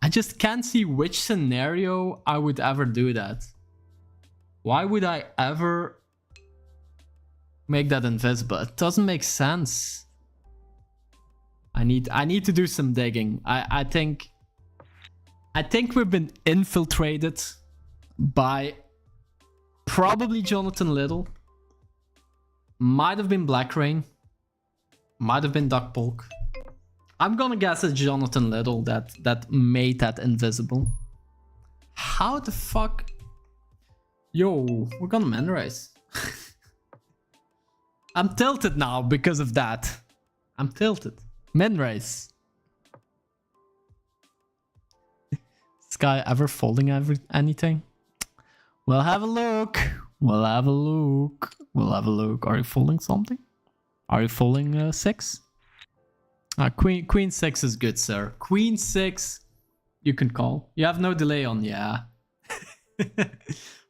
I just can't see which scenario I would ever do that. Why would I ever make that invisible? It doesn't make sense. I need to do some digging. I think we've been infiltrated by probably Jonathan Little. Might have been Black Rain. Might have been Duck Polk. I'm gonna guess it's Jonathan Little that made that invisible. How the fuck? Yo, we're gonna man race. I'm tilted now because of that. I'm tilted. Men race. This guy ever folding anything? We'll have a look. We'll have a look. We'll have a look. Are you folding something? Are you folding 6? Queen 6 is good, sir. Queen 6, you can call. You have no delay on, yeah.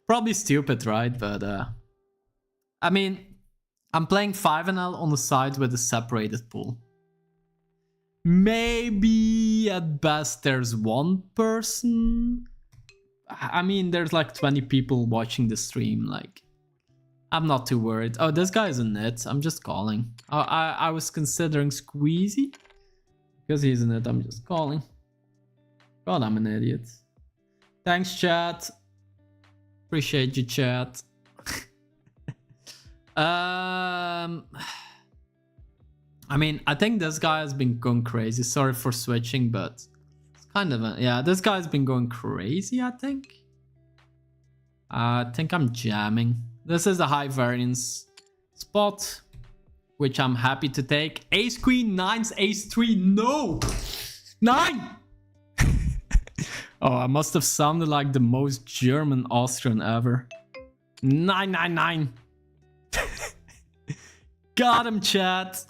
Probably stupid, right? But I mean, I'm playing 5NL on the side with a separated pool. Maybe at best there's one person. I mean, there's like 20 people watching the stream. Like, I'm not too worried. Oh, this guy is a nit. I'm just calling. I was considering Squeezy. Because he's in it, I'm just calling. God, I'm an idiot. Thanks, chat. Appreciate you, chat. I I mean, I think this guy has been going crazy. Sorry for switching, but it's kind of a, yeah, this guy's been going crazy, I think. I think I'm jamming. This is a high variance spot, which I'm happy to take. Ace queen, nines, ace three. No! 9! Oh, I must have sounded like the most German Austrian ever. 999. Got him, chat.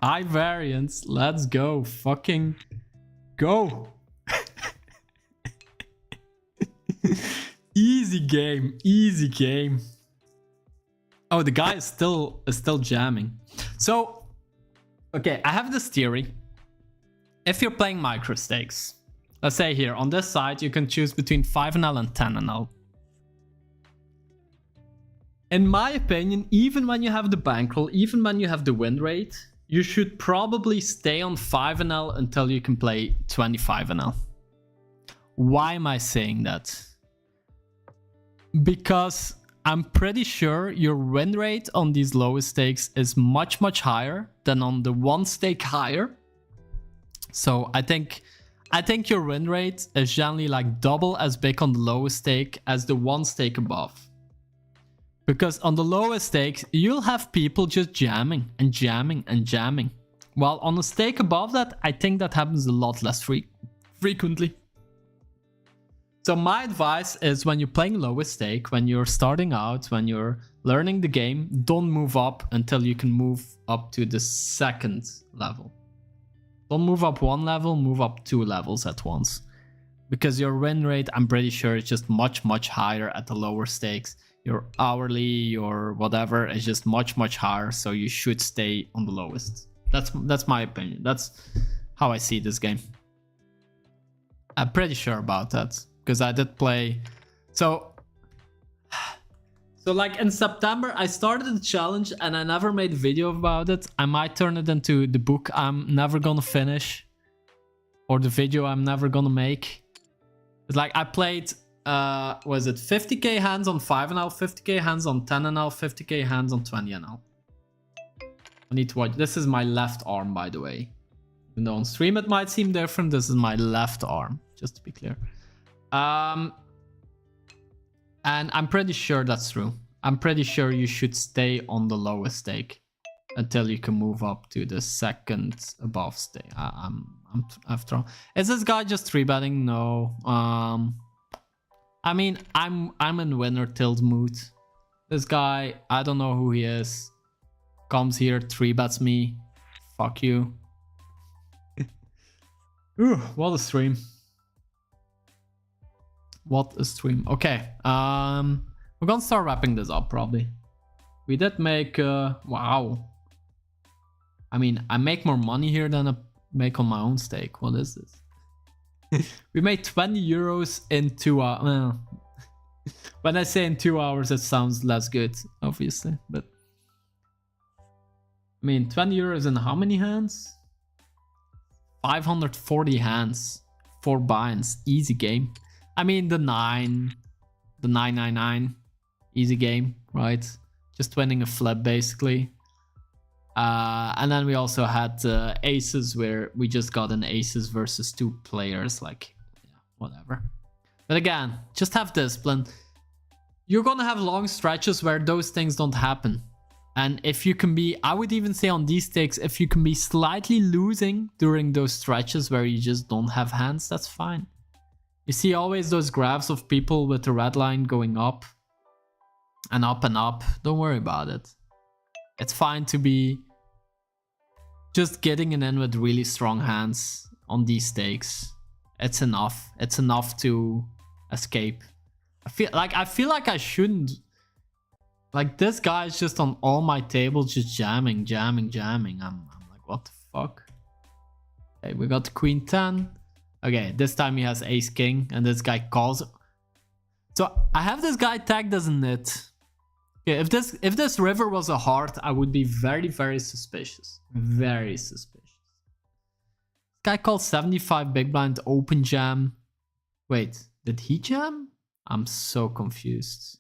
High variance. Let's go. Fucking go. Easy game. Easy game. Oh, the guy is still jamming. So, okay, I have this theory. If you're playing Microstakes, let's say here on this side, you can choose between 5NL and 10NL. In my opinion, even when you have the bankroll, even when you have the win rate, you should probably stay on 5NL until you can play 25NL. Why am I saying that? Because I'm pretty sure your win rate on these lowest stakes is much, much higher than on the one stake higher. So I think your win rate is generally like double as big on the lowest stake as the one stake above. Because on the lowest stakes, you'll have people just jamming and jamming and jamming. While on a stake above that, I think that happens a lot less frequently. So my advice is when you're playing lowest stake, when you're starting out, when you're learning the game, don't move up until you can move up to the second level. Don't move up one level, move up 2 levels at once. Because your win rate, I'm pretty sure, is just much, much higher at the lower stakes. Your hourly, your whatever is just much, much higher. So you should stay on the lowest. That's my opinion. That's how I see this game. I'm pretty sure about that. Because I did play. So like in September, I started the challenge and I never made a video about it. I might turn it into the book I'm never gonna finish. Or the video I'm never gonna make. It's like I played, was it 50k hands on 5NL, 50k hands on 10NL, 50k hands on 20NL. I need to watch. This is my left arm, by the way. Even though on stream it might seem different, this is my left arm, just to be clear. And I'm pretty sure that's true. I'm pretty sure you should stay on the lowest stake until you can move up to the second above stake. I've thrown. Is this guy just 3-betting? No. I mean, I'm in winner tilt mood. This guy, I don't know who he is. Comes here, 3-bets me. Fuck you. Ooh, what a stream. What a stream. Okay, we're gonna start wrapping this up probably. We did make, wow. I mean, I make more money here than I make on my own stake. What is this? We made 20 euros in 2 hours. When I say in 2 hours, it sounds less good, obviously. But I mean, 20 euros in how many hands? 540 hands. 4 binds. Easy game. I mean, the 999, easy game, right? Just winning a flip, basically. And then we also had aces where we just got an aces versus 2 players, like, yeah, whatever. But again, just have discipline. You're gonna have long stretches where those things don't happen. And if you can be, I would even say on these stakes, if you can be slightly losing during those stretches where you just don't have hands, that's fine. You see always those graphs of people with the red line going up and up and up. Don't worry about it. It's fine to be just getting in with really strong hands on these stakes. It's enough. It's enough to escape. I feel like I shouldn't. Like, this guy is just on all my tables just jamming. I'm like, what the fuck? Okay, we got the queen 10. Okay, this time he has ace king and this guy calls. So I have this guy tagged as a nit. Okay, if this river was a heart, I would be very, very suspicious. Very suspicious. This guy called 75 big blind open jam. Wait, did he jam? I'm so confused.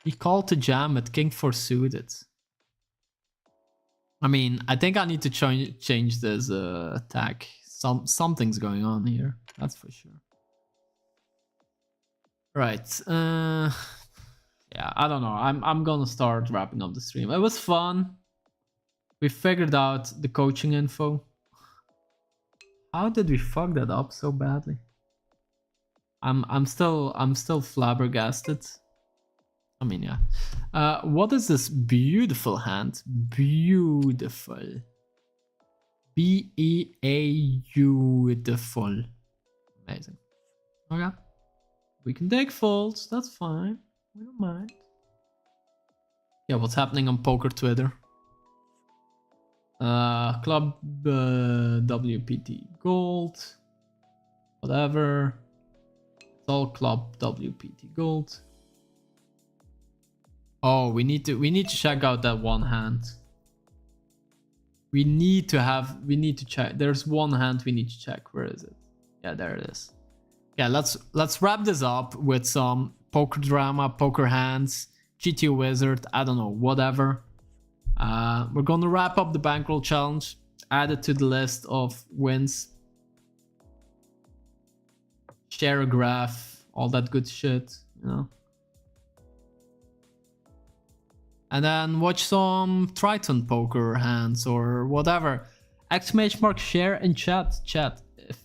He called to jam at king 4 suited. I mean, I think I need to change this attack. Something's going on here. That's for sure. Right. Yeah, I don't know. I'm gonna start wrapping up the stream. It was fun. We figured out the coaching info. How did we fuck that up so badly? I'm still flabbergasted. I mean, yeah. What is this beautiful hand? Beautiful. Beautiful. Amazing. Okay. We can take folds. That's fine. We don't mind. Yeah, what's happening on Poker Twitter? Club WPT Gold. Whatever. It's all Club WPT Gold. Oh, we need to check out that one hand. We need to check. There's one hand we need to check. Where is it? Yeah, there it is. Yeah, let's wrap this up with some poker drama, poker hands, GTO Wizard, I don't know, whatever. We're gonna wrap up the Bankroll challenge, add it to the list of wins. Share a graph, all that good shit, you know. And then watch some Triton poker hands or whatever. Exclamation mark share in chat.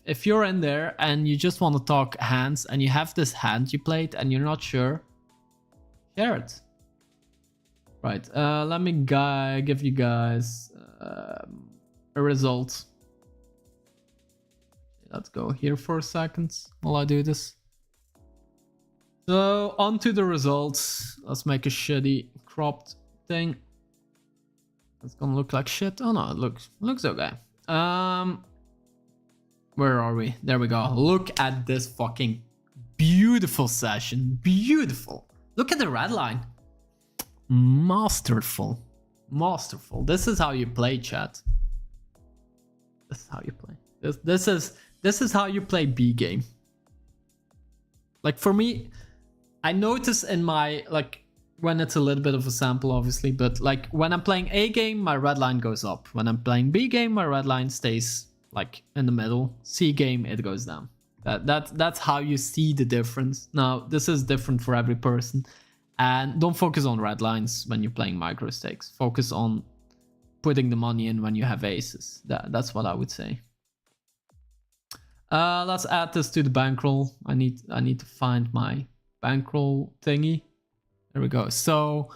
If you're in there and you just want to talk hands and you have this hand you played and you're not sure, share it. Right, let me give you guys a result. Let's go here for a second while I do this. So on to the results. Let's make a shitty cropped thing. It's gonna look like shit. Oh no, it looks okay. Where are we? There we go. Look at this fucking beautiful session. Beautiful. Look at the red line. Masterful. Masterful. This is how you play, chat. This is how you play. This is how you play B game. Like for me, I notice in my, like, when it's a little bit of a sample, obviously, but like when I'm playing A game, my red line goes up. When I'm playing B game, my red line stays like in the middle. C game, it goes down. That's how you see the difference. Now, this is different for every person. And don't focus on red lines when you're playing Microstakes. Focus on putting the money in when you have aces. That's what I would say. Let's add this to the bankroll. I need to find my bankroll thingy. There we go. So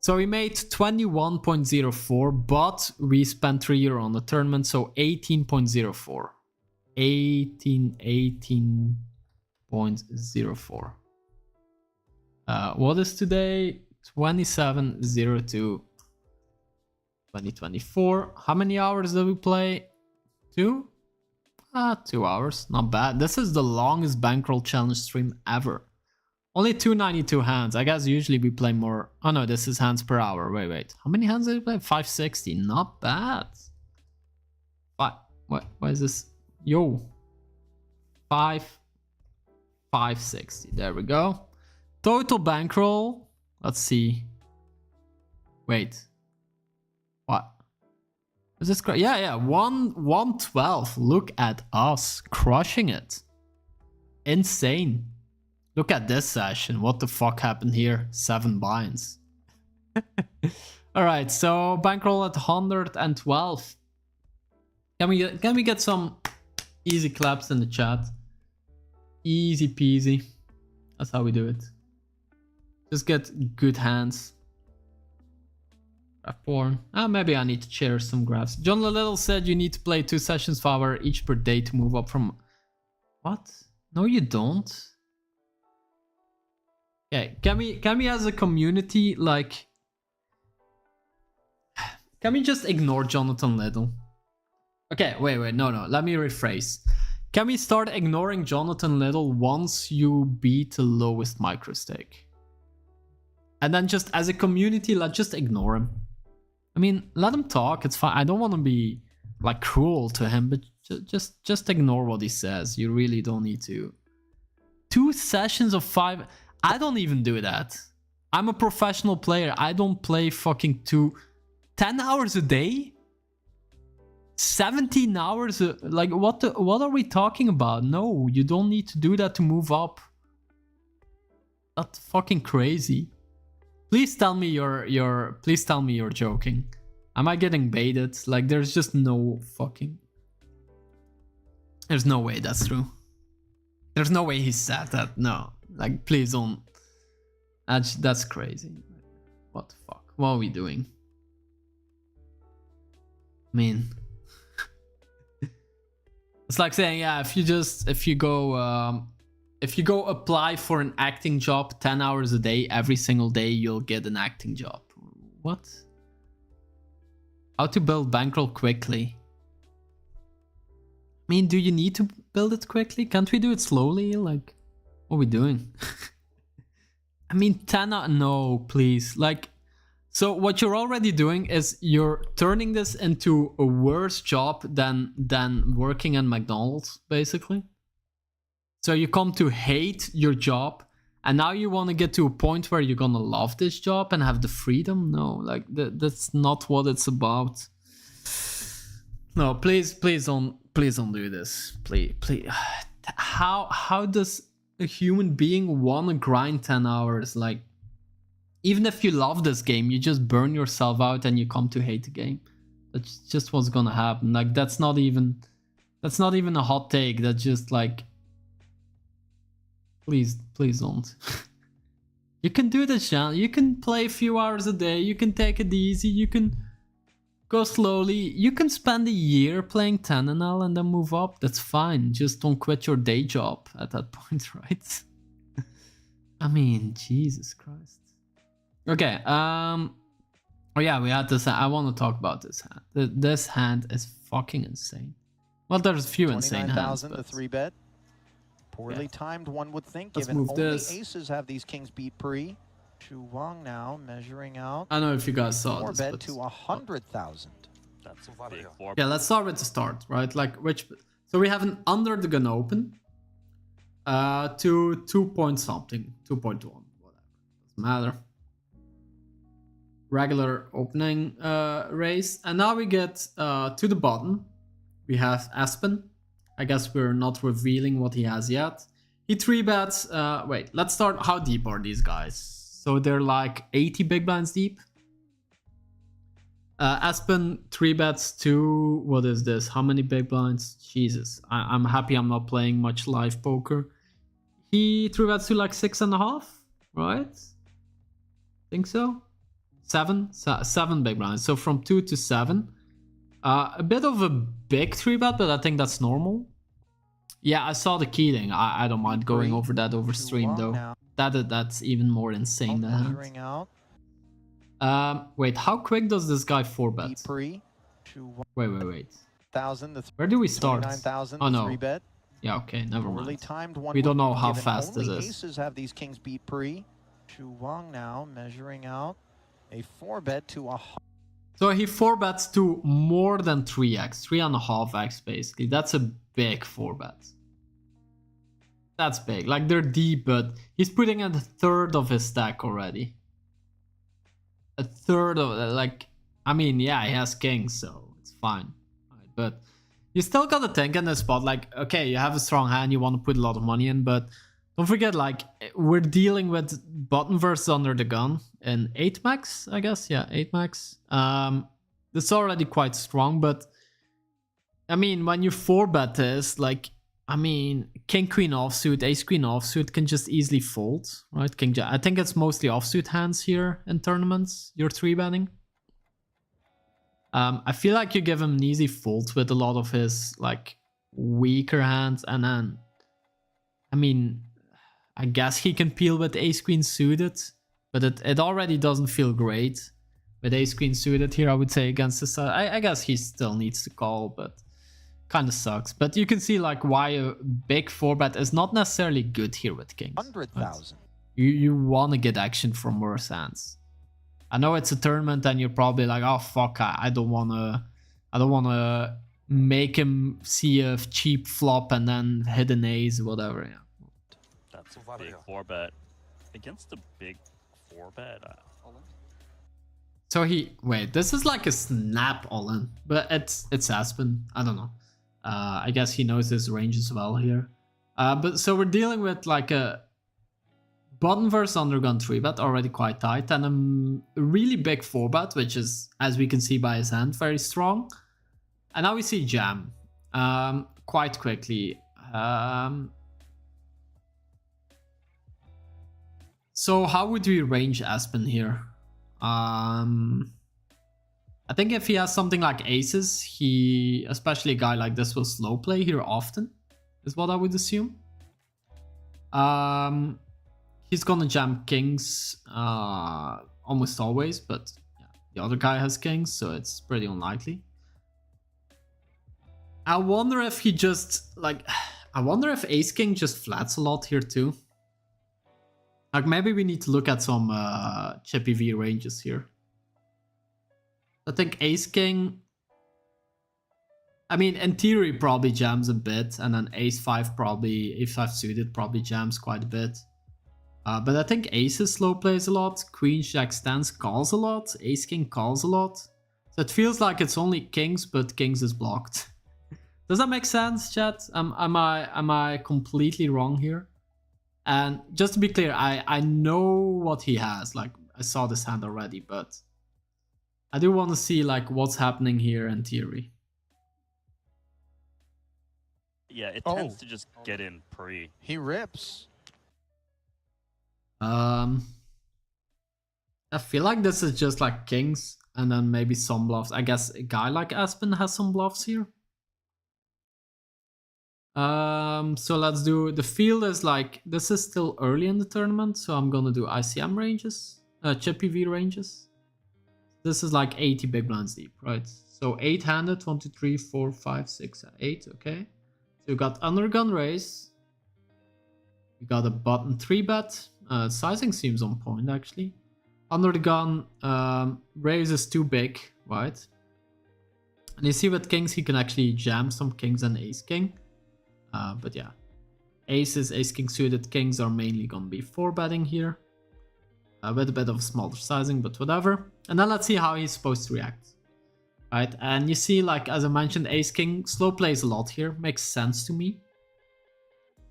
we made 21.04, but we spent €3 on the tournament, so 18.04. 18.04. What is today? 27/02/2024. How many hours did we play? 2? 2 hours. Not bad. This is the longest bankroll challenge stream ever. Only 292 hands. I guess usually we play more. Oh no, this is hands per hour. Wait. How many hands did we play? 560. Not bad. What is this? Yo. 560. There we go. Total bankroll. Let's see. Wait. What? Is this correct? Yeah. 112. Look at us crushing it. Insane. Look at this session. What the fuck happened here? 7 binds. Alright, so bankroll at 112. Can we get some easy claps in the chat? Easy peasy. That's how we do it. Just get good hands. Graph porn. Maybe I need to share some graphs. John Little said you need to play 2 sessions 5 hours each per day to move up from... What? No, you don't. Okay, can we as a community, like... Can we just ignore Jonathan Little? Okay, wait, no, let me rephrase. Can we start ignoring Jonathan Little once you beat the lowest microstake? And then just as a community, let's just ignore him. I mean, let him talk, it's fine. I don't want to be like cruel to him, but just ignore what he says. You really don't need to. 2 sessions of 5... I don't even do that. I'm a professional player. I don't play fucking 10 hours a day? 17 hours, like what are we talking about? No, you don't need to do that to move up. That's fucking crazy. Please tell me please tell me you're joking. Am I getting baited? Like there's just no fucking, there's no way that's true. There's no way he said that. No, like please don't. That's crazy. What the fuck? What are we doing? I mean, it's like saying, yeah, if you go apply for an acting job 10 hours a day, every single day, you'll get an acting job. What? How to build Bankroll quickly? I mean, do you need to build it quickly? Can't we do it slowly? Like, what are we doing? I mean, 10 no, please. Like, so what you're already doing is you're turning this into a worse job than working at McDonald's, basically. So you come to hate your job, and now you want to get to a point where you're gonna love this job and have the freedom. No, like that's not what it's about. No, please don't do this. Please. How does a human being want to grind 10 hours? Like, even if you love this game, you just burn yourself out and you come to hate the game. That's just what's gonna happen. Like, that's not even a hot take. That's just like, please don't. You can do this, Jan. You can play a few hours a day. You can take it easy. You can go slowly. You can spend a year playing 10NL and then move up. That's fine. Just don't quit your day job at that point, right? I mean, Jesus Christ. Okay. Oh yeah, we had this. I want to talk about this hand. This hand is fucking insane. Well, there's a few insane hands. 29,000 to 3-bet. Poorly timed, one would think, Let's given move only this. aces have these kings beat pre. Shu Wang now measuring out. I don't know if you guys saw this. 4-bet to 100,000. That's a big 4. Yeah, let's start with the start, right? Like which? So we have an under the gun open. To 2 point something, 2.1, whatever, doesn't matter. Regular opening raise, and now we get to the bottom. We have Aspen. I guess we're not revealing what he has yet. He 3-bets. Wait, let's start. How deep are these guys? So they're like 80 big blinds deep. Aspen 3-bets to, what is this? How many big blinds? Jesus, I'm happy I'm not playing much live poker. He 3-bets to like 6.5, right? Think so. 7 big blinds. So from 2 to 7. A bit of a big 3-bet, but I think that's normal. Yeah, I saw the key thing. I don't mind going over that over stream though. That's even more insane than that. Wait, how quick does this guy 4-bet? Wait. Where do we start? Oh no. Yeah, okay, never mind. We don't know how fast this is. Aces have these kings beat pre. Shu Wang now measuring out a 4-bet to a. So he 4-bets to more than 3x, 3.5x basically. That's a big 4-bet. That's big. Like, they're deep, but he's putting in a third of his stack already. A third of, like, I mean, yeah, he has kings, so it's fine. Right, but you still gotta think in this spot, like, okay, you have a strong hand, you want to put a lot of money in, but don't forget, like, we're dealing with button versus under the gun in 8 max, I guess. Yeah, 8 max. That's already quite strong, but I mean, when you 4-bet this, like, I mean, king queen offsuit, ace queen offsuit can just easily fold, right? King jack. I think it's mostly offsuit hands here in tournaments. You're 3-betting. I feel like you give him an easy fold with a lot of his like weaker hands, and then, I mean, I guess he can peel with ace queen suited, but it already doesn't feel great with ace queen suited here, I would say, against the side. I guess he still needs to call, but kind of sucks. But you can see like why a big 4-bet is not necessarily good here with kings. 100,000. You want to get action from worse hands. I know it's a tournament and you're probably like, oh fuck, I don't wanna make him see a cheap flop and then hit an ace, whatever. Yeah. That's a big 4-bet against a big 4-bet. So wait, this is like a snap all-in, but it's Aspen. I don't know. I guess he knows his range as well here. But so we're dealing with like a button versus undergun 3-bet, already quite tight, and a really big 4-bet, which is, as we can see by his hand, very strong. And now we see jam quite quickly. So how would we range Aspen here? I think if he has something like aces, especially a guy like this, will slow play here often, is what I would assume. He's gonna jam kings almost always, but yeah, the other guy has kings, so it's pretty unlikely. I wonder if he just I wonder if ace king just flats a lot here too. Like maybe we need to look at some chippy V ranges here. I think ace king, I mean in theory probably jams a bit, and then ace 5 probably, a5 suited probably jams quite a bit. But I think aces slow plays a lot, queen jack stands calls a lot, ace king calls a lot. So it feels like it's only kings, but kings is blocked. Does that make sense, chat? Am I completely wrong here? And just to be clear, I know what he has. Like I saw this hand already, but I do want to see like what's happening here in theory. Yeah, it tends to just get in pre. He rips. I feel like this is just like kings and then maybe some bluffs. I guess a guy like Aspen has some bluffs here. So let's do, the field is like, this is still early in the tournament, so I'm gonna do ICM ranges, chippy V ranges. This is like 80 big blinds deep, right? So 8-handed, 1, 2, 3, 4, 5, 6, 8, okay. So you got undergun raise. You got a button 3-bet. Sizing seems on point actually. Under the gun, raise is too big, right? And you see with kings, he can actually jam some kings and ace king. But yeah, aces, ace king suited, kings are mainly gonna be 4-betting here. With a bit of smaller sizing, but whatever. And then let's see how he's supposed to react. Right, and you see, like, as I mentioned, ace king slow plays a lot here. Makes sense to me.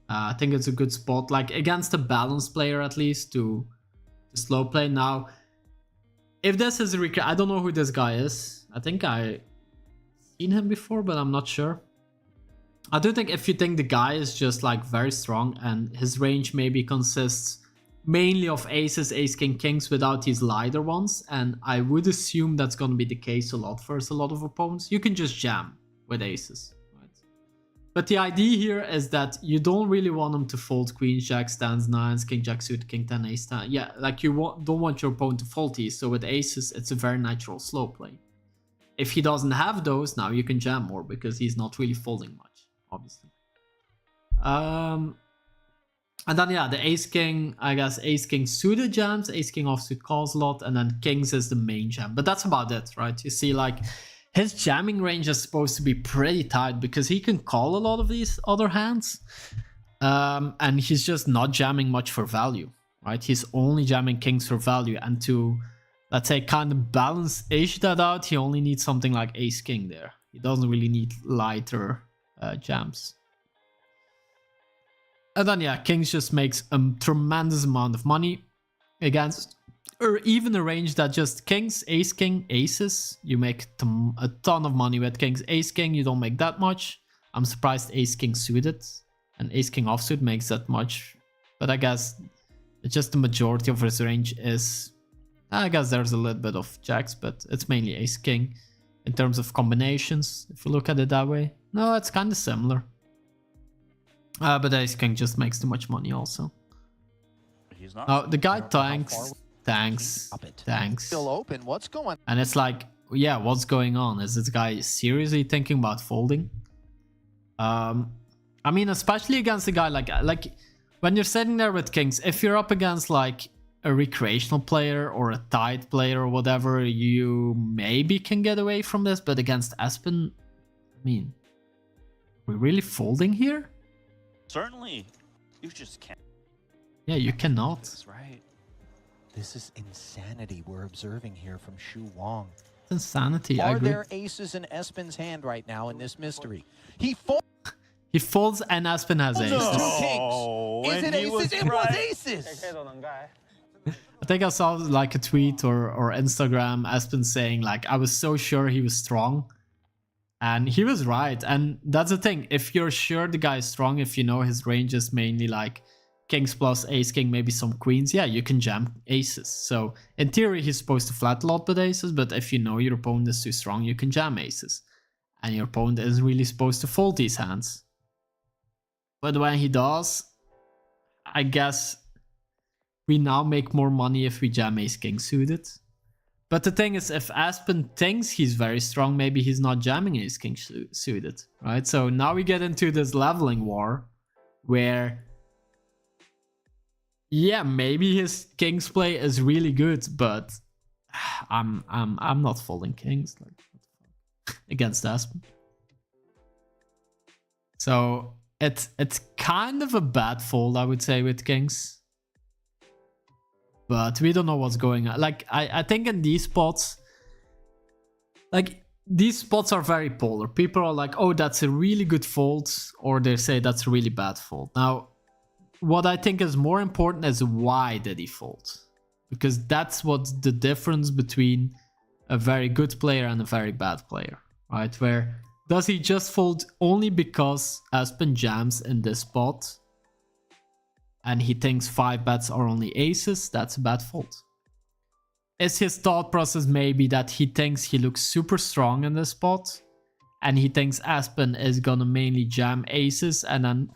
I think it's a good spot, like against a balanced player at least, to slow play. Now, if this is a I don't know who this guy is. I think I seen him before, but I'm not sure. I do think if you think the guy is just like very strong and his range maybe consists mainly of aces, ace king, kings without these lighter ones, and I would assume that's going to be the case a lot versus a lot of opponents, you can just jam with aces. But the idea here is that you don't really want them to fold queen, jack, stands, nines, king, jack suit, king, 10, ace, 10. Yeah, like you don't want your opponent to fold these. So with aces, it's a very natural slow play. If he doesn't have those, now you can jam more because he's not really folding much, obviously. And then yeah, the ace king, I guess ace king suited jams, ace king offsuit calls a lot, and then kings is the main jam. But that's about it, right? You see, like, his jamming range is supposed to be pretty tight because he can call a lot of these other hands. And he's just not jamming much for value, right? He's only jamming kings for value. And to, let's say, kind of balance-ish that out, he only needs something like ace king there. He doesn't really need lighter jams. And then, yeah, kings just makes a tremendous amount of money against, or even a range that just kings, ace king, aces. You make a ton of money with kings. Ace king, you don't make that much. I'm surprised ace king suited and ace king offsuit makes that much. But I guess it's just the majority of his range is, I guess there's a little bit of jacks, but it's mainly ace king in terms of combinations, if you look at it that way. No, it's kind of similar. But ace king just makes too much money also. He's not. Oh, the guy tanks. Thanks. Still open. What's going? And it's like, yeah, what's going on? Is this guy seriously thinking about folding? I mean, especially against a guy like when you're sitting there with kings, if you're up against like a recreational player or a tight player or whatever, you maybe can get away from this. But against Aspen, I mean, we're really folding here? Certainly, you just can't. Yeah, you cannot. That's right. This is insanity we're observing here from Shu Wong. Insanity, I Are agree. there aces in Espen's hand right now in this mystery? He folds and Espen has aces. No, Is it aces? It was aces! I think I saw like a tweet or Instagram, Espen saying like, I was so sure he was strong. And he was right. And that's the thing. If you're sure the guy is strong, if you know his range is mainly like kings plus ace king, maybe some queens, yeah, you can jam aces. So in theory, he's supposed to flat a lot with aces, but if you know your opponent is too strong, you can jam aces. And your opponent isn't really supposed to fold these hands. But when he does, I guess we now make more money if we jam ace king suited. But the thing is, if Espen thinks he's very strong, maybe he's not jamming ace king suited, right? So now we get into this leveling war where, yeah, maybe his king's play is really good, but I'm not folding kings like what the fuck against Espen. So it's kind of a bad fold, I would say, with kings. But we don't know what's going on. Like, I think in these spots, like, these spots are very polar. People are like, oh, that's a really good fold, or they say that's a really bad fold. Now, what I think is more important is why did he fold? Because that's what's the difference between a very good player and a very bad player, right? Where does he just fold only because Espen jams in this spot and he thinks 5 bets are only aces? That's a bad fold. Is his thought process maybe that he thinks he looks super strong in this spot and he thinks Espen is gonna mainly jam aces and then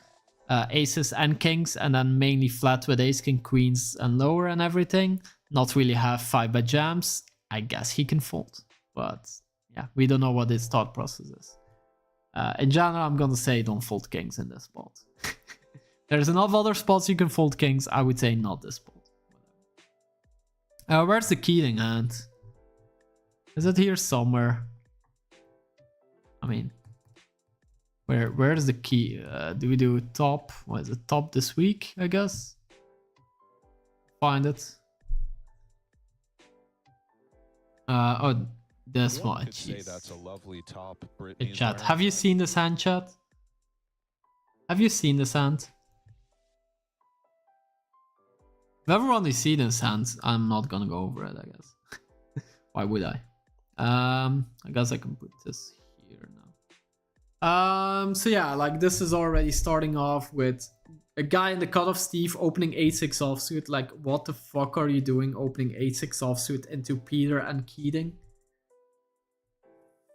aces and kings and then mainly flat with ace king queens and lower and everything, not really have 5-bet jams? I guess he can fold, but yeah, we don't know what his thought process is. In general, I'm gonna say don't fold kings in this spot. There's enough other spots you can fold kings. I would say not this spot. Where's the Keating hand? Is it here somewhere? I mean, where is the key? Do we do top? What is it? Top this week, I guess. Find it. Oh, this one. That's a lovely top. Hey, chat. Have you seen this hand, chat? Have you seen this hand? If everyone has seen this hand, I'm not gonna go over it, I guess. Why would I? I guess I can put this here now. So yeah, like this is already starting off with a guy in the cutoff Steve opening 8-6 offsuit. Like, what the fuck are you doing opening 8-6 offsuit into Peter and Keating?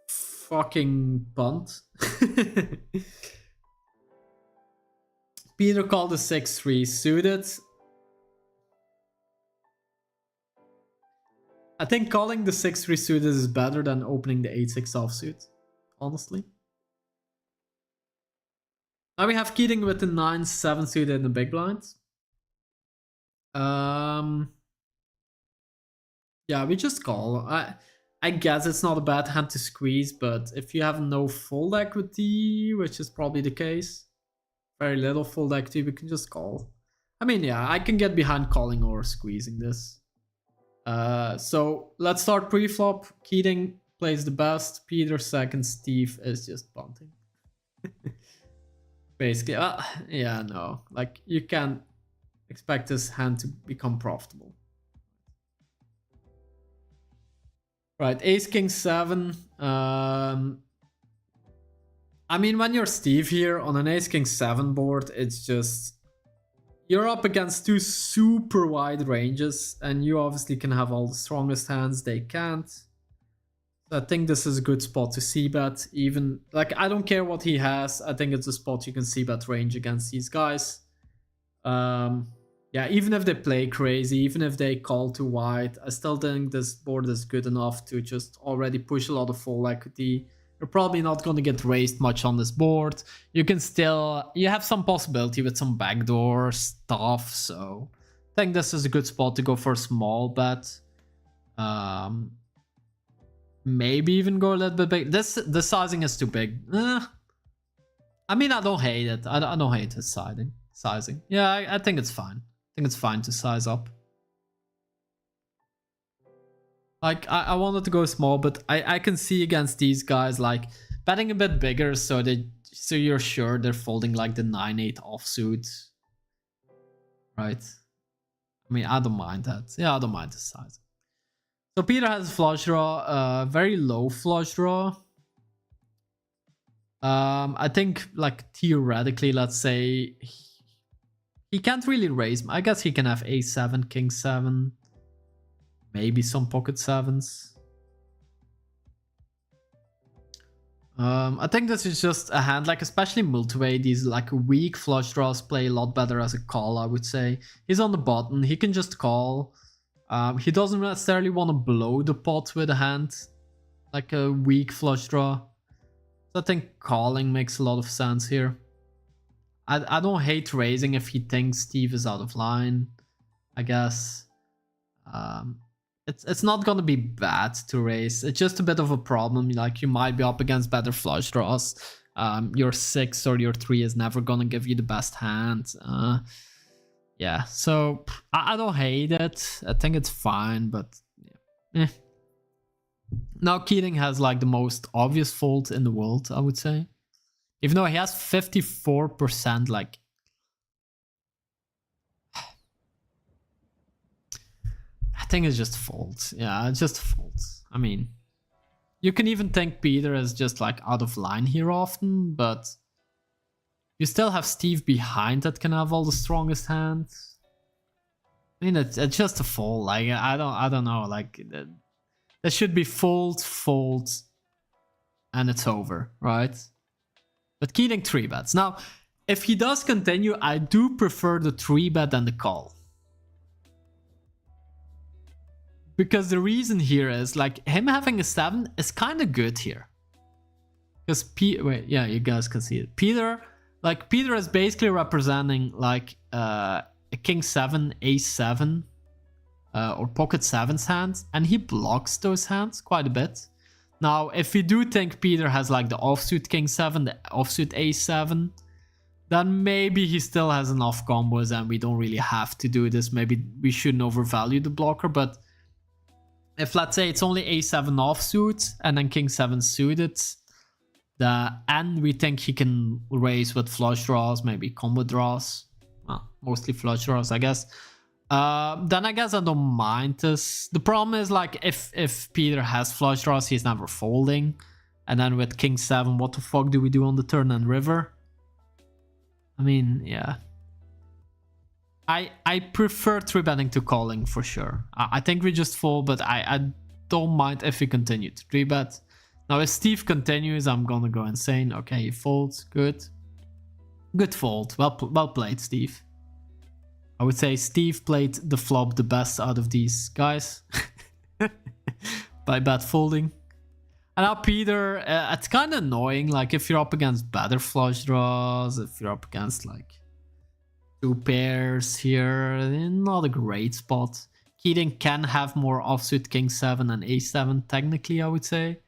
Fucking punt. Peter called a 6-3 suited. I think calling the 6-3 suited is better than opening the 8-6 offsuit, honestly. Now we have Keating with the 9-7 suited in the big blind. Yeah, we just call. I guess it's not a bad hand to squeeze, but if you have no fold equity, which is probably the case, very little fold equity, we can just call. I mean, yeah, I can get behind calling or squeezing this. So let's start pre-flop. Keating plays the best. Peter second. Steve is just punting. Basically, yeah, no. Like, you can't expect this hand to become profitable. Right, ace king 7. I mean, when you're Steve here on an ace king 7 board, it's just you're up against two super wide ranges, and you obviously can have all the strongest hands. They can't. So I think this is a good spot to c-bet. Even like, I don't care what he has. I think it's a spot you can c-bet range against these guys. Yeah, even if they play crazy, even if they call too wide, I still think this board is good enough to just already push a lot of full equity. You're probably not going to get raised much on this board. You can still, you have some possibility with some backdoor stuff. So I think this is a good spot to go for a small bet. Maybe even go a little bit big. The sizing is too big. I mean, I don't hate it. I don't hate his sizing. Yeah, I think it's fine. I think it's fine to size up. Like, I wanted to go small, but I can see against these guys, like, betting a bit bigger so you're sure they're folding, like, the 9-8 offsuit. Right? I mean, I don't mind that. Yeah, I don't mind the size. So Peter has a flush draw, very low flush draw. I think, like, theoretically, let's say, he can't really raise. I guess he can have A7, King 7. Maybe some pocket sevens. I think this is just a hand, like, especially multi-way, these like weak flush draws play a lot better as a call, I would say. He's on the button, he can just call. He doesn't necessarily want to blow the pot with a hand, like a weak flush draw. So I think calling makes a lot of sense here. I don't hate raising if he thinks Steve is out of line, I guess. It's not gonna be bad to raise. It's just a bit of a problem. Like, you might be up against better flush draws. Your 6 or your 3 is never gonna give you the best hand. Yeah, so I don't hate it. I think it's fine, but yeah. Now Keating has like the most obvious fold in the world, I would say. Even though he has 54%, like, I think it's just folds. Yeah, it's just folds. I mean, you can even think Peter is just like out of line here often, but you still have Steve behind that can have all the strongest hands. I mean, it's just a fold. Like, I don't know. Like, there should be fold, fold, and it's over, right? But Keating 3-bets. Now, if he does continue, I do prefer the 3-bet than the call. Because the reason here is, like, him having a 7 is kind of good here. Because wait, yeah, you guys can see it. Peter is basically representing, like, a King 7, Ace 7, or Pocket 7's hands, and he blocks those hands quite a bit. Now, if we do think Peter has, like, the offsuit King 7, the offsuit Ace 7, then maybe he still has enough combos and we don't really have to do this. Maybe we shouldn't overvalue the blocker, but if, let's say, it's only A7 offsuit and then King 7 suited, and we think he can raise with flush draws, maybe combo draws, well, mostly flush draws, I guess, then I guess I don't mind this. The problem is, like, if Peter has flush draws, he's never folding. And then with King 7, what the fuck do we do on the turn and river? I mean, yeah. I prefer 3-betting to calling for sure. I think we just fold, but I don't mind if we continue to 3-bet. Now, if Steve continues, I'm gonna go insane. Okay, he folds. Good. Good fold. Well played, Steve. I would say Steve played the flop the best out of these guys. By bet folding. And now Peter, it's kind of annoying. Like, if you're up against better flush draws, if you're up against, like, 2 pairs here, not a great spot. Keating can have more offsuit King 7 and Ace 7, technically, I would say.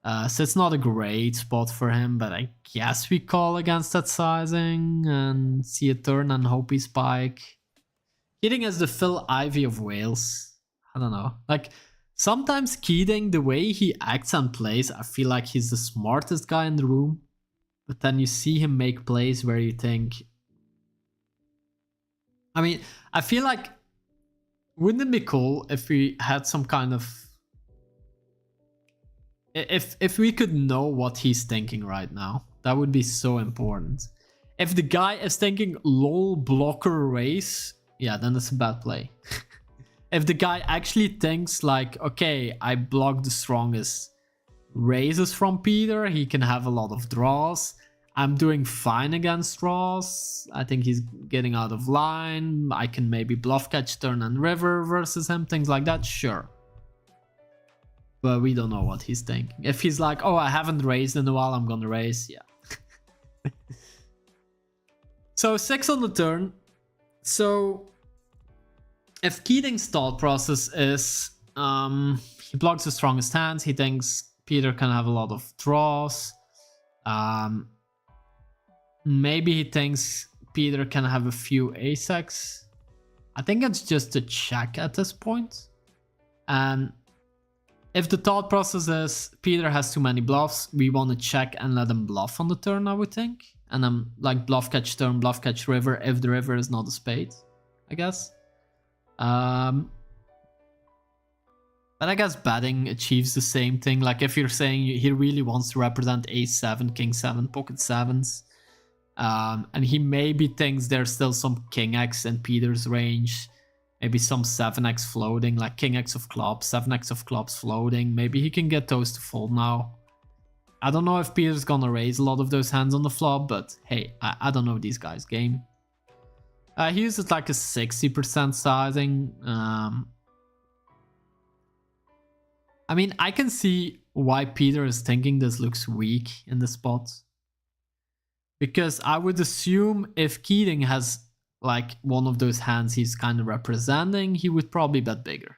So it's not a great spot for him, but I guess we call against that sizing and see a turn and hope he spike. Keating is the Phil Ivey of Wales. I don't know. Like, sometimes Keating, the way he acts and plays, I feel like he's the smartest guy in the room. But then you see him make plays where you think... I mean, I feel like... Wouldn't it be cool if we had some kind of... If we could know what he's thinking right now, that would be so important. If the guy is thinking lol blocker raise, yeah, then it's a bad play. If the guy actually thinks like, okay, I block the strongest raises from Peter, he can have a lot of draws. I'm doing fine against draws. I think he's getting out of line. I can maybe bluff catch turn and river versus him, things like that, sure. But we don't know what he's thinking. If he's like, oh, I haven't raised in a while, I'm gonna raise, yeah. So 6 on the turn. So if Keating's thought process is he blocks the strongest hands, he thinks Peter can have a lot of draws. Maybe he thinks Peter can have a few ace-x. I think it's just a check at this point. And if the thought process is Peter has too many bluffs, we want to check and let him bluff on the turn, I would think. And then like bluff catch turn, bluff catch river if the river is not a spade, I guess. But I guess betting achieves the same thing. Like if you're saying he really wants to represent ace-7, king-7, pocket sevens, and he maybe thinks there's still some king-x in Peter's range, maybe some 7x floating, like king-x of clubs, 7x of clubs floating. Maybe he can get those to fold now. I don't know if Peter's gonna raise a lot of those hands on the flop, but hey, I don't know these guys' game. He uses like a 60% sizing. I mean, I can see why Peter is thinking this looks weak in the spot. Because I would assume if Keating has like one of those hands he's kind of representing, he would probably bet bigger.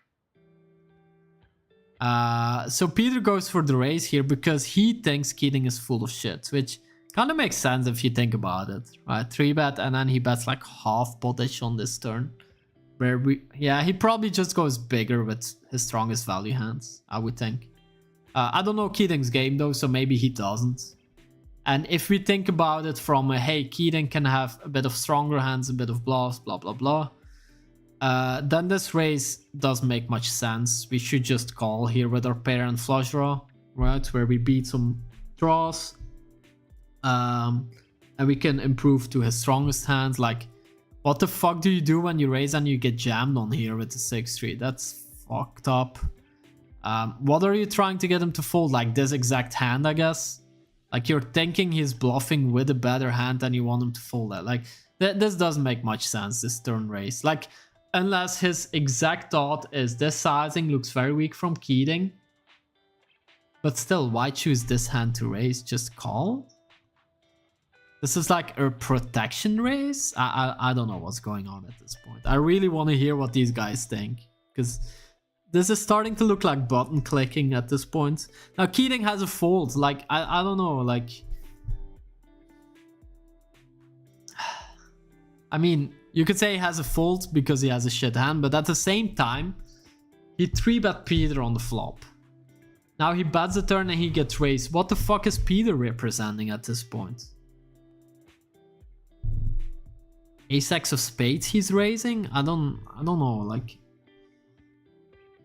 So Peter goes for the raise here because he thinks Keating is full of shit, which kind of makes sense if you think about it, right? 3-bet and then he bets like half potish on this turn. Where he probably just goes bigger with his strongest value hands, I would think. I don't know Keating's game though, so maybe he doesn't. And if we think about it from a, hey, Keating can have a bit of stronger hands, a bit of bluffs, blah, blah, blah. Then this raise doesn't make much sense. We should just call here with our pair and flush draw, right? Where we beat some draws. And we can improve to his strongest hands. Like, what the fuck do you do when you raise and you get jammed on here with the 6-3? That's fucked up. What are you trying to get him to fold? Like this exact hand, I guess? Like you're thinking he's bluffing with a better hand and you want him to fold that. Like, this doesn't make much sense, this turn raise. Like, unless his exact thought is this sizing looks very weak from Keating. But still, why choose this hand to raise? Just call? This is like a protection raise? I don't know what's going on at this point. I really want to hear what these guys think. Because this is starting to look like button clicking at this point. Now Keating has a fold. Like, I don't know. Like, I mean, you could say he has a fold because he has a shit hand. But at the same time, he 3-bet Peter on the flop. Now he bets the turn and he gets raised. What the fuck is Peter representing at this point? Ace-X of spades he's raising? I don't know, like...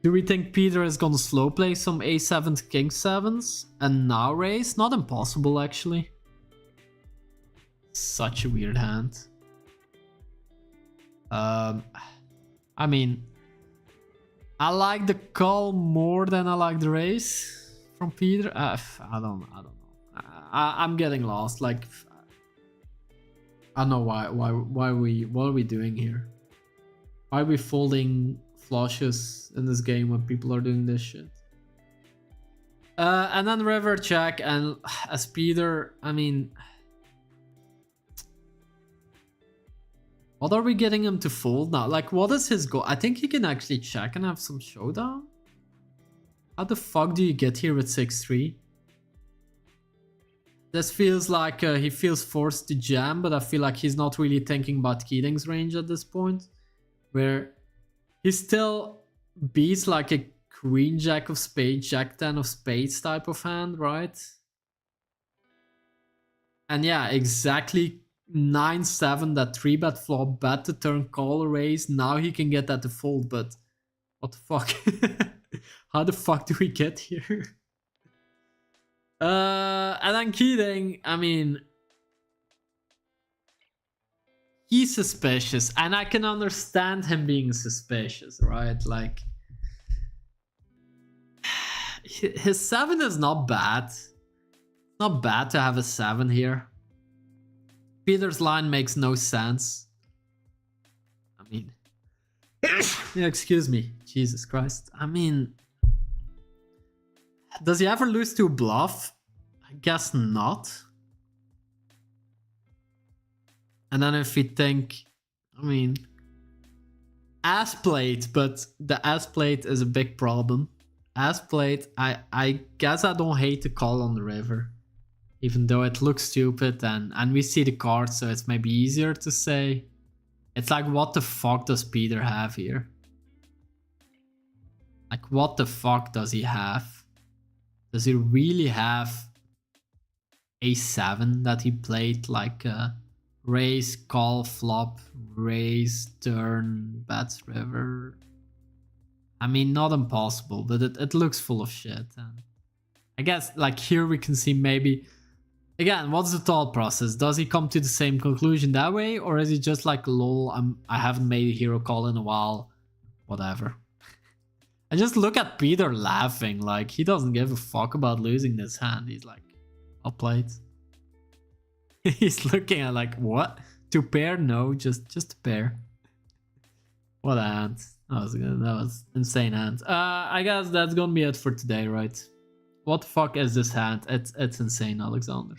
Do we think Peter is gonna slow play some A7s, King 7s and now raise? Not impossible, actually. Such a weird hand. I mean... I like the call more than I like the raise from Peter. I don't know. I'm getting lost, like... I don't know what are we doing here? Why are we folding flushes in this game when people are doing this shit? And then river check, and as Peter, I mean, what are we getting him to fold now? Like, what is his goal? I think he can actually check and have some showdown. How the fuck do you get here with 6-3? This feels like he feels forced to jam, but I feel like he's not really thinking about Keating's range at this point. Where he still beats like a queen jack of spades, jack 10 of spades type of hand, right? And yeah, exactly 9-7, that 3-bet flop, bet the turn, call a raise. Now he can get that to fold, but what the fuck? How the fuck do we get here? And then Keating, I mean, he's suspicious, and I can understand him being suspicious, right? Like, his 7 is not bad. Not bad to have a 7 here. Peter's line makes no sense. I mean, yeah, excuse me, Jesus Christ. I mean, does he ever lose to a bluff? I guess not. And then if we think, I mean, ass plate, but the ass plate is a big problem. Ass plate, I guess I don't hate the call on the river. Even though it looks stupid and we see the cards, so it's maybe easier to say. It's like, what the fuck does Peter have here? Like, what the fuck does he have? Does he really have a7 that he played like raise, call, flop, raise, turn, bets, river? I mean, not impossible, but it looks full of shit. And I guess like here we can see maybe, again, what's the thought process? Does he come to the same conclusion that way? Or is he just like, lol, I haven't made a hero call in a while, whatever. I just look at Peter laughing, like he doesn't give a fuck about losing this hand. He's like, I'll play it. He's looking at like, what? To pair? No, just to pair. What a hand. That was good. That was insane hand. I guess that's gonna be it for today, right? What the fuck is this hand? It's insane, Alexander.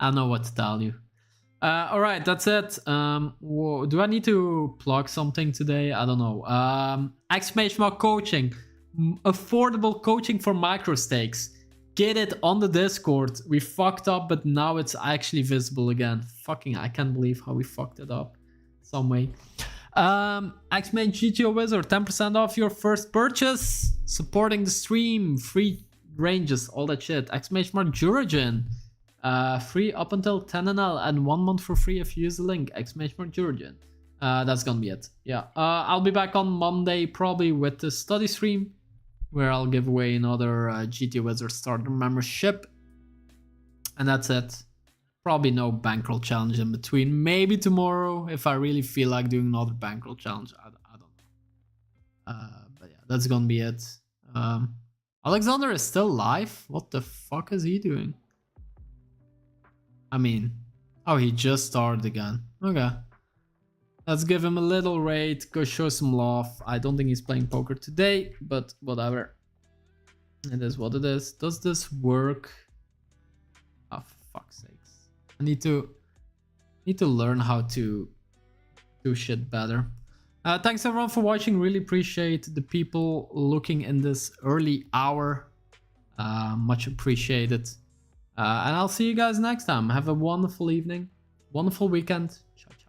I don't know what to tell you. Alright, that's it. Do I need to plug something today? I don't know. Exclamation mark coaching. Affordable coaching for Microstakes. Get it on the Discord. We fucked up, but now it's actually visible again. Fucking, I can't believe how we fucked it up. Some way. X-Men GTO Wizard, 10% off your first purchase. Supporting the stream. Free ranges, all that shit. Exclamation mark Jurgen. Free up until 10 NL and 1 month for free if you use the link. Exclamation mark Jurgen. That's gonna be it. Yeah. I'll be back on Monday probably with the study stream, where I'll give away another GT Wizard starter membership. And that's it. Probably no Bankroll challenge in between. Maybe tomorrow if I really feel like doing another Bankroll challenge. I don't know. But yeah, that's gonna be it. Alexander is still live? What the fuck is he doing? I mean, oh, he just started again. Okay. Let's give him a little rate, go show some love. I don't think he's playing poker today, but whatever. It is what it is. Does this work? Oh, for fuck's sakes. I need to learn how to do shit better. Thanks everyone for watching. Really appreciate the people looking in this early hour. Much appreciated. And I'll see you guys next time. Have a wonderful evening, wonderful weekend. Ciao, ciao.